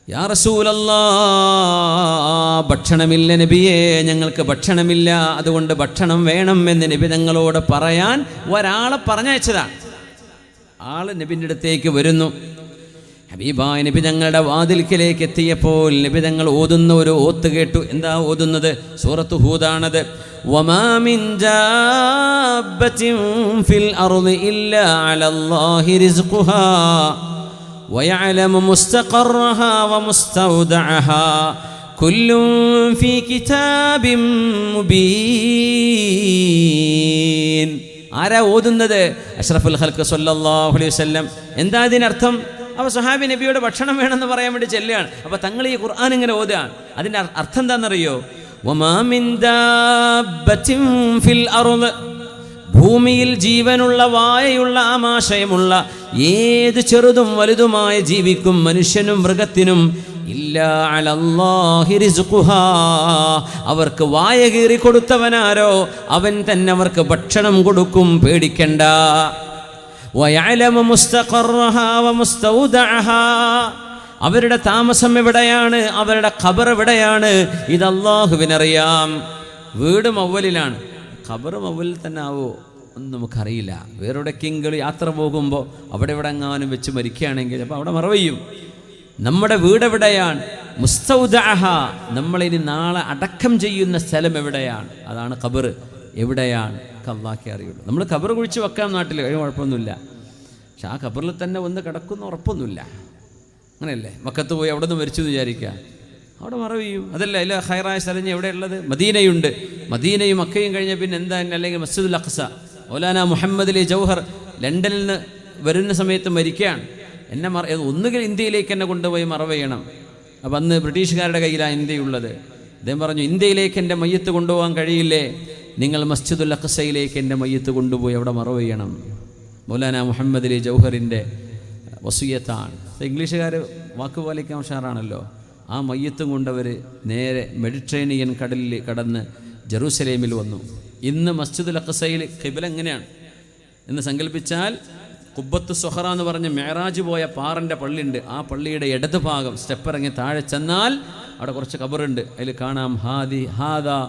Speaker 1: യാ റസൂലല്ലാഹ്, ഭക്ഷണമില്ല നബിയെ, ഞങ്ങൾക്ക് ഭക്ഷണമില്ല, അതുകൊണ്ട് ഭക്ഷണം വേണം എന്ന് നബി തങ്ങളോട് പറയാൻ ഒരാളെ പറഞ്ഞയച്ചതാണ്. ആള് നബിൻ്റെ അടുത്തേക്ക് വരുന്നു. ഹബീബായ നബി തങ്ങളുടെ വാതിൽക്കലേക്ക് എത്തിയപ്പോൾ നബി തങ്ങൾ ഓതുന്ന ഒരു ഓത്ത് കേട്ടു. എന്താ ഓതുന്നത്? സൂറത്ത് ഹൂദാണത്. വമാ മിൻ ജാബത്തിൻ ഫിൽ അർളി ഇല്ലാ അലല്ലാഹി റിസ്ഖുഹാ വയഅലമു മുസ്തഖറഹാ വമുസ്തൗദഅഹാ കുല്ലുൻ ഫീ കിതാബിൻ മുബീൻ. ആരാ ഓതുന്നത്? അഷ്റഫുൽ ഖൽഖ് സല്ലല്ലാഹു അലൈഹി വസല്ലം. എന്താ ഇതിനർത്ഥം? അപ്പോൾ സ്വഹാബി നബിയോട് ഭക്ഷണം വേണമെന്ന് പറയാൻ വേണ്ടി ചെല്ലുകയാണ്. അപ്പോൾ തങ്ങൾ ഈ ഖുർആൻ ഇങ്ങനെ ഓതുകയാണ്. അതിൻ്റെ അർത്ഥം എന്താണെന്നറിയോ? വമാ മിൻ ദാബത്തിൻ ഫിൽ അർള്, ഭൂമിയിൽ ജീവനുള്ള വായയുള്ള ആമാശയമുള്ള ഏത് ചെറുതും വലുതുമായ ജീവിക്കും, മനുഷ്യനും മൃഗത്തിനും, ഇല്ലാ അലല്ലാഹി റിസ്ഖുഹാ, അവർക്ക് വായ കീറി കൊടുത്തവനാരോ അവൻ തന്നെ അവർക്ക് ഭക്ഷണം കൊടുക്കും, പേടിക്കണ്ട. വയഅലമു മുസ്തഖറഹാ വമുസ്തൗദഅഹാ, അവരുടെ താമസം എവിടെയാണ്, അവരുടെ ഖബർ എവിടെയാണ്, ഇത് അല്ലാഹുവിനറിയാം. വീട് മവ്വലിലാണ്, ഖബർ മൗലിൽ തന്നെ ആവോ ഒന്നും നമുക്കറിയില്ല. വേറെവിടേക്കെങ്കിലും യാത്ര പോകുമ്പോൾ അവിടെ ഇവിടെ എങ്ങാനും വെച്ച് മരിക്കുകയാണെങ്കിൽ അപ്പോൾ അവിടെ മറവ് ചെയ്യും. നമ്മുടെ വീടെവിടെയാണ്? മുസ്തൗദഅഹ, നമ്മളിനി നാളെ അടക്കം ചെയ്യുന്ന സ്ഥലം എവിടെയാണ്? അതാണ് ഖബർ. എവിടെയാണ് അല്ലാഹ്ക്കേ അറിയുള്ളൂ. നമ്മൾ ഖബർ കുഴിച്ച് വെക്കാം നാട്ടിൽ, കുഴപ്പമൊന്നുമില്ല. പക്ഷെ ആ ഖബറിൽ തന്നെ വന്ന് കിടക്കുന്ന ഉറപ്പൊന്നുമില്ല. അങ്ങനെയല്ലേ? മക്കത്ത് പോയി അവിടെ നിന്ന് മരിച്ചു എന്ന് വിചാരിക്കുക, അവിടെ മറവ് ചെയ്യും. അതല്ല അതിൽ ഹൈറായ സ്ഥലം എവിടെയുള്ളത്? മദീനയുണ്ട്. മദീനയും മക്കയും കഴിഞ്ഞ പിന്നെ എന്താ? അല്ലെങ്കിൽ മസ്ജിദുൽ അഖ്സ. മൗലാന മുഹമ്മദ് അലി ജൗഹർ ലണ്ടനിൽ നിന്ന് വരുന്ന സമയത്ത് മരിക്കുകയാണ്. എന്നെ ഒന്നുകിൽ ഇന്ത്യയിലേക്ക് എന്നെ കൊണ്ടുപോയി മറവ് ചെയ്യണം. അപ്പം അന്ന് ബ്രിട്ടീഷുകാരുടെ കയ്യിലാണ് ഇന്ത്യയുള്ളത്. അദ്ദേഹം പറഞ്ഞു, ഇന്ത്യയിലേക്ക് എൻ്റെ മയ്യത്ത് കൊണ്ടുപോകാൻ കഴിയില്ലേ, നിങ്ങൾ മസ്ജിദുൽ അഖ്സയിലേക്ക് എൻ്റെ മയ്യത്ത് കൊണ്ടുപോയി അവിടെ മറവ് ചെയ്യണം. മൗലാന മുഹമ്മദ് അലി ജൗഹറിൻ്റെ വസിയത്താണ്. ഇംഗ്ലീഷുകാർ വാക്ക് പാലിക്കാൻ ഉഷാറാണല്ലോ. ആ മയ്യത്തും കൊണ്ടവർ നേരെ മെഡിറ്ററേനിയൻ കടലിൽ കടന്ന് ജെറൂസലേമിൽ വന്നു. ഇന്ന് മസ്ജിദുൽ അഖ്സയിൽ ഖിബ്ല എങ്ങനെയാണ് എന്ന് സങ്കല്പിച്ചാൽ, ഖുബ്ബത്തു സുഹറ എന്ന് പറഞ്ഞ് മെഹറാജ് പോയ പാറൻ്റെ പള്ളിയുണ്ട്. ആ പള്ളിയുടെ ഇടത് ഭാഗം സ്റ്റെപ്പ് ഇറങ്ങി താഴെ ചെന്നാൽ അവിടെ കുറച്ച് ഖബറുണ്ട്. അതിൽ കാണാം ഹാദാ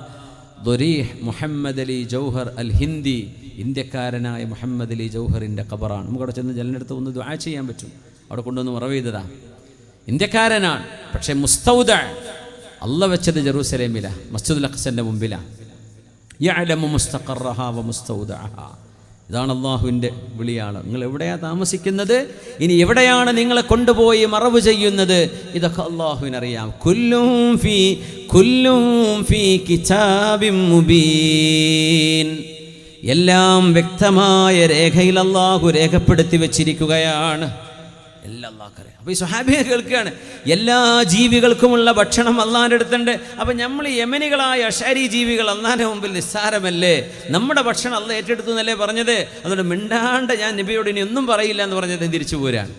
Speaker 1: ദുരീഹ് മുഹമ്മദ് അലി ജൗഹർ അൽ ഹിന്ദി, ഇന്ത്യക്കാരനായ മുഹമ്മദ് അലി ജൗഹറിൻ്റെ ഖബറാണ്. നമുക്കവിടെ ചെന്ന് ജനലെടുത്ത് ഒന്ന് ദുആ ചെയ്യാൻ പറ്റും. അവിടെ കൊണ്ടുവന്ന് മറവ് ചെയ്തതാണ്. ഇന്ത്യക്കാരനാണ്, പക്ഷേ മുസ്തൗദ അല്ല വെച്ചത് ജെറൂസലേമിലാണ്, മസ്ജിദുൽ അഖ്സൻ്റെ മുമ്പിലാണ്. യഅലമു മുസ്തഖറഹ വ മുസ്തൗദഅഹ. ഇതാണ് അള്ളാഹുവിൻ്റെ വിളിയാണ്. നിങ്ങൾ എവിടെയാണ് താമസിക്കുന്നത്, ഇനി എവിടെയാണ് നിങ്ങളെ കൊണ്ടുപോയി മറവ് ചെയ്യുന്നത്, ഇതൊക്കെ അള്ളാഹുവിനറിയാം. കുല്ലും ഫീ കിതാബിൻ മുബീൻ. എല്ലാം വ്യക്തമായ രേഖയിൽ അള്ളാഹു രേഖപ്പെടുത്തി വെച്ചിരിക്കുകയാണ്. എല്ലാം അള്ളാഹ്ക്കറിയാം. അപ്പോൾ ഈ സ്വഹാബിയെ കേൾക്കുകയാണ്, എല്ലാ ജീവികൾക്കുമുള്ള ഭക്ഷണം അള്ളാഹിൻ്റെ അടുത്തുണ്ട്. അപ്പം നമ്മൾ യമനികളായ അശാരി ജീവികൾ അള്ളാഹിൻ്റെ മുമ്പിൽ നിസ്സാരമല്ലേ? നമ്മുടെ ഭക്ഷണം അള്ളാഹ് ഏറ്റെടുത്തു എന്നല്ലേ പറഞ്ഞത്? അതുകൊണ്ട് മിണ്ടാണ്ട് ഞാൻ നബിയോട് ഇനി ഒന്നും പറയില്ല എന്ന് പറഞ്ഞത് തിരിച്ചു പോരാണ്.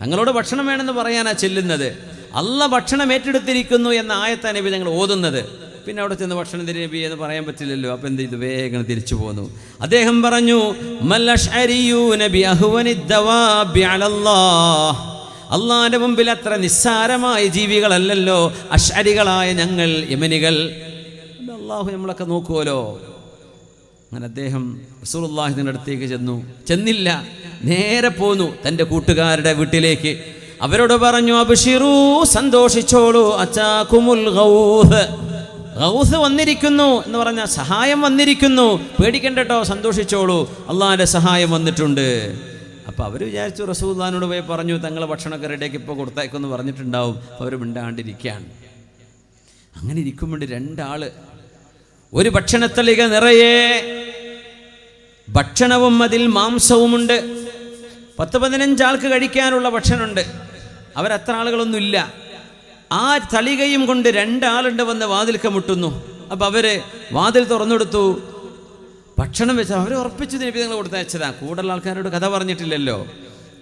Speaker 1: തങ്ങളോട് ഭക്ഷണം വേണമെന്ന് പറയാനാണ് ചെല്ലുന്നത്. അള്ളാഹ് ഭക്ഷണം ഏറ്റെടുത്തിരിക്കുന്നു എന്ന ആയത്താണ് നബി ഞങ്ങൾ ഓതുന്നത്. പിന്നെ അവിടെ ചെന്ന് ഭക്ഷണം തരി നബി എന്ന് പറയാൻ പറ്റില്ലല്ലോ. അപ്പം എന്ത് ചെയ്തു? വേഗം തിരിച്ചു പോന്നു. അദ്ദേഹം പറഞ്ഞു, അള്ളാഹിന്റെ മുമ്പിൽ അത്ര നിസ്സാരമായ ജീവികളല്ലല്ലോ അശ്അരികളായ ഞങ്ങൾ യമനികൾ. അള്ളാഹു നമ്മളൊക്കെ നോക്കുമല്ലോ. അങ്ങനെ അദ്ദേഹം റസൂലുള്ളാഹിന്റെ അടുത്തേക്ക് ചെന്നില്ല, നേരെ പോന്നു തൻ്റെ കൂട്ടുകാരുടെ വീട്ടിലേക്ക്. അവരോട് പറഞ്ഞു, അബ്ശിറൂ, സന്തോഷിച്ചോളൂ, അതാകുമുൽ ഗൗസ്, ഗൗസ് വന്നിരിക്കുന്നു എന്ന് പറഞ്ഞാൽ സഹായം വന്നിരിക്കുന്നു, പേടിക്കണ്ട കേട്ടോ, സന്തോഷിച്ചോളൂ, അള്ളാഹിൻ്റെ സഹായം വന്നിട്ടുണ്ട്. അപ്പോൾ അവർ വിചാരിച്ചു റസൂലുള്ളാഹിനോട് പോയി പറഞ്ഞു, തങ്ങളെ ഭക്ഷണമൊക്കെ റെഡിയാക്കി ഇപ്പോൾ കൊടുത്തേക്കെന്ന് പറഞ്ഞിട്ടുണ്ടാവും. അവർ മിണ്ടാണ്ടിരിക്കുകയാണ്. അങ്ങനെ ഇരിക്കുമ്പോൾ രണ്ടാൾ, ഒരു ഭക്ഷണത്തളിക നിറയെ ഭക്ഷണവും അതിൽ മാംസവുമുണ്ട്. 10-15 ആൾക്ക് കഴിക്കാനുള്ള ഭക്ഷണമുണ്ട്. അവരത്ര ആളുകളൊന്നുമില്ല. ആ തളികയും കൊണ്ട് 2 ആളുണ്ട് വന്ന് വാതിൽക്ക മുട്ടുന്നു. അപ്പം അവർ വാതിൽ തുറന്നെടുത്തു, ഭക്ഷണം വെച്ചാൽ അവർ ഉറപ്പിച്ചു നബി തങ്ങൾ കൊടുത്തയച്ചതാ. കൂടുതൽ ആൾക്കാരോട് കഥ പറഞ്ഞിട്ടില്ലല്ലോ.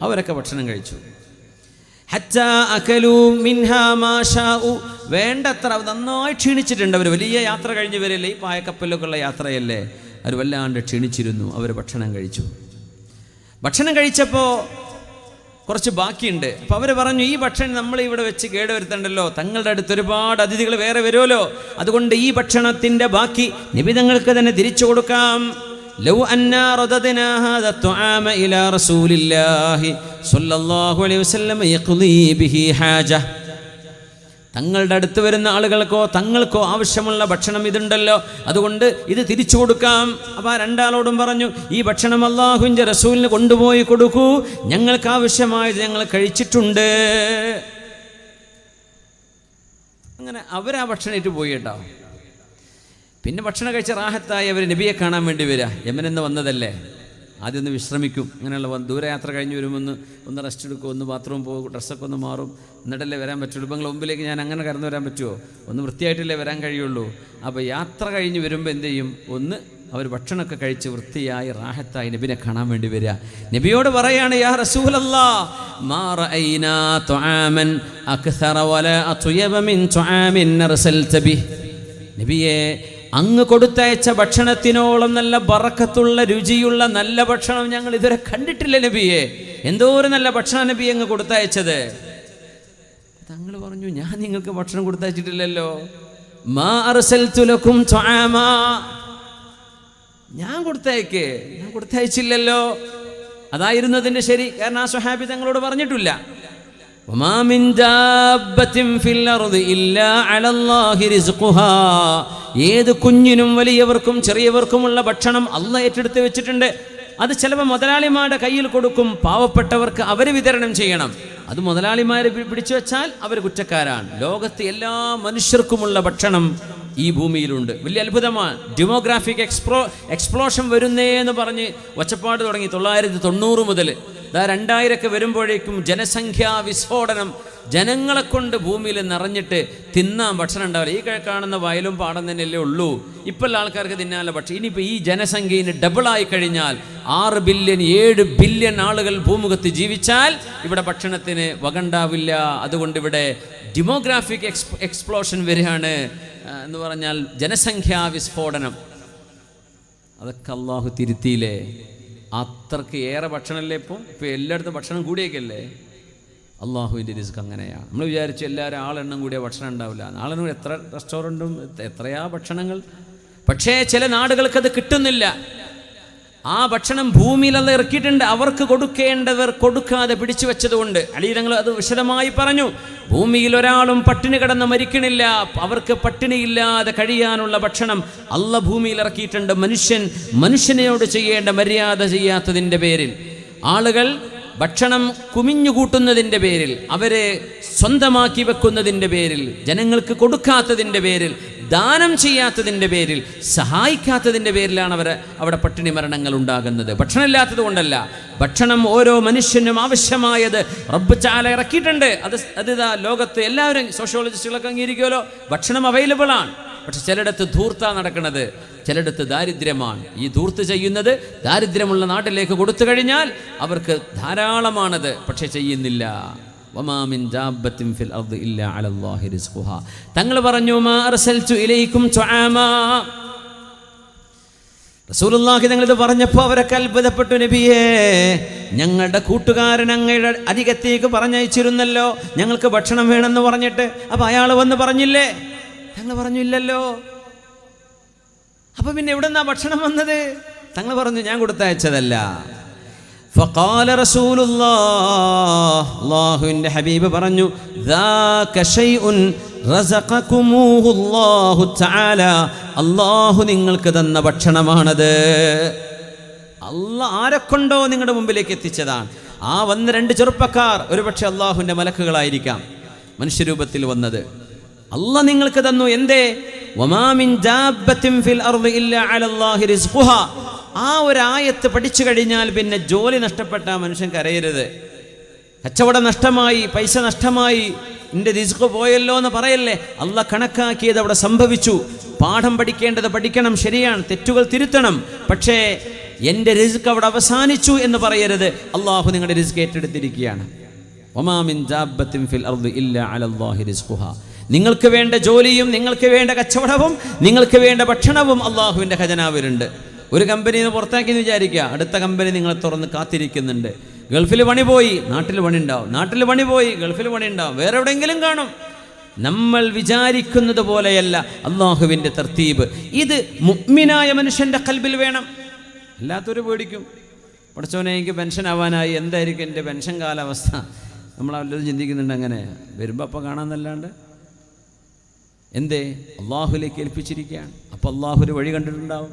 Speaker 1: അവരൊക്കെ ഭക്ഷണം കഴിച്ചു. ഹത്താ അകലു മിൻഹാ മാ ശാഉ, വേണ്ടത്ര നന്നായി ക്ഷീണിച്ചിട്ടുണ്ട്. അവർ വലിയ യാത്ര കഴിഞ്ഞ് വരല്ലേ, ഈ പായക്കപ്പലിലൊക്കെ ഉള്ള യാത്രയല്ലേ. അവർ വല്ലാണ്ട് ക്ഷീണിച്ചിരുന്നു. അവർ ഭക്ഷണം കഴിച്ചു. ഭക്ഷണം കഴിച്ചപ്പോൾ കുറച്ച് ബാക്കിയുണ്ട്. അപ്പോൾ അവർ പറഞ്ഞു, ഈ ഭക്ഷണം നമ്മൾ ഇവിടെ വെച്ച് കേടുവരുത്തണ്ടല്ലോ, തങ്ങളുടെ അടുത്ത് ഒരുപാട് അതിഥികൾ വേറെ വരുമല്ലോ, അതുകൊണ്ട് ഈ ഭക്ഷണത്തിൻ്റെ ബാക്കി നബി തങ്ങൾക്ക് തന്നെ തിരിച്ചു കൊടുക്കാം. ലൗ അന്നാ റദദ്നാ ഹാദാ തുആമ ഇലാ റസൂലില്ലാഹി സ്വല്ലല്ലാഹു അലൈഹി വസല്ലം യഖ്ളീ ബിഹി ഹാജ. തങ്ങളുടെ അടുത്ത് വരുന്ന ആളുകൾക്കോ തങ്ങൾക്കോ ആവശ്യമുള്ള ഭക്ഷണം ഇതുണ്ടല്ലോ, അതുകൊണ്ട് ഇത് തിരിച്ചു കൊടുക്കാം. അപ്പോൾ ആ 2 ആളോടും പറഞ്ഞു, ഈ ഭക്ഷണം അല്ലാഹുവിൻ്റെ റസൂലിന് കൊണ്ടുപോയി കൊടുക്കൂ, ഞങ്ങൾക്ക് ആവശ്യമായത് ഞങ്ങൾ കഴിച്ചിട്ടുണ്ട്. അങ്ങനെ അവരാ ഭക്ഷണമായിട്ട് പോയി കേട്ടോ. പിന്നെ ഭക്ഷണം കഴിച്ച റാഹത്തായി അവർ നബിയെ കാണാൻ വേണ്ടി വരിക. യമനെന്ന് വന്നതല്ലേ, ആദ്യം ഒന്ന് വിശ്രമിക്കും. അങ്ങനെയുള്ള ദൂരയാത്ര കഴിഞ്ഞ് വരുമ്പോൾ ഒന്ന് റെസ്റ്റ് എടുക്കും, ഒന്ന് ബാത്റൂം പോകും, ഡ്രസ്സൊക്കെ ഒന്ന് മാറും, എന്നിട്ടല്ലേ വരാൻ പറ്റുള്ളൂ. ഇപ്പം നിങ്ങളുടെ മുമ്പിലേക്ക് ഞാൻ അങ്ങനെ കടന്നു വരാൻ പറ്റുമോ? ഒന്ന് വൃത്തിയായിട്ടല്ലേ വരാൻ കഴിയുള്ളൂ. അപ്പോൾ യാത്ര കഴിഞ്ഞ് വരുമ്പോൾ എന്ത് ചെയ്യും? ഒന്ന് അവർ ഭക്ഷണമൊക്കെ കഴിച്ച് വൃത്തിയായി റാഹത്തായി നബിനെ കാണാൻ വേണ്ടി വരിക. നബിയോട് പറയാണ്, യാ റസൂലല്ലാഹ്, മാ റഅയ്നാ തുആമൻ അക്സറ വലാ അത്യബ മിൻ തുആമിൻ അർസൽത ബിഹി. നബിയെ, അങ്ങ് കൊടുത്തയച്ച ഭക്ഷണത്തിനോളം നല്ല ബറക്കത്തുള്ള രുചിയുള്ള നല്ല ഭക്ഷണം ഞങ്ങൾ ഇതുവരെ കണ്ടിട്ടില്ല നബിയെ. എന്തോ ഒരു നല്ല ഭക്ഷണം നബി അങ്ങ് കൊടുത്തയച്ചത്. തങ്ങൾ പറഞ്ഞു, ഞാൻ നിങ്ങൾക്ക് ഭക്ഷണം കൊടുത്തയച്ചിട്ടില്ലല്ലോ. മാ അർസൽതു ലക്കും തുആമാ, ഞാൻ കൊടുത്തയച്ചില്ലല്ലോ. അതായിരുന്നു അതിൻ്റെ ശരി. കാരണം ആ സ്വഹാബി തങ്ങളോട് പറഞ്ഞിട്ടില്ല, വമാ മിൻ ദാബത്തിൻ ഫിൽ അർദി ഇല്ലാ അലല്ലാഹി റിസ്ഖുഹാ. ഏത് കുഞ്ഞിനും വലിയവർക്കും ചെറിയവർക്കുമുള്ള ഭക്ഷണം അല്ലാഹ് ഏറ്റെടുത്ത് വെച്ചിട്ടുണ്ട്. അത് ചിലപ്പോൾ മുതലാളിമാരുടെ കയ്യിൽ കൊടുക്കും, പാവപ്പെട്ടവർക്ക് അവർ വിതരണം ചെയ്യണം. അത് മുതലാളിമാർ പിടിച്ചു വെച്ചാൽ അവർ കുറ്റക്കാരാണ്. ലോകത്ത് എല്ലാ മനുഷ്യർക്കുമുള്ള ഭക്ഷണം ഈ ഭൂമിയിലുണ്ട്. വലിയ അത്ഭുതമാണ്. ഡെമോഗ്രാഫിക് എക്സ്പ്ലോഷൻ വരുന്നേ എന്ന് പറഞ്ഞ് ഒച്ചപ്പാട് തുടങ്ങി 990 മുതൽ 2000 വരുമ്പോഴേക്കും ജനസംഖ്യാ വിസ്ഫോടനം. ജനങ്ങളെ കൊണ്ട് ഭൂമിയിൽ നിറഞ്ഞിട്ട് തിന്നാൻ ഭക്ഷണം ഉണ്ടാവില്ല. ഈ കാണുന്ന വയലും പാടം തന്നെയല്ലേ ഉള്ളൂ ഇപ്പോൾ ആൾക്കാർക്ക് തിന്നാനുള്ള ഭക്ഷണം. ഇനിയിപ്പോൾ ഈ ജനസംഖ്യയിന് ഡബിളായി കഴിഞ്ഞാൽ 6 ബില്യൺ 7 ബില്യൺ ആളുകൾ ഭൂമുഖത്ത് ജീവിച്ചാൽ ഇവിടെ ഭക്ഷണത്തിന് വകണ്ടാവില്ല. അതുകൊണ്ട് ഇവിടെ ഡെമോഗ്രാഫിക് എക്സ്പ്ലോഷൻ വരികയാണ് എന്ന് പറഞ്ഞാൽ ജനസംഖ്യാ വിസ്ഫോടനം. അതൊക്കെ അള്ളാഹു തിരുത്തിയില്ലേ? അത്രയ്ക്ക് ഏറെ ഭക്ഷണമല്ലേ ഇപ്പോൾ എല്ലായിടത്തും ഭക്ഷണം കൂടിയേക്കല്ലേ? അള്ളാഹുവിൻ്റെ റിസ്ക് അങ്ങനെയാണ്. നമ്മൾ വിചാരിച്ചു എല്ലാവരും ആളെണ്ണം കൂടിയ ഭക്ഷണം ഉണ്ടാവില്ല. നാളെണ്ണം എത്ര റെസ്റ്റോറൻറ്റും എത്രയാ ഭക്ഷണങ്ങൾ. പക്ഷേ ചില നാടുകൾക്ക് അത് കിട്ടുന്നില്ല. ആ ഭക്ഷണം ഭൂമിയിൽ അത് ഇറക്കിയിട്ടുണ്ട്. അവർക്ക് കൊടുക്കേണ്ടവർ കൊടുക്കാതെ പിടിച്ചു വെച്ചതുകൊണ്ട് അലി തങ്ങൾ അത് വിശദമായി പറഞ്ഞു. ഭൂമിയിൽ ഒരാളും പട്ടിണി കിടന്ന് മരിക്കണില്ല. അവർക്ക് പട്ടിണിയില്ലാതെ കഴിയാനുള്ള ഭക്ഷണം അള്ളാഹ് ഭൂമിയിൽ ഇറക്കിയിട്ടുണ്ട്. മനുഷ്യനോട് ചെയ്യേണ്ട മര്യാദ ചെയ്യാത്തതിൻ്റെ പേരിൽ, ആളുകൾ ഭക്ഷണം കുമിഞ്ഞുകൂട്ടുന്നതിൻ്റെ പേരിൽ, അവരെ സ്വന്തമാക്കി വെക്കുന്നതിൻ്റെ പേരിൽ, ജനങ്ങൾക്ക് കൊടുക്കാത്തതിൻ്റെ പേരിൽ, ദാനം ചെയ്യാത്തതിൻ്റെ പേരിൽ, സഹായിക്കാത്തതിൻ്റെ പേരിലാണ് അവിടെ പട്ടിണി മരണങ്ങൾ ഉണ്ടാകുന്നത്. ഭക്ഷണം ഇല്ലാത്തത് കൊണ്ടല്ല. ഭക്ഷണം ഓരോ മനുഷ്യനും ആവശ്യമായത് റബ്ബ് തആല ഇറക്കിയിട്ടുണ്ട്. അതിതാ ലോകത്ത് എല്ലാവരും സോഷ്യോളജിസ്റ്റുകളൊക്കെ അംഗീകരിക്കുമല്ലോ. ഭക്ഷണം അവൈലബിൾ ആണ്. പക്ഷെ ചിലയിടത്ത് ധൂർത്ത നടക്കുന്നത്, ചിലയിടത്ത് ദാരിദ്ര്യമാണ്. ഈ ധൂർത്ത് ചെയ്യുന്നത് ദാരിദ്ര്യമുള്ള നാട്ടിലേക്ക് കൊടുത്തു കഴിഞ്ഞാൽ അവർക്ക് ധാരാളമാണത്, പക്ഷെ ചെയ്യുന്നില്ല. വമാ മിൻ ദാബത്തിൻ ഫിൽ അർദി ഇല്ലാ അലല്ലാഹി റിസ്ഖുഹാ. തങ്ങൾ പറഞ്ഞു, മാ അർസൽതു ഇലൈക്കും തുആമാ. റസൂലുള്ളാഹി തങ്ങൾ ഇത് പറഞ്ഞപ്പോൾ അവരൊക്കെ അത്ഭുതപ്പെട്ടു. നബിയേ, ഞങ്ങളുടെ കൂട്ടുകാരൻ അങ്ങയുടെ അരികത്തേക്ക് പറഞ്ഞയച്ചിരുന്നല്ലോ, ഞങ്ങൾക്ക് ഭക്ഷണം വേണമെന്ന് പറഞ്ഞിട്ട്. അപ്പം അയാൾ വന്ന് പറഞ്ഞില്ലേ? തങ്ങൾ പറഞ്ഞു ഇല്ലല്ലോ. അപ്പം പിന്നെ എവിടെ നിന്നാ ഭക്ഷണം വന്നത്? തങ്ങൾ പറഞ്ഞു ഞാൻ കൊടുത്തയച്ചതല്ല. ഫഖാല റസൂലുള്ളാഹ്, അല്ലാഹുവിൻ്റെ ഹബീബ് പറഞ്ഞു, ദാക ശൈഉൻ റസഖകുമൂഹു അല്ലാഹു തആല. അല്ലാഹു നിങ്ങൾക്ക് തന്ന ഭക്ഷണമാണത്. അല്ലാഹ് ആരെക്കൊണ്ടോ നിങ്ങളുടെ മുമ്പിലേക്ക് എത്തിച്ചതാണ്. ആ വന്ന 2 ചെറുപ്പക്കാർ ഒരുപക്ഷെ അല്ലാഹുവിൻ്റെ മലക്കുകളായിരിക്കാം, മനുഷ്യരൂപത്തിൽ വന്നത്. അല്ലാഹ് നിങ്ങൾക്ക് തന്നു. എന്തേ? വമാ മിൻ ദാബത്തിൻ ഫിൽ അർദി ഇല്ലാ അലല്ലാഹി റിസ്ഖുഹാ. ആ ഒരു ആയത്ത് പഠിച്ചു കഴിഞ്ഞാൽ പിന്നെ ജോലി നഷ്ടപ്പെട്ട മനുഷ്യൻ കരയരുത്. കച്ചവടം നഷ്ടമായി, പൈസ നഷ്ടമായി, എൻ്റെ റിസ്ക് പോയല്ലോ എന്ന് പറയല്ലേ. അള്ളാഹ് കണക്കാക്കിയത് അവിടെ സംഭവിച്ചു. പാഠം പഠിക്കേണ്ടത് പഠിക്കണം, ശരിയാണ്, തെറ്റുകൾ തിരുത്തണം. പക്ഷേ എൻ്റെ റിസ്ക് അവിടെ അവസാനിച്ചു എന്ന് പറയരുത്. അള്ളാഹു നിങ്ങളുടെ റിസ്ക് ഏറ്റെടുത്തിരിക്കുകയാണ്. വമാ മിൻ ദാബത്തിൻ ഫിൽ അർദി ഇല്ലാ അലല്ലാഹി റിസ്ഖുഹാ. നിങ്ങൾക്ക് വേണ്ട ജോലിയും നിങ്ങൾക്ക് വേണ്ട കച്ചവടവും നിങ്ങൾക്ക് വേണ്ട ഭക്ഷണവും അള്ളാഹുവിൻ്റെ ഖജനാവിലുണ്ട്. ഒരു കമ്പനിയിൽ നിന്ന് പുറത്താക്കിയെന്ന് വിചാരിക്കുക, അടുത്ത കമ്പനി നിങ്ങളെ തുറന്ന് കാത്തിരിക്കുന്നുണ്ട്. ഗൾഫിൽ പണി പോയി, നാട്ടിൽ പണി ഉണ്ടാവും, നാട്ടിൽ പണി പോയി, ഗൾഫിൽ പണി ഉണ്ടാവും, വേറെ എവിടെയെങ്കിലും കാണും. നമ്മൾ വിചാരിക്കുന്നത് പോലെയല്ല അള്ളാഹുവിൻ്റെ തർത്തീബ്. ഇത് മുഅ്മിനായ മനുഷ്യൻ്റെ ഖൽബിൽ വേണം. അല്ലാത്തൊരു പേടിക്കും. പഠിച്ചോനെ എനിക്ക് പെൻഷൻ ആവാനായി, എന്തായിരിക്കും എൻ്റെ പെൻഷൻ കാലാവസ്ഥ? നമ്മളെല്ലാവരും ചിന്തിക്കുന്നുണ്ട്. അങ്ങനെ വരുമ്പോൾ അപ്പം കാണാമെന്നല്ലാണ്ട് എന്തേ? അള്ളാഹുലേക്ക് ഏൽപ്പിച്ചിരിക്കുകയാണ്. അപ്പോൾ അള്ളാഹു ഒരു വഴി കണ്ടിട്ടുണ്ടാവും.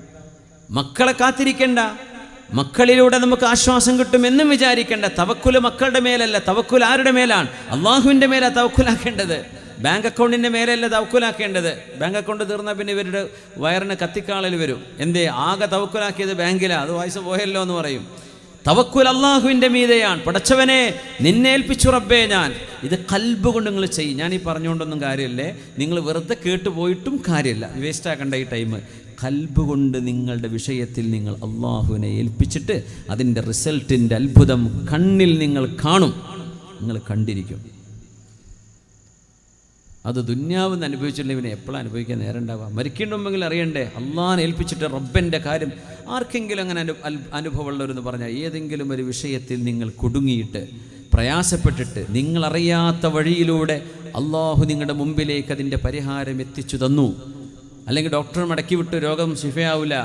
Speaker 1: മക്കളെ കാത്തിരിക്കേണ്ട, മക്കളിലൂടെ നമുക്ക് ആശ്വാസം കിട്ടുമെന്നും വിചാരിക്കേണ്ട. തവക്കുൽ മക്കളുടെ മേലല്ല, തവക്കുൽ ആരുടെ മേലാണ്? അള്ളാഹുവിൻ്റെ മേലാണ് തവക്കുലാക്കേണ്ടത്. ബാങ്ക് അക്കൗണ്ടിൻ്റെ മേലല്ല തവക്കുലാക്കേണ്ടത്. ബാങ്ക് അക്കൗണ്ട് തീർന്നാൽ പിന്നെ ഇവരുടെ വയറിന് കത്തിക്കാളൽ വരും. എന്തേ? ആകെ തവക്കുലാക്കിയത് ബാങ്കിലാണ്, അത് പൈസ പോയല്ലോ എന്ന് പറയും. തവക്കുൽ അള്ളാഹുവിൻ്റെ മീതെയാണ്. പടച്ചവനെ നിന്നെ ഏൽപ്പിച്ചു റബ്ബേ ഞാൻ. ഇത് കൽബ് കൊണ്ട് നിങ്ങൾ ചെയ്യും. ഞാൻ ഈ പറഞ്ഞുകൊണ്ടൊന്നും കാര്യമില്ലേ, നിങ്ങൾ വെറുതെ കേട്ട് പോയിട്ടും കാര്യമില്ല, വേസ്റ്റാക്കേണ്ട ഈ ടൈം. കൽബ് കൊണ്ട് നിങ്ങളുടെ വിഷയത്തിൽ നിങ്ങൾ അള്ളാഹുവിനെ ഏൽപ്പിച്ചിട്ട് അതിൻ്റെ റിസൾട്ടിൻ്റെ അത്ഭുതം കണ്ണിൽ നിങ്ങൾ കാണും, നിങ്ങൾ കണ്ടിരിക്കും. അത് ദുന്യാവെന്ന് അനുഭവിച്ചിട്ടുണ്ടെങ്കിൽ പിന്നെ എപ്പോഴും അനുഭവിക്കാൻ നേരം ഉണ്ടാവുക? മരിക്കേണ്ടുമെങ്കിൽ അറിയണ്ടേ അള്ളാഹിനെ ഏൽപ്പിച്ചിട്ട് റബ്ബൻ്റെ കാര്യം. ആർക്കെങ്കിലും അങ്ങനെ അനുഭവമുള്ളവരെന്ന് പറഞ്ഞാൽ, ഏതെങ്കിലും ഒരു വിഷയത്തിൽ നിങ്ങൾ കുടുങ്ങിയിട്ട് പ്രയാസപ്പെട്ടിട്ട് നിങ്ങളറിയാത്ത വഴിയിലൂടെ അള്ളാഹു നിങ്ങളുടെ മുമ്പിലേക്ക് അതിൻ്റെ പരിഹാരം എത്തിച്ചു തന്നു. അല്ലെങ്കിൽ ഡോക്ടർ മടക്കി വിട്ട് രോഗം ശിഫയാവില്ല,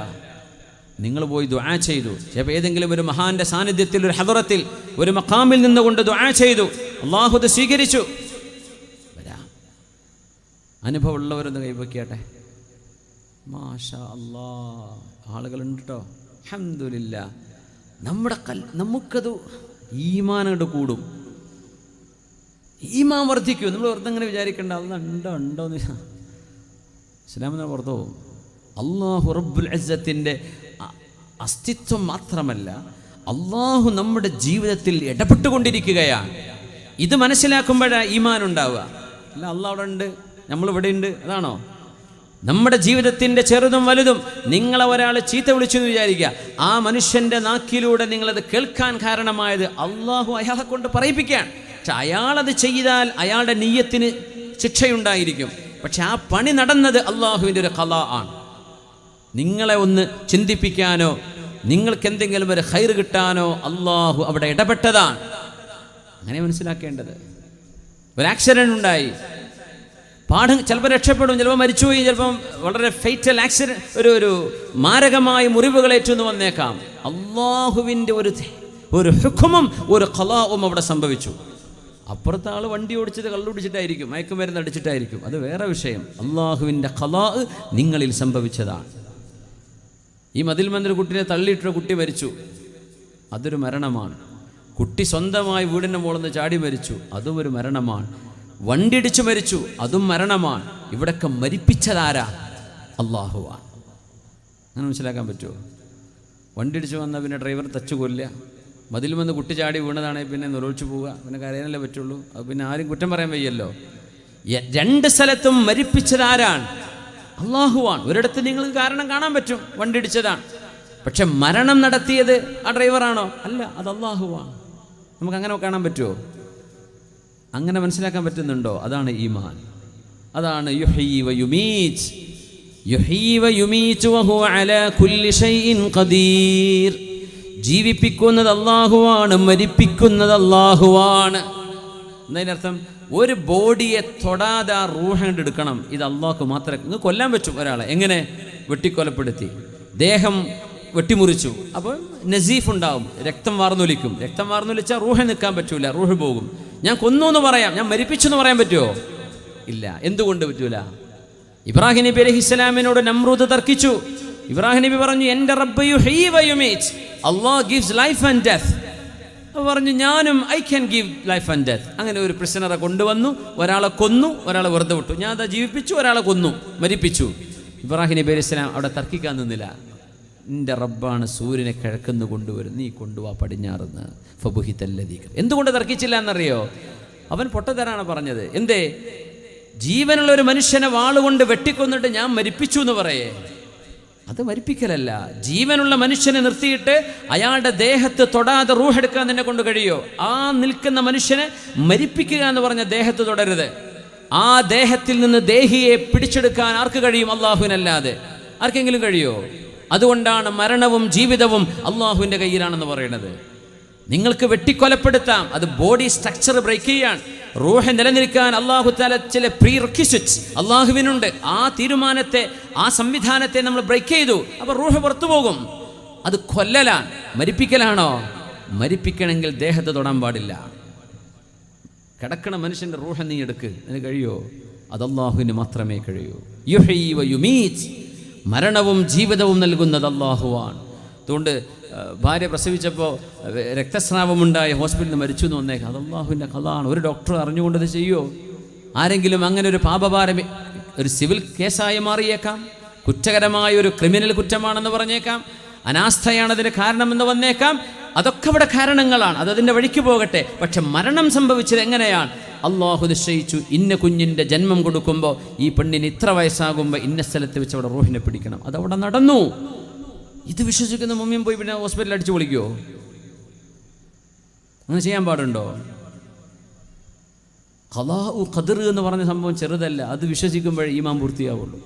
Speaker 1: നിങ്ങൾ പോയി ദുആ ചെയ്തു. ചിലപ്പോൾ ഏതെങ്കിലും ഒരു മഹാന്റെ സാന്നിധ്യത്തിൽ, ഒരു ഹദറത്തിൽ, ഒരു മഖാമിൽ നിന്നുകൊണ്ട് ദുആ ചെയ്തു, അള്ളാഹു അത് സ്വീകരിച്ചു. വരാം. അനുഭവമുള്ളവരൊന്ന് കൈവയ്ക്കട്ടെ. മാഷാ അല്ലാഹ്, ആളുകളുണ്ട് കേട്ടോ. അൽഹംദുലില്ലാ. നമുക്കത് ഈമാനോട് കൂടും, ഈമാൻ വർദ്ധിക്കും. നമ്മൾ വെറുതെ അങ്ങനെ വിചാരിക്കേണ്ട ഉണ്ടോന്ന് ഇസ്ലാമിനെ പുറത്തു പോകും. അല്ലാഹു റബ്ബുൽ ഇസ്സത്തിൻ്റെ അസ്തിത്വം മാത്രമല്ല, അള്ളാഹു നമ്മുടെ ജീവിതത്തിൽ ഇടപെട്ടുകൊണ്ടിരിക്കുകയാണ്. ഇത് മനസ്സിലാക്കുമ്പോഴാണ് ഈമാൻ ഉണ്ടാവുക. അല്ല അള്ളാഹ് അവിടെ ഉണ്ട്, നമ്മളിവിടെ ഉണ്ട്, അതാണോ? നമ്മുടെ ജീവിതത്തിൻ്റെ ചെറുതും വലുതും നിങ്ങളെ ഒരാൾ ചീത്ത വിളിച്ചു എന്ന് വിചാരിക്കുക, ആ മനുഷ്യൻ്റെ നാക്കിലൂടെ നിങ്ങളത് കേൾക്കാൻ കാരണമായത് അള്ളാഹു അയാളെ കൊണ്ട് പറയിപ്പിക്കുകയാണ്. പക്ഷെ അയാളത് ചെയ്താൽ അയാളുടെ നിയ്യത്തിന് ശിക്ഷയുണ്ടായിരിക്കും. പക്ഷെ ആ പണി നടന്നത് അള്ളാഹുവിൻ്റെ ഒരു ഖളാ ആണ്. നിങ്ങളെ ഒന്ന് ചിന്തിപ്പിക്കാനോ നിങ്ങൾക്ക് എന്തെങ്കിലും ഒരു ഖൈർ കിട്ടാനോ അള്ളാഹു അവിടെ ഇടപെട്ടതാണ്. അങ്ങനെ മനസ്സിലാക്കേണ്ടത്. ഒരു ആക്സിഡന്റ് ഉണ്ടായി, ചിലപ്പോൾ രക്ഷപ്പെടും, ചിലപ്പോൾ മരിച്ചുപോയി, ചിലപ്പം വളരെ ഫേറ്റൽ ആക്സിഡന്റ്, ഒരു മാരകമായ മുറിവുകളേറ്റെന്ന് വന്നേക്കാം. അള്ളാഹുവിൻ്റെ ഒരു ഹുക്കുമും ഒരു ഖളാഉം അവിടെ സംഭവിച്ചു. അപ്പുറത്തെ ആൾ വണ്ടി ഓടിച്ചത് കള്ളുടിച്ചിട്ടായിരിക്കും, മയക്കുമരുന്ന് അടിച്ചിട്ടായിരിക്കും, അത് വേറെ വിഷയം. അള്ളാഹുവിൻ്റെ ഖളാ നിങ്ങളിൽ സംഭവിച്ചതാണ്. ഈ മതിൽ മന്ദിര കുട്ടിനെ തള്ളിയിട്ടൊരു കുട്ടി മരിച്ചു, അതൊരു മരണമാണ്. കുട്ടി സ്വന്തമായി വീടിൻ്റെ മുകളിൽ നിന്ന് ചാടി മരിച്ചു, അതും ഒരു മരണമാണ്. വണ്ടി ഇടിച്ചു മരിച്ചു, അതും മരണമാണ്. ഇവിടൊക്കെ മരിപ്പിച്ചതാരാ? അള്ളാഹുവാണ്. അങ്ങനെ മനസ്സിലാക്കാൻ പറ്റുമോ? വണ്ടി ഇടിച്ചു വന്നാൽ പിന്നെ ഡ്രൈവർ തച്ചു കൊല്ലുക, മതിൽ വന്ന് കുട്ടി ചാടി വീണതാണെങ്കിൽ പിന്നെ നിറൊഴിച്ചു പോവുക, പിന്നെ കരയാനല്ലേ പറ്റുള്ളൂ. അത് പിന്നെ ആരും കുറ്റം പറയാൻ വയ്യല്ലോ. രണ്ട് സ്ഥലത്തും മരിപ്പിച്ചതാരാണ്? അള്ളാഹുവാണ്. ഒരിടത്ത് നിങ്ങൾക്ക് കാരണം കാണാൻ പറ്റും, വണ്ടി ഇടിച്ചതാണ്. പക്ഷെ മരണം നടത്തിയത് ആ ഡ്രൈവറാണോ? അല്ല, അത് അള്ളാഹുവാണ്. നമുക്ക് അങ്ങനെ കാണാൻ പറ്റുമോ? അങ്ങനെ മനസ്സിലാക്കാൻ പറ്റുന്നുണ്ടോ? അതാണ് ഈമാൻ. അതാണ് യുഹ്യി വ യുമീത്. യുഹ്യി വ യുമീത് വഹുവ അലാ കുല്ലി ഷൈഇൻ ഖദീർ. ജീവിപ്പിക്കുന്നത് അള്ളാഹുവാണ്, മരിപ്പിക്കുന്നത് അള്ളാഹുവാണ്. എന്നതിനർത്ഥം ഒരു ബോഡിയെ തൊടാതെ ആ റൂഹ് എടുക്കണം. ഇത് അള്ളാഹ്ക്ക് മാത്രമേ. നിങ്ങൾ കൊല്ലാൻ പറ്റും ഒരാളെ. എങ്ങനെ? വെട്ടിക്കൊലപ്പെടുത്തി, ദേഹം വെട്ടിമുറിച്ചു, അപ്പോൾ നസീഫ് ഉണ്ടാവും, രക്തം വാർന്നൊലിക്കും. രക്തം വാർന്നൊലിച്ചാൽ റൂഹ് നിൽക്കാൻ പറ്റൂല, റൂഹ് പോകും. ഞാൻ കൊന്നു എന്ന് പറയാം, ഞാൻ മരിപ്പിച്ചു എന്ന് പറയാൻ പറ്റുമോ? ഇല്ല. എന്തുകൊണ്ട് പറ്റൂല? ഇബ്രാഹിം നബി അലൈഹിസ്സലാമിനോട് നമ്രൂദ് തർക്കിച്ചു. ഇബ്രാഹിം നബി പറഞ്ഞു, എൻ്റെ റബ്ബ് യുഹ്യി വ യുമീത്, അല്ലാഹ് ഗിവ്സ് ലൈഫ് ആൻഡ് ഡെത്ത്. അപ്പോൾ പറഞ്ഞു, ഞാനും I can give life and death. അങ്ങനെ ഒരു പ്രിസണറെ കൊണ്ടുവന്നു, ഒരാളെ കൊന്നു, ഒരാളെ വെറുതെ വിട്ടു. ഞാൻ അത് ജീവിപ്പിച്ചു, ഒരാളെ കൊന്നു, മരിപ്പിച്ചു. ഇബ്രാഹിം നബി അലൈഹി സ്വലാം അവിടെ തർക്കിക്കാൻ നിന്നില്ല. എൻ്റെ റബ്ബാണ് സൂര്യനെ കിഴക്കുന്ന് കൊണ്ടുവരും, നീ കൊണ്ടുപോവാ പടിഞ്ഞാറുന്ന്. ഫബുഹിതല്ലദീക. എന്തുകൊണ്ട് തർക്കിച്ചില്ല എന്നറിയോ? അവൻ പൊട്ടത്തരാണ് പറഞ്ഞത്. എന്തേ? ജീവനുള്ള ഒരു മനുഷ്യനെ വാളുകൊണ്ട് വെട്ടിക്കൊന്നിട്ട് ഞാൻ മരിപ്പിച്ചു എന്ന് പറയേ? അത് മരിപ്പിക്കലല്ല. ജീവനുള്ള മനുഷ്യനെ നിർത്തിയിട്ട് അയാളുടെ ദേഹത്ത് തൊടാതെ റൂഹെടുക്കാൻ നിന്നെ കൊണ്ട് കഴിയോ? ആ നിൽക്കുന്ന മനുഷ്യനെ മരിപ്പിക്കുക എന്ന് പറഞ്ഞ ദേഹത്ത് തൊടരുത്. ആ ദേഹത്തിൽ നിന്ന് ദേഹിയെ പിടിച്ചെടുക്കാൻ ആർക്ക് കഴിയും? അള്ളാഹുവിനല്ലാതെ. ആർക്കെങ്കിലും കഴിയോ? അതുകൊണ്ടാണ് മരണവും ജീവിതവും അള്ളാഹുവിൻ്റെ കയ്യിലാണെന്ന് പറയുന്നത്. നിങ്ങൾക്ക് വെട്ടിക്കൊലപ്പെടുത്താം, അത് ബോഡി സ്ട്രക്ചർ ബ്രേക്ക് ചെയ്യാൻ. റൂഹ് നിലനിൽക്കാൻ അള്ളാഹു തആല ചില പ്രീ റിക്വിസിറ്റ്സ് അള്ളാഹുവിനുണ്ട്. ആ തീരുമാനത്തെ, ആ സംവിധാനത്തെ നമ്മൾ ബ്രേക്ക് ചെയ്തു, അപ്പോൾ റൂഹ് പുറത്തു പോകും. അത് കൊല്ലലാണ്. മരിപ്പിക്കലാണോ? മരിപ്പിക്കണമെങ്കിൽ ദേഹത്ത് തൊടാൻ പാടില്ല. കിടക്കണ മനുഷ്യൻ്റെ റൂഹ് നീ എടുക്ക്, അതിന് കഴിയോ? അത് അള്ളാഹുവിന് മാത്രമേ കഴിയൂ. യുഹ്യി വ യുമീത്. മരണവും ജീവിതവും നൽകുന്നത് അള്ളാഹുവാണ്. അതുകൊണ്ട് ഭാര്യ പ്രസവിച്ചപ്പോൾ രക്തസ്രാവമുണ്ടായി ഹോസ്പിറ്റലിൽ നിന്ന് മരിച്ചു എന്ന് വന്നേക്കാം, അത് അള്ളാഹുവിൻ്റെ ഖളാണ്. ഒരു ഡോക്ടർ അറിഞ്ഞുകൊണ്ടത് ചെയ്യുമോ? ആരെങ്കിലും അങ്ങനെ ഒരു പാപഭാരം ഒരു സിവിൽ കേസായി മാറിയേക്കാം, കുറ്റകരമായ ഒരു ക്രിമിനൽ കുറ്റമാണെന്ന് പറഞ്ഞേക്കാം, അനാസ്ഥയാണതിന് കാരണമെന്ന് വന്നേക്കാം. അതൊക്കെ അവിടെ കാരണങ്ങളാണ്, അതതിൻ്റെ വഴിക്ക് പോകട്ടെ. പക്ഷെ മരണം സംഭവിച്ചത് എങ്ങനെയാണ്? അള്ളാഹു നിശ്ചയിച്ചു, ഇന്ന കുഞ്ഞിൻ്റെ ജന്മം കൊടുക്കുമ്പോൾ ഈ പെണ്ണിന് ഇത്ര വയസ്സാകുമ്പോൾ ഇന്ന സ്ഥലത്ത് വെച്ച് അവിടെ റൂഹിനെ പിടിക്കണം. അതവിടെ നടന്നു. ഇത് വിശ്വസിക്കുന്ന മുമ്പിൽ പോയി പിന്നെ ഹോസ്പിറ്റലിൽ അടിച്ചു പൊളിക്കുമോ? അങ്ങനെ ചെയ്യാൻ പാടുണ്ടോ? ഖളാഉ ഖദർ എന്ന് പറഞ്ഞ സംഭവം ചെറുതല്ല. അത് വിശ്വസിക്കുമ്പോഴേ ഈമാൻ പൂർത്തിയാവുള്ളൂ.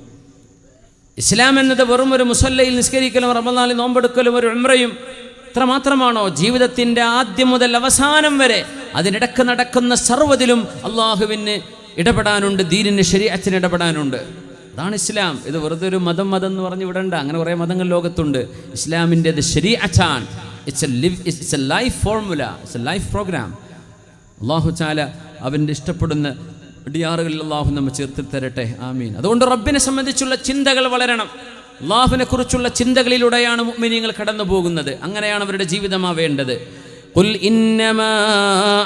Speaker 1: ഇസ്ലാം എന്നത് വെറും ഒരു മുസല്ലയിൽ നിസ്കരിക്കലും റമദാനിൽ നോമ്പെടുക്കലും ഒരു ഉംറയും ഇത്ര മാത്രമാണോ? ജീവിതത്തിൻ്റെ ആദ്യം മുതൽ അവസാനം വരെ അതിനിടക്ക് നടക്കുന്ന സർവ്വതിലും അള്ളാഹുവിന് ഇടപെടാനുണ്ട്, ദീനിന് ശരീഅത്തിന് ഇടപെടാനുണ്ട്. അതാണ് ഇസ്ലാം. ഇത് വെറുതെ ഒരു മതം എന്ന് പറഞ്ഞ് വിടണ്ട. അങ്ങനെ കുറേ മതങ്ങൾ ലോകത്തുണ്ട്. ഇസ്ലാമിൻ്റെത് ശരീഅത്താണ്. It's a life formula, it's a life program. അല്ലാഹു തആല അവൻ്റെ ഇഷ്ടപ്പെടുന്ന ഡിയാറുകളിൽ അല്ലാഹു നമ്മെ ചേർത്ത് തരട്ടെ. ആമീൻ. അതുകൊണ്ട് റബ്ബിനെ സംബന്ധിച്ചുള്ള ചിന്തകൾ വളരണം. അല്ലാഹുവിനെ കുറിച്ചുള്ള ചിന്തകളിലൂടെയാണ് മുഅ്മിനീങ്ങൾ കടന്നു പോകുന്നത്. അങ്ങനെയാണ് അവരുടെ ജീവിതമാവേണ്ടത്. ഖുൽ ഇന്നമാ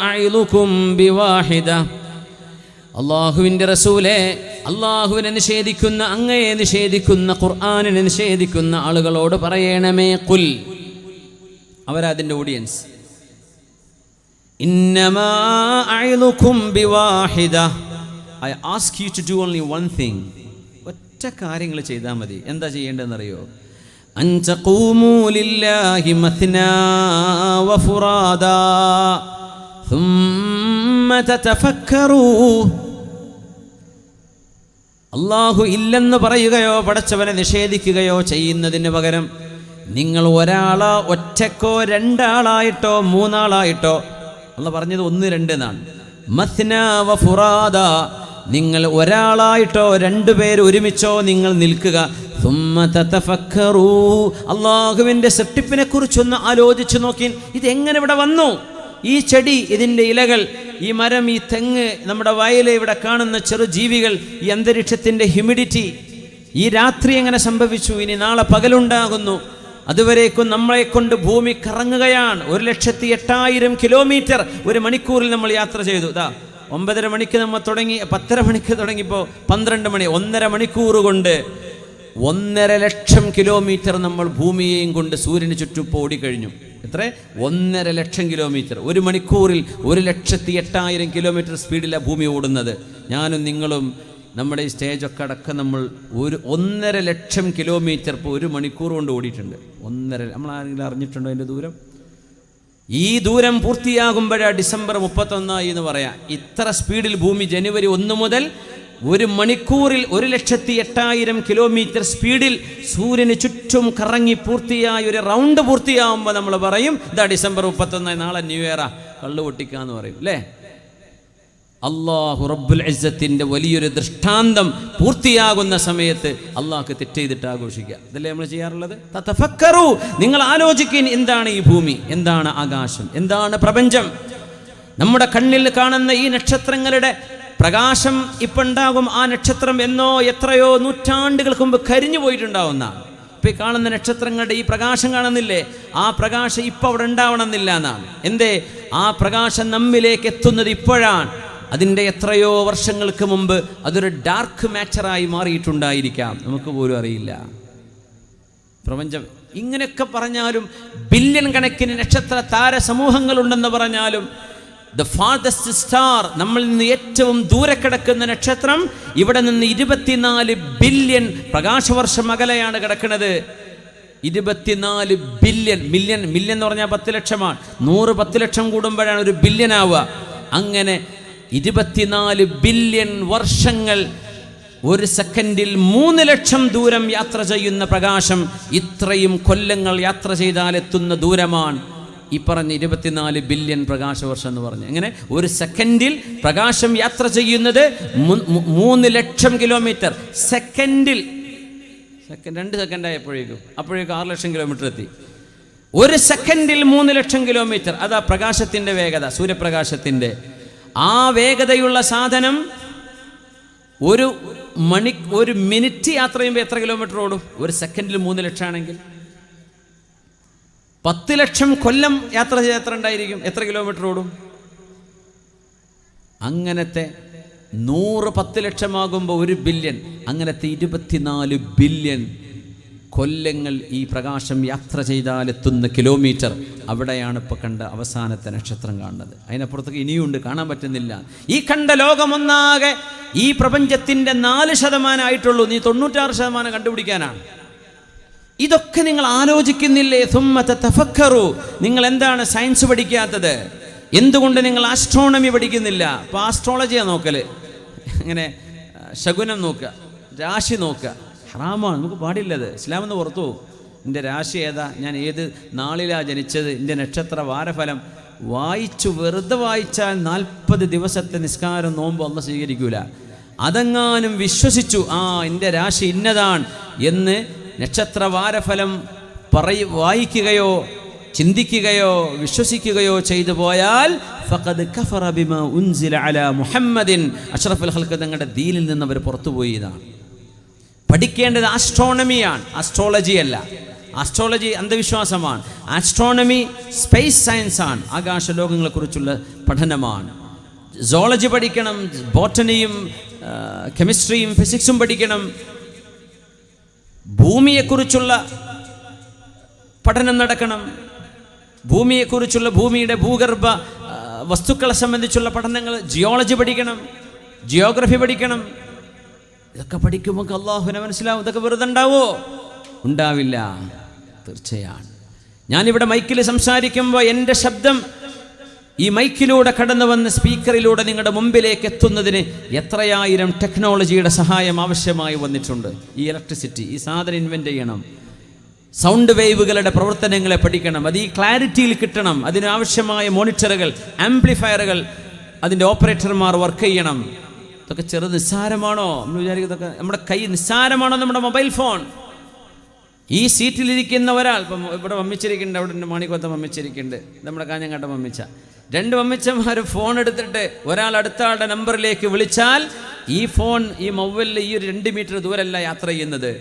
Speaker 1: അഇദുകും ബിവാഹിദ. അല്ലാഹുവിൻ്റെ റസൂലേ, അല്ലാഹുവിനെ നിഷേധിക്കുന്ന, അങ്ങയെ നിഷേധിക്കുന്ന, ഖുർആനിനെ നിഷേധിക്കുന്ന ആളുകളോട് പറയണമേ, ഖുൽ, അവരതിൻ്റെ ഓഡിയൻസ്, ഇന്നമാ അഇദുകും ബിവാഹിദ, I ask you to do only one thing. ഒറ്റ കാര്യങ്ങൾ ചെയ്താൽ മതി. എന്താ ചെയ്യേണ്ടതെന്നറിയോ? അൻ തഖൂമൂ ലില്ലാഹി മത്നാ വഫുറാദാ ثم تتفكروا. അല്ലാഹു ഇല്ലെന്ന് പറയുകയോ പടച്ചവനെ നിഷേധിക്കുകയോ ചെയ്യുന്നതിന് പകരം നിങ്ങൾ ഒരാളോ ഒറ്റക്കോ രണ്ടാളായിട്ടോ മൂന്നാളായിട്ടോ, അല്ലാഹു പറഞ്ഞത് 1, 2 എന്നാണ്. മത്നാ വഫുറാദ, നിങ്ങൾ ഒരാളായിട്ടോ 2 പേര് ഒരുമിച്ചോ നിങ്ങൾ നിൽക്കുക. ثم تتفكروا, അല്ലാഹുവിൻ്റെ സൃഷ്ടിപ്പിനെ കുറിച്ചൊന്ന് ആലോചിച്ചു നോക്കി. ഇതെങ്ങനെ ഇവിടെ വന്നു? ഈ ചെടി, ഇതിൻ്റെ ഇലകൾ, ഈ മരം, ഈ തെങ്ങ്, നമ്മുടെ വയല്, ഇവിടെ കാണുന്ന ചെറു ജീവികൾ, ഈ അന്തരീക്ഷത്തിൻ്റെ ഹ്യൂമിഡിറ്റി, ഈ രാത്രി എങ്ങനെ സംഭവിച്ചു? ഇനി നാളെ പകലുണ്ടാകുന്നു. അതുവരേക്കും നമ്മളെ കൊണ്ട് ഭൂമി കറങ്ങുകയാണ്. 1,08,000 കിലോമീറ്റർ ഒരു മണിക്കൂറിൽ നമ്മൾ യാത്ര ചെയ്തു. 9:30 മണിക്ക് നമ്മൾ തുടങ്ങി, 10:30 മണിക്ക് തുടങ്ങിയപ്പോൾ 12 മണി, 1.5 മണിക്കൂർ കൊണ്ട് 1.5 ലക്ഷം കിലോമീറ്റർ നമ്മൾ ഭൂമിയെയും കൊണ്ട് സൂര്യന് ചുറ്റും ഓടിക്കഴിഞ്ഞു. എത്ര? 1.5 ലക്ഷം കിലോമീറ്റർ. ഒരു മണിക്കൂറിൽ 1,08,000 കിലോമീറ്റർ സ്പീഡിലാണ് ഭൂമി ഓടുന്നത്. ഞാനും നിങ്ങളും നമ്മുടെ ഈ സ്റ്റേജൊക്കെ അടക്കം നമ്മൾ 1.5 ലക്ഷം കിലോമീറ്റർ ഇപ്പോൾ ഒരു മണിക്കൂർ കൊണ്ട് ഓടിയിട്ടുണ്ട്. 1.5, നമ്മൾ ആരെങ്കിലും അറിഞ്ഞിട്ടുണ്ടോ അതിൻ്റെ ദൂരം? ഈ ദൂരം പൂർത്തിയാകുമ്പോഴാണ് ഡിസംബർ 31 എന്ന് പറയാം. ഇത്ര സ്പീഡിൽ ഭൂമി ജനുവരി 1 മുതൽ ഒരു മണിക്കൂറിൽ 1,08,000 കിലോമീറ്റർ സ്പീഡിൽ സൂര്യന് ചുറ്റും കറങ്ങി പൂർത്തിയായ ഒരു റൗണ്ട് പൂർത്തിയാകുമ്പോൾ നമ്മൾ പറയും ഇതാ ഡിസംബർ 31, നാളെ ന്യൂ ഇയറാ, കള്ളു പൊട്ടിക്കാന്ന് പറയും അല്ലേ? അല്ലാഹു റബ്ബുൽ ഇസ്സത്തിൻ്റെ വലിയൊരു ദൃഷ്ടാന്തം പൂർത്തിയാകുന്ന സമയത്ത് അള്ളാഹ്ക്ക് തെറ്റ് ചെയ്തിട്ട് ആഘോഷിക്കുക. ഇതല്ലേ നമ്മൾ ചെയ്യാറുള്ളത്? തതഫക്കറു, നിങ്ങൾ ആലോചിക്കാൻ, എന്താണ് ഈ ഭൂമി, എന്താണ് ആകാശം, എന്താണ് പ്രപഞ്ചം? നമ്മുടെ കണ്ണിൽ കാണുന്ന ഈ നക്ഷത്രങ്ങളുടെ പ്രകാശം ഇപ്പം ഉണ്ടാകും. ആ നക്ഷത്രം എന്നോ എത്രയോ നൂറ്റാണ്ടുകൾക്ക് മുമ്പ് കരിഞ്ഞു പോയിട്ടുണ്ടാവുന്ന, ഇപ്പം ഈ കാണുന്ന നക്ഷത്രങ്ങളുടെ ഈ പ്രകാശം കാണുന്നില്ലേ, ആ പ്രകാശം ഇപ്പം അവിടെ ഉണ്ടാവണമെന്നില്ല എന്നാണ്. എന്തേ? ആ പ്രകാശം നമ്മിലേക്ക് എത്തുന്നത് ഇപ്പോഴാണ്. അതിൻ്റെ എത്രയോ വർഷങ്ങൾക്ക് മുമ്പ് അതൊരു ഡാർക്ക് മാറ്ററായി മാറിയിട്ടുണ്ടായിരിക്കാം, നമുക്ക് പോലും അറിയില്ല. പ്രപഞ്ചം ഇങ്ങനെയൊക്കെ പറഞ്ഞാലും, ബില്യൺ കണക്കിന് നക്ഷത്ര താര സമൂഹങ്ങളുണ്ടെന്ന് പറഞ്ഞാലും, ദ ഫാർദസ്റ്റ് സ്റ്റാർ, നമ്മളിൽ നിന്ന് ഏറ്റവും ദൂരെ കിടക്കുന്ന നക്ഷത്രം ഇവിടെ നിന്ന് 24 ബില്യൺ പ്രകാശവർഷം അകലെയാണ് കിടക്കുന്നത്. 24 ബില്യൺ. മില്യൺ എന്ന് പറഞ്ഞാൽ 10 ലക്ഷമാണ്. 100 10 ലക്ഷം കൂടുമ്പോഴാണ് ഒരു ബില്യൺ ആവുക. അങ്ങനെ 24 ബില്യൺ വർഷങ്ങൾ, ഒരു സെക്കൻഡിൽ 3 ലക്ഷം ദൂരം യാത്ര ചെയ്യുന്ന പ്രകാശം ഇത്രയും കൊല്ലങ്ങൾ യാത്ര ചെയ്താൽ എത്തുന്ന ദൂരമാണ് ഈ പറഞ്ഞ 24 ബില്യൺ പ്രകാശവർഷം എന്ന് പറഞ്ഞ്. അങ്ങനെ ഒരു സെക്കൻഡിൽ പ്രകാശം യാത്ര ചെയ്യുന്നത് 3 ലക്ഷം കിലോമീറ്റർ. സെക്കൻഡിൽ 2 സെക്കൻഡ് ആയപ്പോഴേക്കും 6 ലക്ഷം കിലോമീറ്റർ എത്തി. ഒരു സെക്കൻഡിൽ 3 ലക്ഷം കിലോമീറ്റർ. അതാ പ്രകാശത്തിൻ്റെ വേഗത, സൂര്യപ്രകാശത്തിൻ്റെ. ആ വേഗതയുള്ള സാധനം ഒരു മിനിറ്റ് യാത്ര ചെയ്യുമ്പോൾ എത്ര കിലോമീറ്റർ ഓടും? ഒരു സെക്കൻഡിൽ 3 ലക്ഷം ആണെങ്കിൽ 10 ലക്ഷം കൊല്ലം യാത്ര ചെയ്ത് എത്ര ഉണ്ടായിരിക്കും? എത്ര കിലോമീറ്റർ ഓടും? അങ്ങനത്തെ 100 10 ലക്ഷമാകുമ്പോൾ 1 ബില്യൺ. അങ്ങനത്തെ 24 ബില്യൺ കൊല്ലങ്ങൾ ഈ പ്രകാശം യാത്ര ചെയ്താലെത്തുന്ന കിലോമീറ്റർ. അവിടെയാണ് ഇപ്പോൾ കണ്ട അവസാനത്തെ നക്ഷത്രം കാണുന്നത്. അതിനപ്പുറത്തേക്ക് ഇനിയുണ്ട്, കാണാൻ പറ്റുന്നില്ല. ഈ കണ്ട ലോകമൊന്നാകെ ഈ പ്രപഞ്ചത്തിൻ്റെ 4% ആയിട്ടുള്ളൂ. നീ 96% കണ്ടുപിടിക്കാനാണ്. ഇതൊക്കെ നിങ്ങൾ ആലോചിക്കുന്നില്ലേ? സുമ്മ തതഫക്കറു, നിങ്ങൾ എന്താണ് സയൻസ് പഠിക്കാത്തത്? എന്തുകൊണ്ട് നിങ്ങൾ ആസ്ട്രോണമി പഠിക്കുന്നില്ല? അപ്പോൾ ആസ്ട്രോളജിയാണ് നോക്കല്. ഇങ്ങനെ ശകുനം നോക്കുക, രാശി നോക്കുക. ഹറാമാണ്, നമുക്ക് പാടില്ലത്. ഇസ്ലാമെന്ന് പുറത്തു പോകും. എൻ്റെ രാശി ഏതാ, ഞാൻ ഏത് നാളിലാണ് ജനിച്ചത്, എൻ്റെ നക്ഷത്ര വാരഫലം വെറുതെ വായിച്ചാൽ 40 ദിവസത്തെ നിസ്കാരം നോമ്പ് അല്ലാഹ് സ്വീകരിക്കൂല. അതെങ്ങാനും വിശ്വസിച്ചു, എൻ്റെ രാശി ഇന്നതാണ് എന്ന് നക്ഷത്രവാരഫലം വായിക്കുകയോ ചിന്തിക്കുകയോ വിശ്വസിക്കുകയോ ചെയ്തു പോയാൽ ഫഖദ് കഫറ ബിമാ ഉൻസില അലാ മുഹമ്മദിൻ, അഷ്റഫുൽ ഖൽഖ് തങ്ങളുടെ ദീനിൽ നിന്ന് അവർ പുറത്തുപോയി. ഇതാണ് പഠിക്കേണ്ടത്. ആസ്ട്രോണമിയാണ്, ആസ്ട്രോളജി അല്ല. ആസ്ട്രോളജി അന്ധവിശ്വാസമാണ്. ആസ്ട്രോണമി സ്പേസ് സയൻസ് ആണ്, ആകാശലോകങ്ങളെക്കുറിച്ചുള്ള പഠനമാണ്. സോളജി പഠിക്കണം, ബോട്ടണിയും കെമിസ്ട്രിയും ഫിസിക്സും പഠിക്കണം. ഭൂമിയെക്കുറിച്ചുള്ള പഠനം നടക്കണം. ഭൂമിയെക്കുറിച്ചുള്ള ഭൂമിയുടെ ഭൂഗർഭ വസ്തുക്കളെ സംബന്ധിച്ചുള്ള പഠനങ്ങൾ, ജിയോളജി പഠിക്കണം, ജിയോഗ്രഫി പഠിക്കണം. ഇതൊക്കെ പഠിക്കുമ്പോൾ അള്ളാഹുവിനെ മനസ്സിലാവും. ഇതൊക്കെ വെറുതെ ഉണ്ടാവോ? ഉണ്ടാവില്ല, തീർച്ചയാണ്. ഞാനിവിടെ മൈക്കിൽ സംസാരിക്കുമ്പോൾ എൻ്റെ ശബ്ദം ഈ മൈക്കിലൂടെ കടന്നു വന്ന സ്പീക്കറിലൂടെ നിങ്ങളുടെ മുമ്പിലേക്ക് എത്തുന്നതിന് എത്രയായിരം ടെക്നോളജിയുടെ സഹായം ആവശ്യമായി വന്നിട്ടുണ്ട്. ഈ ഇലക്ട്രിസിറ്റി, ഈ സാധനം ഇൻവെൻ്റ് ചെയ്യണം. സൗണ്ട് വേവുകളുടെ പ്രവർത്തനങ്ങളെ പഠിക്കണം. അത് ഈ ക്ലാരിറ്റിയിൽ കിട്ടണം. അതിനാവശ്യമായ മോണിറ്ററുകൾ, ആംപ്ലിഫയറുകൾ, അതിൻ്റെ ഓപ്പറേറ്റർമാർ വർക്ക് ചെയ്യണം. ഇതൊക്കെ നിസ്സാരമാണോ എന്ന് വിചാരിക്കുന്നതൊക്കെ? നമ്മുടെ കൈ നിസ്സാരമാണോ? നമ്മുടെ മൊബൈൽ ഫോൺ. ഈ സീറ്റിലിരിക്കുന്ന ഒരാൾ, ഇപ്പം ഇവിടെ മമ്മിച്ചിരിക്കുന്നുണ്ട്, അവിടെ മാണിക്കോത്ത മമ്മിച്ചിരിക്കുന്നുണ്ട്, നമ്മുടെ കാഞ്ഞങ്ങാട്ട മമ്മിച്ച. 2 മമ്മിച്ചന്മാർ ഫോൺ എടുത്തിട്ട് ഒരാൾ അടുത്ത ആളുടെ നമ്പറിലേക്ക് വിളിച്ചാൽ ഈ ഫോൺ, ഈ മൊബൈലിൽ ഈ ഒരു 2 മീറ്റർ ദൂരമല്ല യാത്ര ചെയ്യുന്നത്,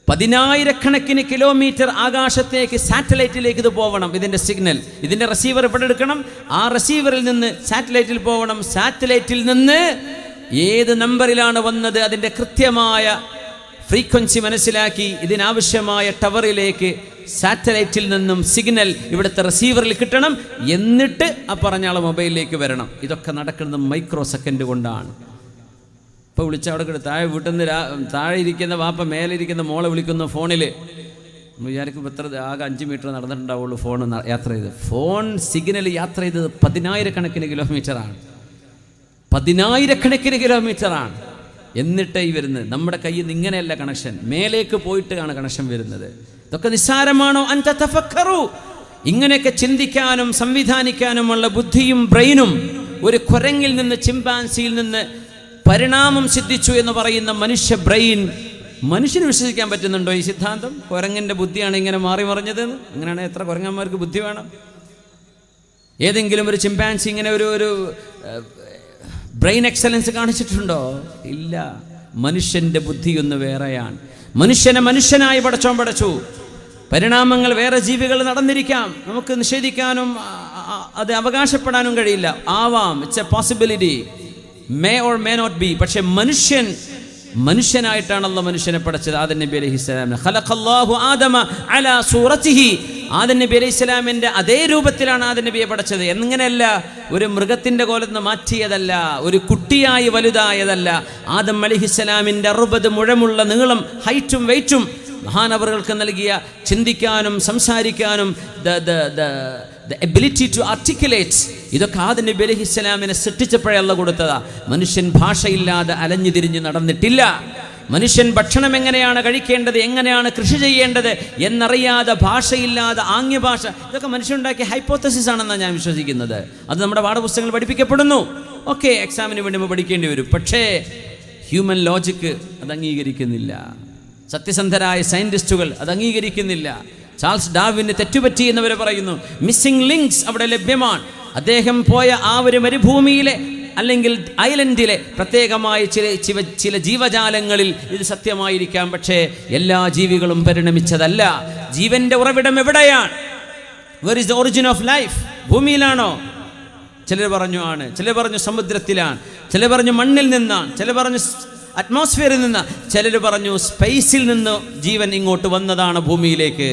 Speaker 1: 10,000-കണക്കിന് കിലോമീറ്റർ ആകാശത്തേക്ക് സാറ്റലൈറ്റിലേക്ക് ഇത് പോകണം. ഇതിൻ്റെ സിഗ്നൽ, ഇതിൻ്റെ റിസീവർ ഇവിടെ എടുക്കണം. ആ റിസീവറിൽ നിന്ന് സാറ്റലൈറ്റിൽ പോകണം. സാറ്റലൈറ്റിൽ നിന്ന് ഏത് നമ്പറിലാണ് വന്നത് അതിൻ്റെ കൃത്യമായ ഫ്രീക്വൻസി മനസ്സിലാക്കി ഇതിനാവശ്യമായ ടവറിലേക്ക് സാറ്റലൈറ്റിൽ നിന്നും സിഗ്നൽ ഇവിടുത്തെ റിസീവറിൽ കിട്ടണം. എന്നിട്ട് ആ പറഞ്ഞ ആൾ മൊബൈലിലേക്ക് വരണം. ഇതൊക്കെ നടക്കുന്നത് മൈക്രോ സെക്കൻഡ് കൊണ്ടാണ്. ഇപ്പോൾ വിളിച്ച അവിടെ വീട്ടിൽ നിന്ന് താഴെ ഇരിക്കുന്ന വാപ്പ മേലെ ഇരിക്കുന്ന മോളെ വിളിക്കുന്ന ഫോണിൽ വിചാരിക്കുമ്പോൾ എത്ര ആകെ 5 മീറ്റർ നടന്നിട്ടുണ്ടാവുള്ളൂ ഫോൺ യാത്ര ചെയ്ത്. ഫോൺ സിഗ്നൽ യാത്ര ചെയ്തത് 10,000-കണക്കിന് കിലോമീറ്ററാണ്. 10,000-കണക്കിന് കിലോമീറ്ററാണ്. എന്നിട്ട് ഈ വരുന്നത് നമ്മുടെ കയ്യിൽ നിന്ന് ഇങ്ങനെയല്ല കണക്ഷൻ, മേലേക്ക് പോയിട്ടാണ് കണക്ഷൻ വരുന്നത്. ഇതൊക്കെ നിസ്സാരമാണോ? അൻത തഫക്കറു. ഇങ്ങനെയൊക്കെ ചിന്തിക്കാനും സംവിധാനിക്കാനുമുള്ള ബുദ്ധിയും ബ്രെയിനും ഒരു കുരങ്ങിൽ നിന്ന്, ചിമ്പാൻസിയിൽ നിന്ന് പരിണാമം സിദ്ധിച്ചു എന്ന് പറയുന്ന മനുഷ്യ ബ്രെയിൻ, മനുഷ്യന് വിശ്വസിക്കാൻ പറ്റുന്നുണ്ടോ ഈ സിദ്ധാന്തം? കുരങ്ങിൻ്റെ ബുദ്ധിയാണ് ഇങ്ങനെ മാറി മറിഞ്ഞതെന്ന്. അങ്ങനെയാണെങ്കിൽ എത്ര കുരങ്ങന്മാർക്ക് ബുദ്ധി വേണം? ഏതെങ്കിലും ഒരു ചിമ്പാൻസി ഇങ്ങനെ ഒരു ബ്രെയിൻ എക്സലൻസ് കാണിച്ചിട്ടുണ്ടോ? ഇല്ല. മനുഷ്യൻ്റെ ബുദ്ധിയൊന്ന് വേറെയാണ്. മനുഷ്യനെ മനുഷ്യനായി പടച്ചു. പരിണാമങ്ങൾ വേറെ ജീവികൾ നടന്നിരിക്കാം, നമുക്ക് നിഷേധിക്കാനും അത് അവകാശപ്പെടാനും കഴിയില്ല. ആവാം, it's a possibility, may or may not be. പക്ഷെ മനുഷ്യനായിട്ടാണല്ലോ മനുഷ്യനെ പടച്ചത്. ആദം നബി അലൈഹിസ്സലാമിനെ ഖലഖല്ലാഹു ആദമ അലാ സൂറത്തിഹി. ആദം നബി അലൈഹിസ്സലാമിൻ്റെ അതേ രൂപത്തിലാണ് ആദം നബിയെ പടച്ചത്. എങ്ങനെയല്ല, ഒരു മൃഗത്തിൻ്റെ കോലത്ത് മാറ്റിയതല്ല, ഒരു കുട്ടിയായി വലുതായതല്ല. ആദം അലൈഹിസ്സലാമിൻ്റെ 60 മുഴമുള്ള നീളം, ഹൈറ്റും വെയ്റ്റും മഹാനവറുകൾക്ക് നൽകിയ ചിന്തിക്കാനും സംസാരിക്കാനും the ability to articulate, ഇതൊക്കെ ആദം നബി അലൈഹിസ്സലാമിനെ സൃഷ്ടിച്ചപ്പോഴേ അല്ലാഹു കൊടുത്തതാ. മനുഷ്യൻ ഭാഷയില്ലാതെ അലഞ്ഞു തിരിഞ്ഞ് നടന്നിട്ടില്ല. മനുഷ്യൻ ഭക്ഷണം എങ്ങനെയാണ് കഴിക്കേണ്ടത്, എങ്ങനെയാണ് കൃഷി ചെയ്യേണ്ടത് എന്നറിയാതെ, ഭാഷയില്ലാതെ, ആംഗ്യഭാഷ, ഇതൊക്കെ മനുഷ്യനുണ്ടാക്കിയ ഹൈപ്പോത്തസിസ് ആണെന്നാണ് ഞാൻ വിശ്വസിക്കുന്നത്. അത് നമ്മുടെ പാഠപുസ്തകങ്ങൾ പഠിപ്പിക്കപ്പെടുന്നു. ഓക്കെ, എക്സാമിന് വേണ്ടി നമ്മൾ പഠിക്കേണ്ടി വരും. പക്ഷേ ഹ്യൂമൻ ലോജിക്ക് അത് അംഗീകരിക്കുന്നില്ല. സത്യസന്ധരായ സയൻറ്റിസ്റ്റുകൾ അത് അംഗീകരിക്കുന്നില്ല. ചാൾസ് ഡാർവിന് തെറ്റുപറ്റി എന്നവർ പറയുന്നു. മിസ്സിംഗ് ലിങ്ക്സ് അവിടെ ലഭ്യമാണ്. അദ്ദേഹം പോയ ആ ഒരു മരുഭൂമിയിലെ അല്ലെങ്കിൽ ഐലൻഡിലെ പ്രത്യേകമായ ചില ജീവജാലങ്ങളിൽ ഇത് സത്യമായിരിക്കാം. പക്ഷേ എല്ലാ ജീവികളും പരിണമിച്ചതല്ല. ജീവന്റെ ഉറവിടം എവിടെയാണ്? Where is the origin of life? ഭൂമിയിലാണോ? ചിലർ പറഞ്ഞു ആണ്, ചിലർ പറഞ്ഞു സമുദ്രത്തിലാണ്, ചിലർ പറഞ്ഞു മണ്ണിൽ നിന്നാണ്, ചിലർ പറഞ്ഞു അറ്റ്മോസ്ഫിയറിൽ നിന്ന്, ചിലർ പറഞ്ഞു സ്പേസിൽ നിന്ന് ജീവൻ ഇങ്ങോട്ട് വന്നതാണ് ഭൂമിയിലേക്ക്.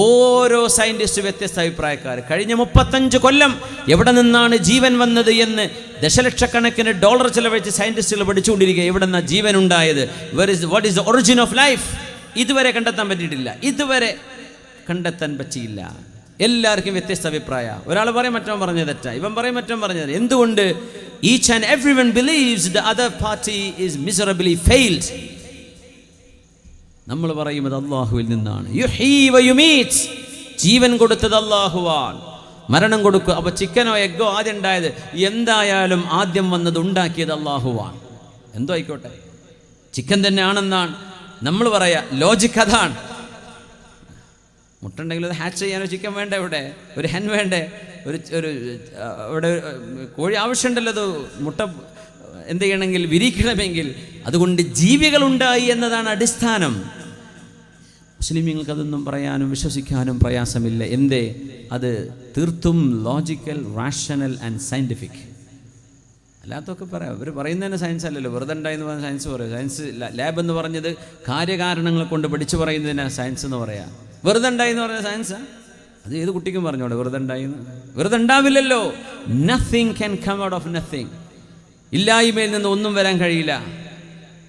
Speaker 1: ഓരോ സയൻറ്റിസ്റ്റ് വ്യത്യസ്ത അഭിപ്രായക്കാർ. കഴിഞ്ഞ 35 കൊല്ലം എവിടെ നിന്നാണ് ജീവൻ വന്നത് എന്ന് ദശലക്ഷക്കണക്കിന് ഡോളർ ചെലവഴിച്ച് സയൻറ്റിസ്റ്റുകൾ പഠിച്ചുകൊണ്ടിരിക്കുക. എവിടെ നിന്നാണ് ജീവൻ ഉണ്ടായത്? What is the origin of life? ഇതുവരെ കണ്ടെത്താൻ പറ്റിയിട്ടില്ല. ഇതുവരെ കണ്ടെത്താൻ പറ്റിയില്ല. എല്ലാവർക്കും വ്യത്യസ്ത അഭിപ്രായ. ഒരാൾ പറയും മറ്റവൻ പറഞ്ഞത് തെറ്റാ, ഇവൻ പറയും മറ്റവൻ പറഞ്ഞത്. എന്തുകൊണ്ട്? Each and everyone believes the other party is miserably failed. നമ്മൾ പറയും അത് അള്ളാഹുവിൽ നിന്നാണ്. യുഹീ വ യുമീറ്റ്, ജീവൻ കൊടുത്തത് അള്ളാഹുവാണ്, മരണം കൊടുക്കുക. അപ്പോൾ ചിക്കനോ എഗ്ഗോ ആദ്യം ഉണ്ടായത്, എന്തായാലും ആദ്യം വന്നത് ഉണ്ടാക്കിയത് അള്ളാഹുവാണ്. എന്തോ ആയിക്കോട്ടെ, ചിക്കൻ തന്നെ ആണെന്നാണ് നമ്മൾ പറയാ. ലോജിക്ക് അതാണ്. മുട്ട ഉണ്ടെങ്കിൽ അത് ഹാച്ച് ചെയ്യാനോ ചിക്കൻ വേണ്ടേ, ഇവിടെ ഒരു ഹെൻ വേണ്ടേ, ഒരു ഇവിടെ കോഴി ആവശ്യമുണ്ടല്ലോ അത് മുട്ട എന്ത് ചെയ്യണമെങ്കിൽ, വിരിക്കണമെങ്കിൽ. അതുകൊണ്ട് ജീവികളുണ്ടായി എന്നതാണ് അടിസ്ഥാനം. മുസ്ലിമീങ്ങൾക്ക് അതൊന്നും പറയാനും വിശ്വസിക്കാനും പ്രയാസമില്ല. എന്തേ? അത് തീർത്തും ലോജിക്കൽ, റാഷണൽ ആൻഡ് സയൻറ്റിഫിക്. അല്ലാത്തൊക്കെ പറയാം. അവർ പറയുന്നതന്നെ സയൻസ് അല്ലല്ലോ. വെറുതെ ഉണ്ടായെന്ന് പറഞ്ഞാൽ സയൻസ് പറയും. സയൻസ് ലാബ് എന്ന് പറഞ്ഞത് കാര്യകാരണങ്ങളെ കൊണ്ട് പഠിച്ചു പറയുന്നതിനാ സയൻസ് എന്ന് പറയാം. വെറുതെ ഉണ്ടായി എന്ന് പറഞ്ഞാൽ സയൻസാ? അത് ഏത് കുട്ടിക്കും പറഞ്ഞോളെ വെറുതെ ഉണ്ടായിന്ന്. വെറുതെ ഉണ്ടാവില്ലല്ലോ. Nothing can come out of nothing. ഇല്ലായ്മയിൽ നിന്ന് ഒന്നും വരാൻ കഴിയില്ല.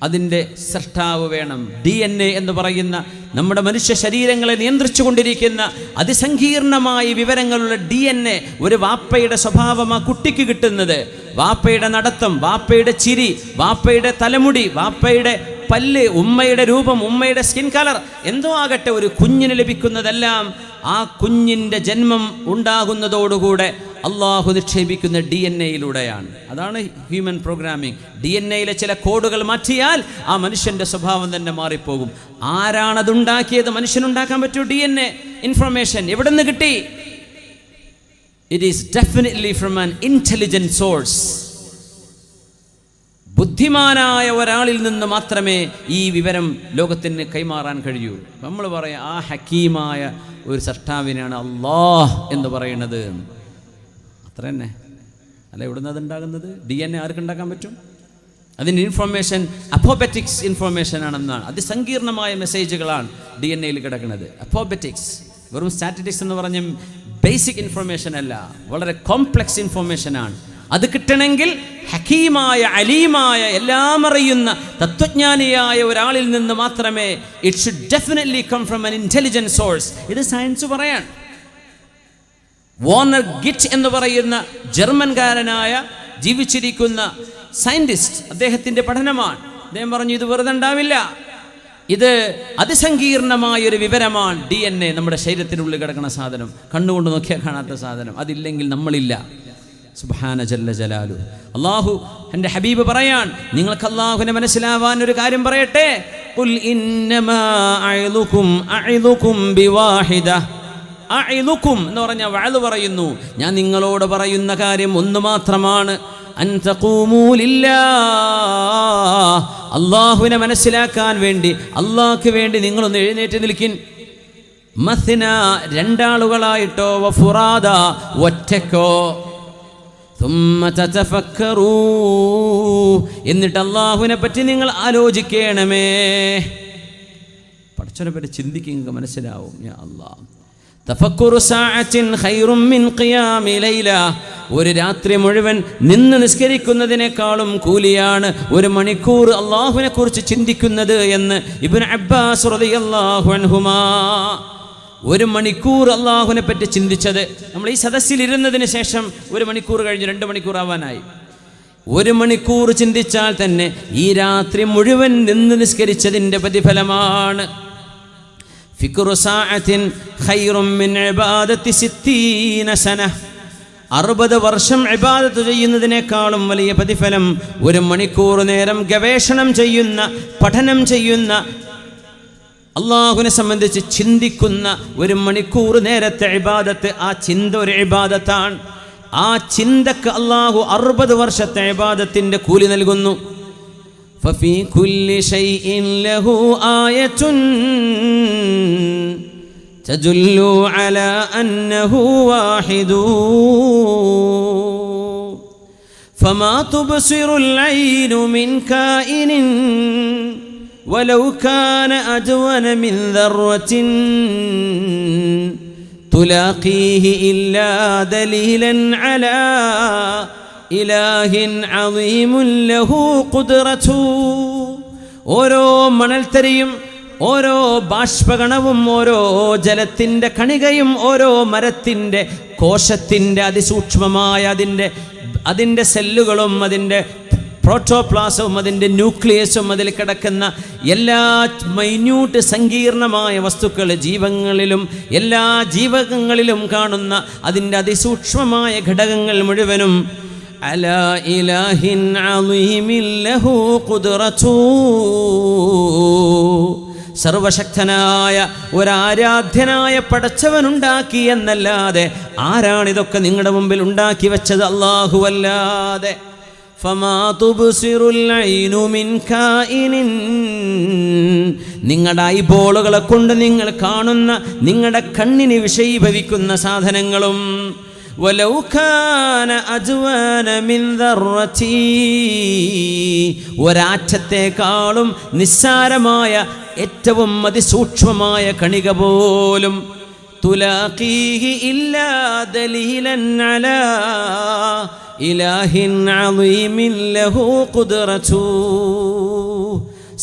Speaker 1: അതിൻ്റെ സൃഷ്ടാവ് വേണം. DNA എന്ന് പറയുന്ന നമ്മുടെ മനുഷ്യ ശരീരങ്ങളെ നിയന്ത്രിച്ചു കൊണ്ടിരിക്കുന്ന അതിസങ്കീർണമായ വിവരങ്ങളുള്ള DNA, ഒരു വാപ്പയുടെ സ്വഭാവം ആ കുട്ടിക്ക് കിട്ടുന്നത്. വാപ്പയുടെ നടത്തം, വാപ്പയുടെ ചിരി, വാപ്പയുടെ തലമുടി, വാപ്പയുടെ പല്ല്, ഉമ്മയുടെ രൂപം, ഉമ്മയുടെ സ്കിൻ കളർ, എന്തോ ആകട്ടെ, ഒരു കുഞ്ഞിന് ലഭിക്കുന്നതെല്ലാം ആ കുഞ്ഞിൻ്റെ ജന്മം ഉണ്ടാകുന്നതോടുകൂടെ അള്ളാഹു നിക്ഷേപിക്കുന്ന DNA-യിലൂടെയാണ്. അതാണ് ഹ്യൂമൻ പ്രോഗ്രാമിംഗ്. DNA-യിലെ ചില കോഡുകൾ മാറ്റിയാൽ ആ മനുഷ്യൻ്റെ സ്വഭാവം തന്നെ മാറിപ്പോകും. ആരാണതുണ്ടാക്കിയത്? മനുഷ്യനുണ്ടാക്കാൻ പറ്റൂ DNA ഇൻഫർമേഷൻ. എവിടെ നിന്ന് കിട്ടി? It is definitely from an intelligent source. ബുദ്ധിമാനായ ഒരാളിൽ നിന്ന് മാത്രമേ ഈ വിവരം ലോകത്തിന് കൈമാറാൻ കഴിയൂ. നമ്മൾ പറയാം ആ ഹക്കീമായ ഒരു സൃഷ്ടാവിനാണ് അല്ലാഹ് എന്ന് പറയുന്നത്. അത്ര തന്നെ അല്ല. എവിടുന്ന് അതുണ്ടാകുന്നത്? DNA ആർക്കുണ്ടാക്കാൻ പറ്റും? അതിൻ്റെ ഇൻഫർമേഷൻ അപ്പോബറ്റിക്സ് ഇൻഫർമേഷൻ ആണെന്നാണ്. അതിസങ്കീർണമായ മെസ്സേജുകളാണ് DNA-യിൽ കിടക്കുന്നത്. അപ്പോബറ്റിക്സ് വെറും സ്റ്റാറ്റിസ്റ്റിക്സ് എന്ന് പറഞ്ഞ ബേസിക് ഇൻഫർമേഷൻ അല്ല, വളരെ കോംപ്ലക്സ് ഇൻഫർമേഷനാണ്. അത് കിട്ടണമെങ്കിൽ ഹക്കീമായ, അലീമായ, എല്ലാം അറിയുന്ന തത്വജ്ഞാനിയായ ഒരാളിൽ നിന്ന് മാത്രമേ. It should definitely come from an intelligent source. ഇത് സയൻസ് പറയാൻ. വോർണർ ഗിറ്റ് എന്ന് പറയുന്ന ജർമ്മൻകാരനായ ജീവിച്ചിരിക്കുന്ന സയൻറ്റിസ്റ്റ്, അദ്ദേഹത്തിൻ്റെ പഠനമാണ്. അദ്ദേഹം പറഞ്ഞു ഇത് വെറുതെ ഉണ്ടാവില്ല, ഇത് അതിസങ്കീർണമായൊരു വിവരമാണ്. DNA നമ്മുടെ ശരീരത്തിനുള്ളിൽ കിടക്കുന്ന സാധനം, കണ്ണുകൊണ്ട് നോക്കിയാൽ കാണാത്ത സാധനം. അതില്ലെങ്കിൽ നമ്മളില്ല. സുബ്ഹാന ജല്ല ജലാലു. അല്ലാഹു, എൻ്റെ ഹബീബ് പറയാൻ, നിങ്ങൾക്ക് അല്ലാഹുവിനെ മനസ്സിലാവാൻ ഒരു കാര്യം പറയട്ടെ. ഖുൽ ഇന്നമാ അഇദുകും ബിവാഹിദ. അഇദുകും എന്ന് പറഞ്ഞാൽ വഅദ് പറയുന്നു. ഞാൻ നിങ്ങളോട് പറയുന്ന കാര്യം ഒന്ന് മാത്രമാണ്. അൻ തഖൂമൂ ലില്ലാഹ്. അല്ലാഹുവിനെ മനസ്സിലാക്കാൻ വേണ്ടി, അല്ലാഹുവിന് വേണ്ടി നിങ്ങളൊന്ന് എഴുന്നേറ്റ് നിൽക്കിൻ. മസ്ന, രണ്ടാളുകളായിട്ടോ, വഫുറാദ, ഒറ്റക്കോ. എന്നിട്ട് അള്ളാഹുവിനെ പറ്റി നിങ്ങൾ ആലോചിക്കണമേ. പടച്ചവനെ പറ്റി ചിന്തിക്കുക, മനസ്സിലാവും. യാ അല്ലാഹ്, തഫക്കുറു സഅത്തിൻ ഖൈറും മിൻ ഖിയാമി ലൈല. ഒരു രാത്രി മുഴുവൻ നിന്ന് നിസ്കരിക്കുന്നതിനേക്കാളും കൂലിയാണ് 1 മണിക്കൂർ അള്ളാഹുവിനെ കുറിച്ച് ചിന്തിക്കുന്നത് എന്ന് ഇബ്നു അബ്ബാസ് റളിയല്ലാഹു അൻഹുമാ. 1 മണിക്കൂർ അള്ളാഹുവിനെ പറ്റി ചിന്തിച്ചത്. നമ്മൾ ഈ സദസ്സിൽ ഇരുന്നതിന് ശേഷം 1 മണിക്കൂർ കഴിഞ്ഞ് 2 മണിക്കൂർ ആവാനായി. 1 മണിക്കൂർ ചിന്തിച്ചാൽ തന്നെ ഈ രാത്രി മുഴുവൻ നിന്ന് നിസ്കരിച്ചതിൻ്റെ പ്രതിഫലമാണ്. ഫിക്റു സഅത്തിൻ ഖൈറും മിൻ ഇബാദത്തി 60 സന. 60 വർഷം ഇബാദത്ത് ചെയ്യുന്നതിനേക്കാളും വലിയ പ്രതിഫലം 1 മണിക്കൂർ നേരം ഗവേഷണം ചെയ്യുന്ന, പഠനം ചെയ്യുന്ന, അള്ളാഹുവിനെ സംബന്ധിച്ച് ചിന്തിക്കുന്ന 1 മണിക്കൂർ നേരത്തെ ഇബാദത്ത്. ആ ചിന്ത ഒരു ഇബാദത്താണ്. ആ ചിന്തക്ക് അള്ളാഹു 60 വർഷത്തെ ഇബാദത്തിൻ്റെ കൂലി നൽകുന്നു. ഫഫീ കുല്ലി ശൈഇൻ ലഹു ആയത്തുൻ തദുല്ലു അലാ അന്നഹു വാഹിദു ഫമാ തുബ്സിറുൽ ഐനു മിൻ കായിനിൻ ولو كان أدون من ذرة تلاقيه إلا دليلا على إله عظيم له قدرته. ഓരോ മണൽത്തരിയും, ഓരോ ബാഷ്പകണവും, ഓരോ ജലത്തിൻ്റെ കണികയും, ഓരോ മരത്തിൻ്റെ കോശത്തിൻ്റെ അതിസൂക്ഷ്മമായ അതിൻ്റെ സെല്ലുകളും, അതിൻ്റെ പ്രോട്ടോപ്ലാസവും, അതിൻ്റെ ന്യൂക്ലിയസും, അതിൽ കിടക്കുന്ന എല്ലാ മൈന്യൂട്ട് സങ്കീർണമായ വസ്തുക്കൾ, ജീവങ്ങളിലും എല്ലാ ജീവകങ്ങളിലും കാണുന്ന അതിൻ്റെ അതിസൂക്ഷ്മമായ ഘടകങ്ങൾ മുഴുവനും അലാ ഇലാഹിൻ അളീമിൻ ലഹു ഖുദ്റതു. സർവശക്തനായ ഒരാരാധ്യനായ പടച്ചവനുണ്ടാക്കി എന്നല്ലാതെ ആരാണിതൊക്കെ നിങ്ങളുടെ മുമ്പിൽ ഉണ്ടാക്കി വെച്ചത്? അല്ലാഹുവല്ലാതെ. ഫമാ തുബ്സിറുൽ ഐനു മിൻ കായിനിൻ, നിങ്ങളുടെ ഐബോളുകളെ കൊണ്ട് നിങ്ങൾ കാണുന്ന, നിങ്ങളുടെ കണ്ണിന് വിഷയീഭവിക്കുന്ന സാധനങ്ങളും വലൗ കാന അജ്വാന മിൻ ദർറതി, ഒരാറ്റത്തെക്കാളും നിസ്സാരമായ ഏറ്റവും അതിസൂക്ഷ്മമായ കണിക പോലും തുലാഖീഹി ഇല്ലാ ദലീലൻ അലാ ഇലാഹിൻ അളീമിൻ ലഹു ഖുദ്റതു.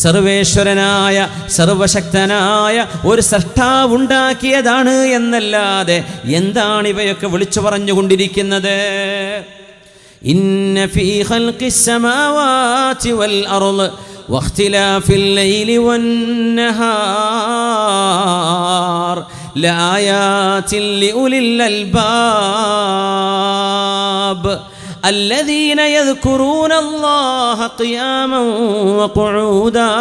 Speaker 1: സർവേശ്വരനായ സർവശക്തനായ ഒരു സൃഷ്ടാവുണ്ടാക്കിയതാണ് എന്നല്ലാതെ എന്താണ് ഇവയൊക്കെ വിളിച്ചു പറഞ്ഞുകൊണ്ടിരിക്കുന്നത്? ഇന്ന ഫീ ഖൽഖിസ് സമാവാതി വൽ അർള് വഖ്തിലാഫിൽ ലൈലി വന്നഹാർ ലആയാതിൻ ലിഉലിൽ അൽബാബ് الذين يذكرون الله قياما وقعودا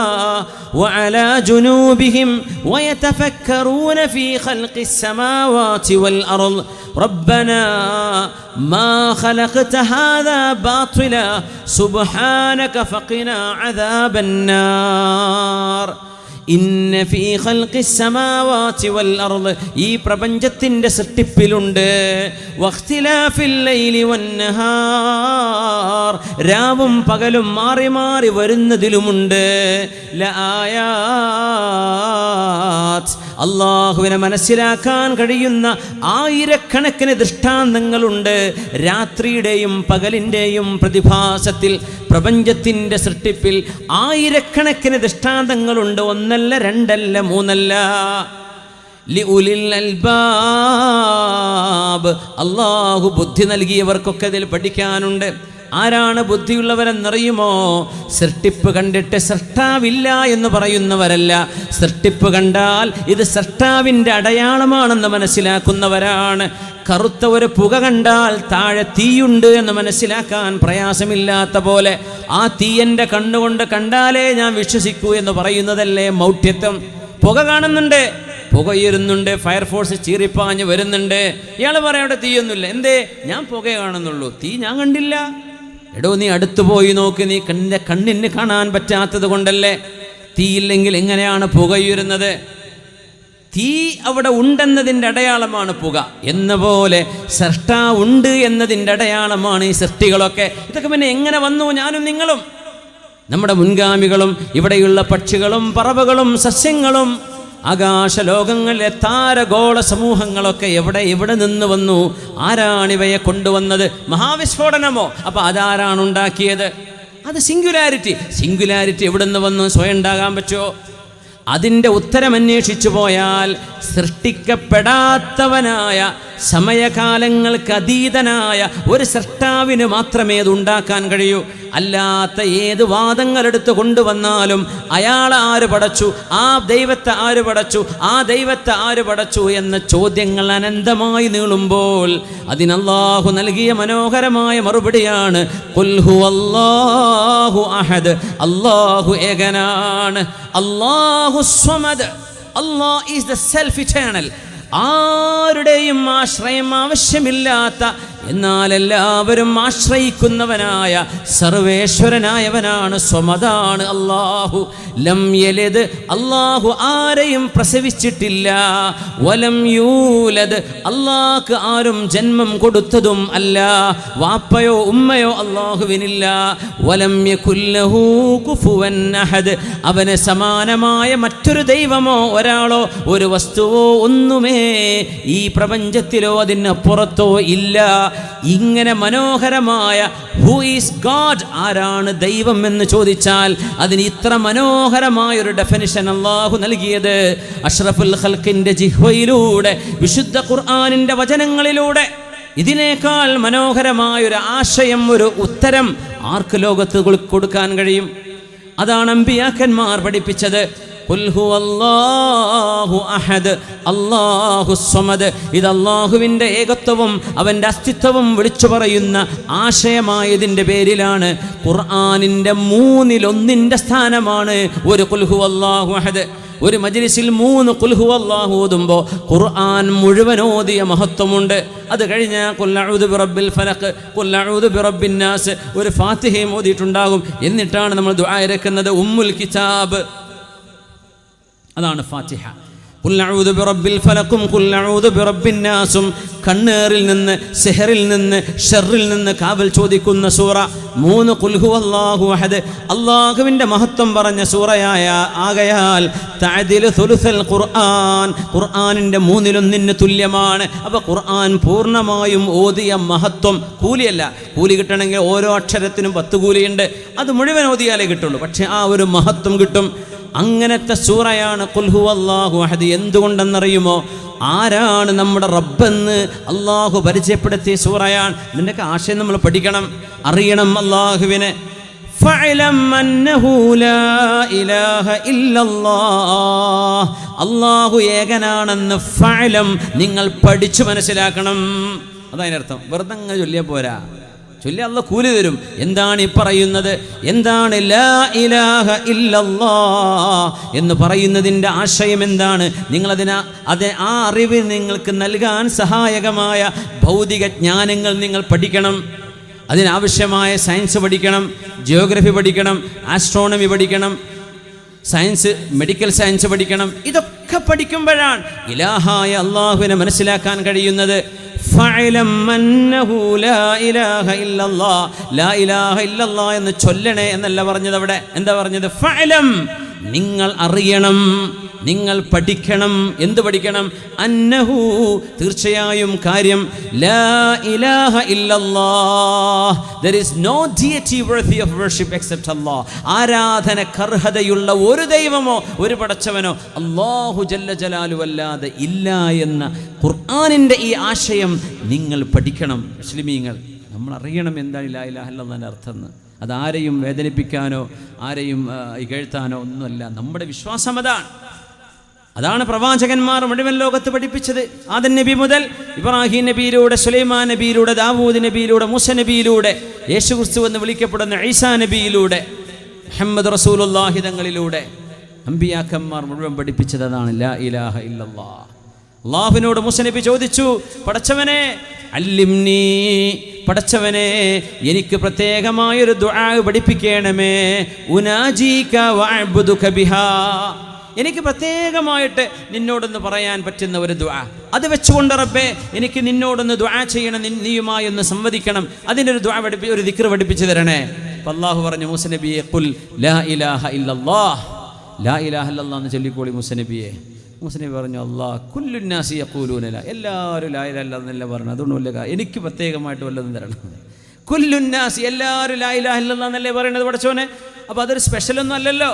Speaker 1: وعلى جنوبهم ويتفكرون في خلق السماوات والأرض ربنا ما خلقت هذا باطلا سبحانك فقنا عذاب النار. ഇന്ന ഫീ ഖൽഖിസ് സമാവാതി വൽ അർള്, ഈ പ്രപഞ്ചത്തിന്റെ സൃഷ്ടിപ്പിലുണ്ട്, വഖ്തിലാഫിൽ ലൈലി വന്നഹാർ, രാവും പകലും മാറി മാറി വരുന്നതിലുമുണ്ട്, ലആയാത്, അല്ലാഹുവിനെ മനസ്സിലാക്കാൻ കഴിയുന്ന ആയിരക്കണക്കിന് ദൃഷ്ടാന്തങ്ങളുണ്ട്. രാത്രിയുടെയും പകലിൻ്റെയും പ്രതിഭാസത്തിൽ, പ്രപഞ്ചത്തിൻ്റെ സൃഷ്ടിപ്പിൽ ആയിരക്കണക്കിന് ദൃഷ്ടാന്തങ്ങളുണ്ട്. ഒന്നല്ല, രണ്ടല്ല, മൂന്നല്ല. ലിഉലിൽ അൽബാബ്, അല്ലാഹു ബുദ്ധി നൽകിയവർക്കൊക്കെ ഇതിൽ പഠിക്കാനുണ്ട്. ആരാണ് ബുദ്ധിയുള്ളവരെന്നറിയുമോ? സൃഷ്ടിപ്പ് കണ്ടിട്ട് സൃഷ്ടാവില്ല എന്ന് പറയുന്നവരല്ല. സൃഷ്ടിപ്പ് കണ്ടാൽ ഇത് സൃഷ്ടാവിൻ്റെ അടയാളമാണെന്ന് മനസ്സിലാക്കുന്നവരാണ്. കറുത്ത ഒരു പുക കണ്ടാൽ താഴെ തീയുണ്ട് എന്ന് മനസ്സിലാക്കാൻ പ്രയാസമില്ലാത്ത പോലെ ആ തീ എൻ്റെ കണ്ണുകൊണ്ട് കണ്ടാലേ ഞാൻ വിശ്വസിക്കൂ എന്ന് പറയുന്നതല്ലേ മൗഢ്യത്വം. പുക കാണുന്നുണ്ട്, പുകയുരുന്നുണ്ട്, ഫയർഫോഴ്സ് ചീറിപ്പാഞ്ഞ് വരുന്നുണ്ട്. ഇയാൾ പറയാം അവിടെ തീയൊന്നുമില്ല. എന്തേ? ഞാൻ പുക കാണുന്നുള്ളൂ, തീ ഞാൻ കണ്ടില്ല. എടോ, നീ അടുത്തു പോയി നോക്ക്, നീ കണ്ണിന് കാണാൻ പറ്റാത്തത് കൊണ്ടല്ലേ. തീയില്ലെങ്കിൽ എങ്ങനെയാണ് പുകയുരുന്നത്? തീ അവിടെ ഉണ്ടെന്നതിൻ്റെ അടയാളമാണ് പുക. എന്ന പോലെ സൃഷ്ടാവ് ഉണ്ട് എന്നതിൻ്റെ അടയാളമാണ് ഈ സൃഷ്ടികളൊക്കെ. ഇതൊക്കെ പിന്നെ എങ്ങനെ വന്നു? ഞാനും നിങ്ങളും, നമ്മുടെ മുൻഗാമികളും, ഇവിടെയുള്ള പക്ഷികളും പറവകളും സസ്യങ്ങളും ആകാശലോകങ്ങളിലെ താരഗോള സമൂഹങ്ങളൊക്കെ എവിടെ നിന്ന് വന്നു? ആരാണിവയെ കൊണ്ടുവന്നത്? മഹാവിസ്ഫോടനമോ? അപ്പോൾ അതാരാണ് ഉണ്ടാക്കിയത്? അത് സിംഗുലാരിറ്റി എവിടെ നിന്ന് വന്നു? സ്വയം ഉണ്ടാകാൻ പറ്റുമോ? അതിൻ്റെ ഉത്തരം അന്വേഷിച്ചു പോയാൽ സൃഷ്ടിക്കപ്പെടാത്തവനായ, സമയകാലങ്ങൾക്ക് അതീതനായ ഒരു സൃഷ്ടാവിന് മാത്രമേ അത് ഉണ്ടാക്കാൻ കഴിയൂ. അല്ലാത്ത ഏത് വാദങ്ങളെടുത്ത് കൊണ്ടുവന്നാലും അയാൾ ആര് പടച്ചു, ആ ദൈവത്തെ ആര് പടച്ചു, ആ ദൈവത്തെ ആര് പടച്ചു എന്ന ചോദ്യങ്ങൾ അനന്തമായി നീളുമ്പോൾ അതിന് അല്ലാഹു നൽകിയ മനോഹരമായ മറുപടിയാണ് ഖുൽ ഹുവല്ലാഹു അഹദ്, അല്ലാഹു ഏകനാണ്, അല്ലാഹു സ്വമദ്, അല്ലാഹ് ഈസ് ദ സെൽഫ് ഇറ്റേണൽ. ആരുടെയും ആശ്രയം ആവശ്യമില്ലാത്ത, എന്നാൽ എല്ലാവരും ആശ്രയിക്കുന്നവനായ സർവേശ്വരനായവനാണ്, സ്വമദാണ് അല്ലാഹു. ലം യലിദ്, അല്ലാഹു ആരെയും പ്രസവിച്ചിട്ടില്ല. വലം യൂലദ്, അല്ലാഹുക്ക് ആരും ജന്മം കൊടുത്തതും അല്ല. വാപ്പയോ ഉമ്മയോ അല്ലാഹുവിനില്ല. വലം യകുല്ലഹു കുഫുവൻ അഹദ്, അവന് സമാനമായ മറ്റൊരു ദൈവമോ ഒരാളോ ഒരു വസ്തുവോ ഒന്നുമേ ഈ പ്രപഞ്ചത്തിലോ അതിനപ്പുറത്തോ ഇല്ല. ഇങ്ങനെ മനോഹരമായ ഹു ഈസ് ഗോഡ്, ആരാണ് ദൈവം എന്ന് ചോദിച്ചാൽ അതിന് ഇത്ര മനോഹരമായൊരു ഡെഫിനിഷൻ അല്ലാഹു നൽകിയത് അഷ്റഫുൽ ഖൽഖിന്റെ ജിഹ്വയിലൂടെ, വിശുദ്ധ ഖുർആനിന്റെ വചനങ്ങളിലൂടെ ഇതിനേക്കാൾ മനോഹരമായൊരു ആശയം, ഒരു ഉത്തരം ആർക്ക് ലോകത്ത് കൊടുക്കാൻ കഴിയും? അതാണ് അമ്പിയാക്കന്മാർ പഠിപ്പിച്ചത്. ഖുൽ ഹുവല്ലാഹു അഹദ് അല്ലാഹുസ് സമദ്. ഇത് അല്ലാഹുവിൻ്റെ ഏകത്വവും അവൻ്റെ അസ്തിത്വവും വിളിച്ചു പറയുന്ന ആശയമായതിൻ്റെ പേരിലാണ് ഖുർആനിൻ്റെ 1/3 സ്ഥാനമാണ് ഒരു ഖുൽ ഹുവല്ലാഹു അഹദ്. ഒരു മജ്ലിസിൽ 3 ഖുൽ ഹുവല്ലാഹു ഓതുമ്പോൾ ഖുർആൻ മുഴുവൻ ഓതിയ മഹത്വമുണ്ട്. അത് കഴിഞ്ഞാൽ ഖുൽ അഊദു ബിറബ്ബിൽ ഫലഖ്, ഖുൽ അഊദു ബിറബ്ബിൻ നാസ്, ഒരു ഫാത്തിഹയും ഓതിയിട്ടുണ്ടാകും. എന്നിട്ടാണ് നമ്മൾ ദുആ ഇറക്കുന്നത് ഉമ്മുൽ കിതാബ്, അതാണ് ഫാത്തിഹ. ഖുൽ അഊദു ബിറബ്ബിൽ ഫലഖും ഖുൽ അഊദു ബിറബ്ബിൻ നാസും കണ്ണേറിൽ നിന്ന്, സിഹറിൽ നിന്ന്, ഷർറിൽ നിന്ന് കാവൽ ചോദിക്കുന്ന സൂറ. 3 ഖുൽ ഹുവല്ലാഹു അഹദ് അല്ലാഹുവിൻ്റെ മഹത്വം പറഞ്ഞ സൂറയായ ആകയാൽ തഅദിലു സുലുസൽ ഖുർആൻ, ഖുർആനിൻ്റെ 1/3 തുല്യമാണ്. അപ്പോൾ ഖുർആൻ പൂർണ്ണമായും ഓതിയ മഹത്വം, കൂലിയല്ല, കൂലി കിട്ടണമെങ്കിൽ ഓരോ അക്ഷരത്തിനും 10 കൂലിയുണ്ട്, അത് മുഴുവൻ ഓതിയാലേ കിട്ടുള്ളൂ. പക്ഷേ ആ ഒരു മഹത്വം കിട്ടും. അങ്ങനത്തെ സൂറയാണ് ഖുൽ ഹുവല്ലാഹു അഹദ്. എന്തുകൊണ്ടെന്നറിയുമോ? ആരാണ് നമ്മുടെ റബ്ബെന്ന് അള്ളാഹു പരിചയപ്പെടുത്തിയ സൂറയാണ്. ഇതിൻ്റെയൊക്കെ ആശയം നമ്മൾ പഠിക്കണം, അറിയണം അള്ളാഹുവിനെ. ഫഅലം അന്നഹു ലാ ഇലാഹ ഇല്ലല്ലാഹ്, അള്ളാഹു ഏകനാണെന്ന് ഫഅലം, നിങ്ങൾ പഠിച്ചു മനസ്സിലാക്കണം. അതതിനർത്ഥം. വെറുതെ അങ്ങ് ചൊല്ലിയാൽ പോരാ, ചൊല്ലി അല്ലാഹു കൂലി തരും. എന്താണ് ഈ പറയുന്നത്? എന്താണ് ലാ ഇലാഹ ഇല്ലല്ലാഹ് എന്ന് പറയുന്നതിൻ്റെ ആശയം എന്താണ്? ആ അറിവ് നിങ്ങൾക്ക് നൽകാൻ സഹായകമായ ഭൗതിക ജ്ഞാനങ്ങൾ നിങ്ങൾ പഠിക്കണം. അതിനാവശ്യമായ സയൻസ് പഠിക്കണം, ജിയോഗ്രഫി പഠിക്കണം, ആസ്ട്രോണമി പഠിക്കണം, സയൻസ്, മെഡിക്കൽ സയൻസ് പഠിക്കണം. ഇതൊക്കെ പഠിക്കുമ്പോഴാണ് ഇലാഹായ അള്ളാഹുവിനെ മനസ്സിലാക്കാൻ കഴിയുന്നത്. ഫഅലം അന്നഹു ലാ ഇലാഹ ഇല്ലല്ലാഹ്, ലാ ഇലാഹ ഇല്ലല്ലാഹ് എന്ന് ചൊല്ലണേ എന്നല്ല പറഞ്ഞത്. അവിടെ എന്താ പറഞ്ഞത്? ഫഅലം, നിങ്ങൾ അറിയണം, നിങ്ങൾ പഠിക്കണം. എന്ത് പഠിക്കണം? അന്നഹു, തീർച്ചയായും കാര്യം, ലാ ഇലാഹ ഇല്ലല്ലാഹ്, there is no deity worthy of worship except Allah, ആരാധനക്കർഹതയുള്ള ഒരു ദൈവമോ ഒരു പടച്ചവനോ അല്ലാഹു ജല്ല ജലാലു അല്ലാതെ ഇല്ല എന്ന ഖുർആനിൻ്റെ ഈ ആശയം നിങ്ങൾ പഠിക്കണം. മുസ്ലിമീങ്ങൾ നമ്മൾ അറിയണം എന്താണ് ലാ ഇലാഹ ഇല്ലല്ലാഹിന്റെ അർത്ഥം എന്ന്. അതാരെയും വേദനിപ്പിക്കാനോ ആരെയും ഇകഴ്ത്താനോ ഒന്നുമല്ല. നമ്മുടെ വിശ്വാസം അതാണ് പ്രവാചകന്മാർ മുഴുവൻ ലോകത്ത് പഠിപ്പിച്ചത്. ആദം നബി മുതൽ ഇബ്രാഹിം നബിയിലൂടെ, സുലൈമാൻ നബിയിലൂടെ, ദാവൂദ് നബിയിലൂടെ, മൂസ നബിയിലൂടെ, യേശു ക്രിസ്തു എന്ന് വിളിക്കപ്പെടുന്ന ഈസാ നബിയിലൂടെ, മുഹമ്മദ് റസൂലുള്ളാഹി തങ്ങളിലൂടെ അമ്പിയാക്കന്മാർ മുഴുവൻ പഠിപ്പിച്ചത് അതാണ് ലാ ഇലാഹ ഇല്ലല്ലാഹ്. അല്ലാഹുവിനോട് മൂസ നബി ചോദിച്ചു, പടച്ചവനെ അല്ലിംനി, പടച്ചവനെ എനിക്ക് പ്രത്യേകമായൊരു ദുആ പഠിപ്പിക്കണമേ, ഉനാജീക വഅബ്ദുക ബിഹാ, എനിക്ക് പ്രത്യേകമായിട്ട് നിന്നോടൊന്ന് പറയാൻ പറ്റുന്ന ഒരു ദുആ, അത് വെച്ചുകൊണ്ട് റബ്ബേ എനിക്ക് നിന്നോടൊന്ന് ദുആ ചെയ്യണം, നീയുമായി ഒന്ന് സംവദിക്കണം, അതിൻ്റെ ഒരു ദുആ ഒരു ദിക്ർ പഠിപ്പിച്ചു തരണേ. അപ്പോൾ അല്ലാഹു പറഞ്ഞു മൂസ നബിയെ, ഖുൽ ലാ ഇലാഹ ഇല്ലല്ലാഹ്, ലാ ഇലാഹ ഇല്ലല്ലാഹ് എന്ന് ചൊല്ലിക്കോളി മൂസ നബിയെ. മൂസ നബി പറഞ്ഞു, അല്ലാഹ് കുല്ലുന്നാസി യഖൂലൂന ലാ, എല്ലാവരും ലാ ഇലാഹ ഇല്ലല്ലാഹ് എന്നല്ല പറഞ്ഞു, അതുകൊണ്ട് വല്ല എനിക്ക് പ്രത്യേകമായിട്ട് വല്ലതും തരണം. കുല്ലുന്നാസി, എല്ലാവരും ലാ ഇലാഹ ഇല്ലല്ലാഹ് എന്നല്ലേ പറയുന്നത് പടച്ചോനെ. അപ്പോൾ അതൊരു സ്പെഷ്യലൊന്നും അല്ലല്ലോ,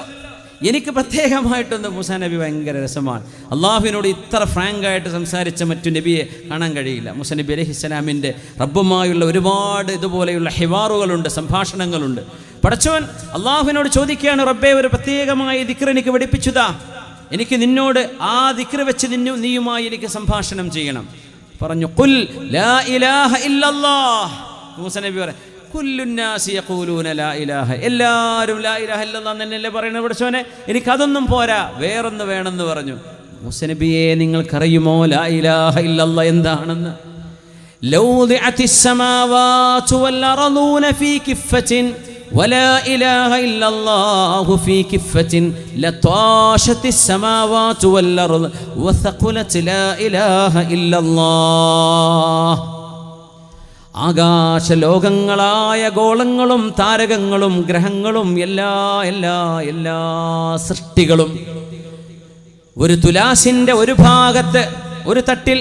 Speaker 1: എനിക്ക് പ്രത്യേകമായിട്ടൊന്ന്. മൂസാ നബി ഭയങ്കര രസമാണ്. അള്ളാഹുവിനോട് ഇത്ര ഫ്രാങ്കായിട്ട് സംസാരിച്ച മറ്റു നബിയെ കാണാൻ കഴിയില്ല. മൂസാ നബി അലൈഹിസ്സലാമിൻ്റെ റബ്ബുമായുള്ള ഒരുപാട് ഇതുപോലെയുള്ള ഹിവാറുകളുണ്ട്, സംഭാഷണങ്ങളുണ്ട്. പടച്ചവൻ അള്ളാഹുവിനോട് ചോദിക്കുകയാണ്, റബ്ബേ ഒരു പ്രത്യേകമായ ദിക്ർ എനിക്ക് പഠിപ്പിച്ചുതാ, എനിക്ക് നിന്നോട് ആ ദിക്ർ വെച്ച് നീയുമായി എനിക്ക് സംഭാഷണം ചെയ്യണം. പറഞ്ഞു, ഖുൽ ലാ ഇലാഹ ഇല്ലല്ലാഹ്. മൂസാ നബി പറഞ്ഞു, കുല്ലുന്നാസി യഖൂലൂന ലാ ഇലാഹ, എല്ലാവരും ലാ ഇലാഹ ഇല്ലല്ലാഹ് എന്നല്ലേ പറയുന്നത് പടച്ചോനെ, എനിക്കതൊന്നും പോരാ, വേറൊന്ന് വേണമെന്ന് പറഞ്ഞു. മൂസ നബിയെ നിങ്ങൾക്കറിയുമോ ലാ ഇലാഹ ഇല്ലല്ലാഹ് എന്താണെന്ന്? ലൗ ദിഅതിസ് സമാവാതു വൽ അർളൂന ഫീ കിഫ്ഫത്തിൻ വലാ ഇലാഹ ഇല്ലല്ലാഹു ഫീ കിഫ്ഫത്തിൻ ലതാശതിസ് സമാവാതു വൽ അർള് വസഖുലത് ലാ ഇലാഹ ഇല്ലല്ലാഹ്. ആകാശലോകങ്ങളായ ഗോളങ്ങളും താരകങ്ങളും ഗ്രഹങ്ങളും എല്ലാ സൃഷ്ടികളും ഒരു തുലാസിൻ്റെ ഒരു ഭാഗത്ത്, ഒരു തട്ടിൽ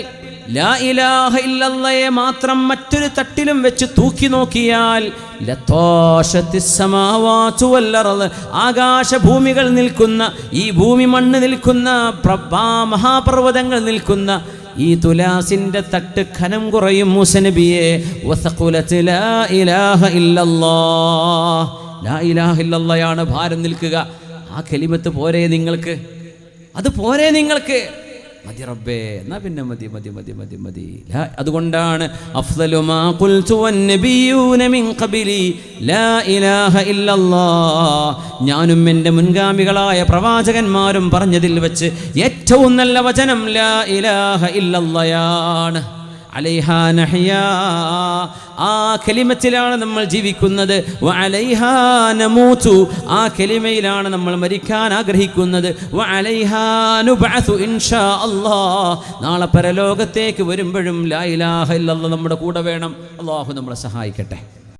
Speaker 1: ലാ ഇലാഹ ഇല്ലല്ലാഹയെ മാത്രം മറ്റൊരു തട്ടിലും വെച്ച് തൂക്കി നോക്കിയാൽ ലതാശതിസ് സമാവാതു വൽ അർള്, ആകാശഭൂമികൾ നിൽക്കുന്ന, ഈ ഭൂമി മണ്ണ് നിൽക്കുന്ന, മഹാപർവ്വതങ്ങൾ നിൽക്കുന്ന ഈ തുലാസിൻ്റെ തട്ട് ഖനം കുറയും. മൂസ നബിയെ വസഖുലത് ലാ ഇലാഹ ഇല്ലല്ലാഹ്, ലാ ഇലാഹ ഇല്ലല്ലാഹയാണ് ഭാരം നിൽക്കുക. ആ കലിമത്ത് പോരെ നിങ്ങൾക്ക്? അത് പോരെ നിങ്ങൾക്ക്? മതി റബ്ബേ, എന്നാ പിന്നെ മതി മതി മതി മതി മതി. അതുകൊണ്ടാണ് അഫ്ദലു മാ ഖുൽതു വന്നബിയൂന മിൻ ഖബലി ലാ ഇലാഹ ഇല്ലല്ലാഹ്, ഞാനും എൻ്റെ മുൻഗാമികളായ പ്രവാചകന്മാരും പറഞ്ഞതിൽ വെച്ച് ഏറ്റവും നല്ല വചനം ലാ ഇലാഹ ഇല്ലല്ലാഹയാണ്. അലൈഹാ നഹ്യാ, ആ കലിമത്തിലാണ് നമ്മൾ ജീവിക്കുന്നത്. വഅലൈഹാ നമൂതു, ആ കലിമയിലാണ് നമ്മൾ മരിക്കാൻ ആഗ്രഹിക്കുന്നത്. വഅലൈഹാ നുബഅസു ഇൻഷാ അല്ലാഹ്, നാളെ പരലോകത്തേക്ക് വരുമ്പോഴും ലാ ഇലാഹ ഇല്ലല്ലാഹ് നമ്മുടെ കൂടെ വേണം. അല്ലാഹു നമ്മളെ സഹായിക്കട്ടെ.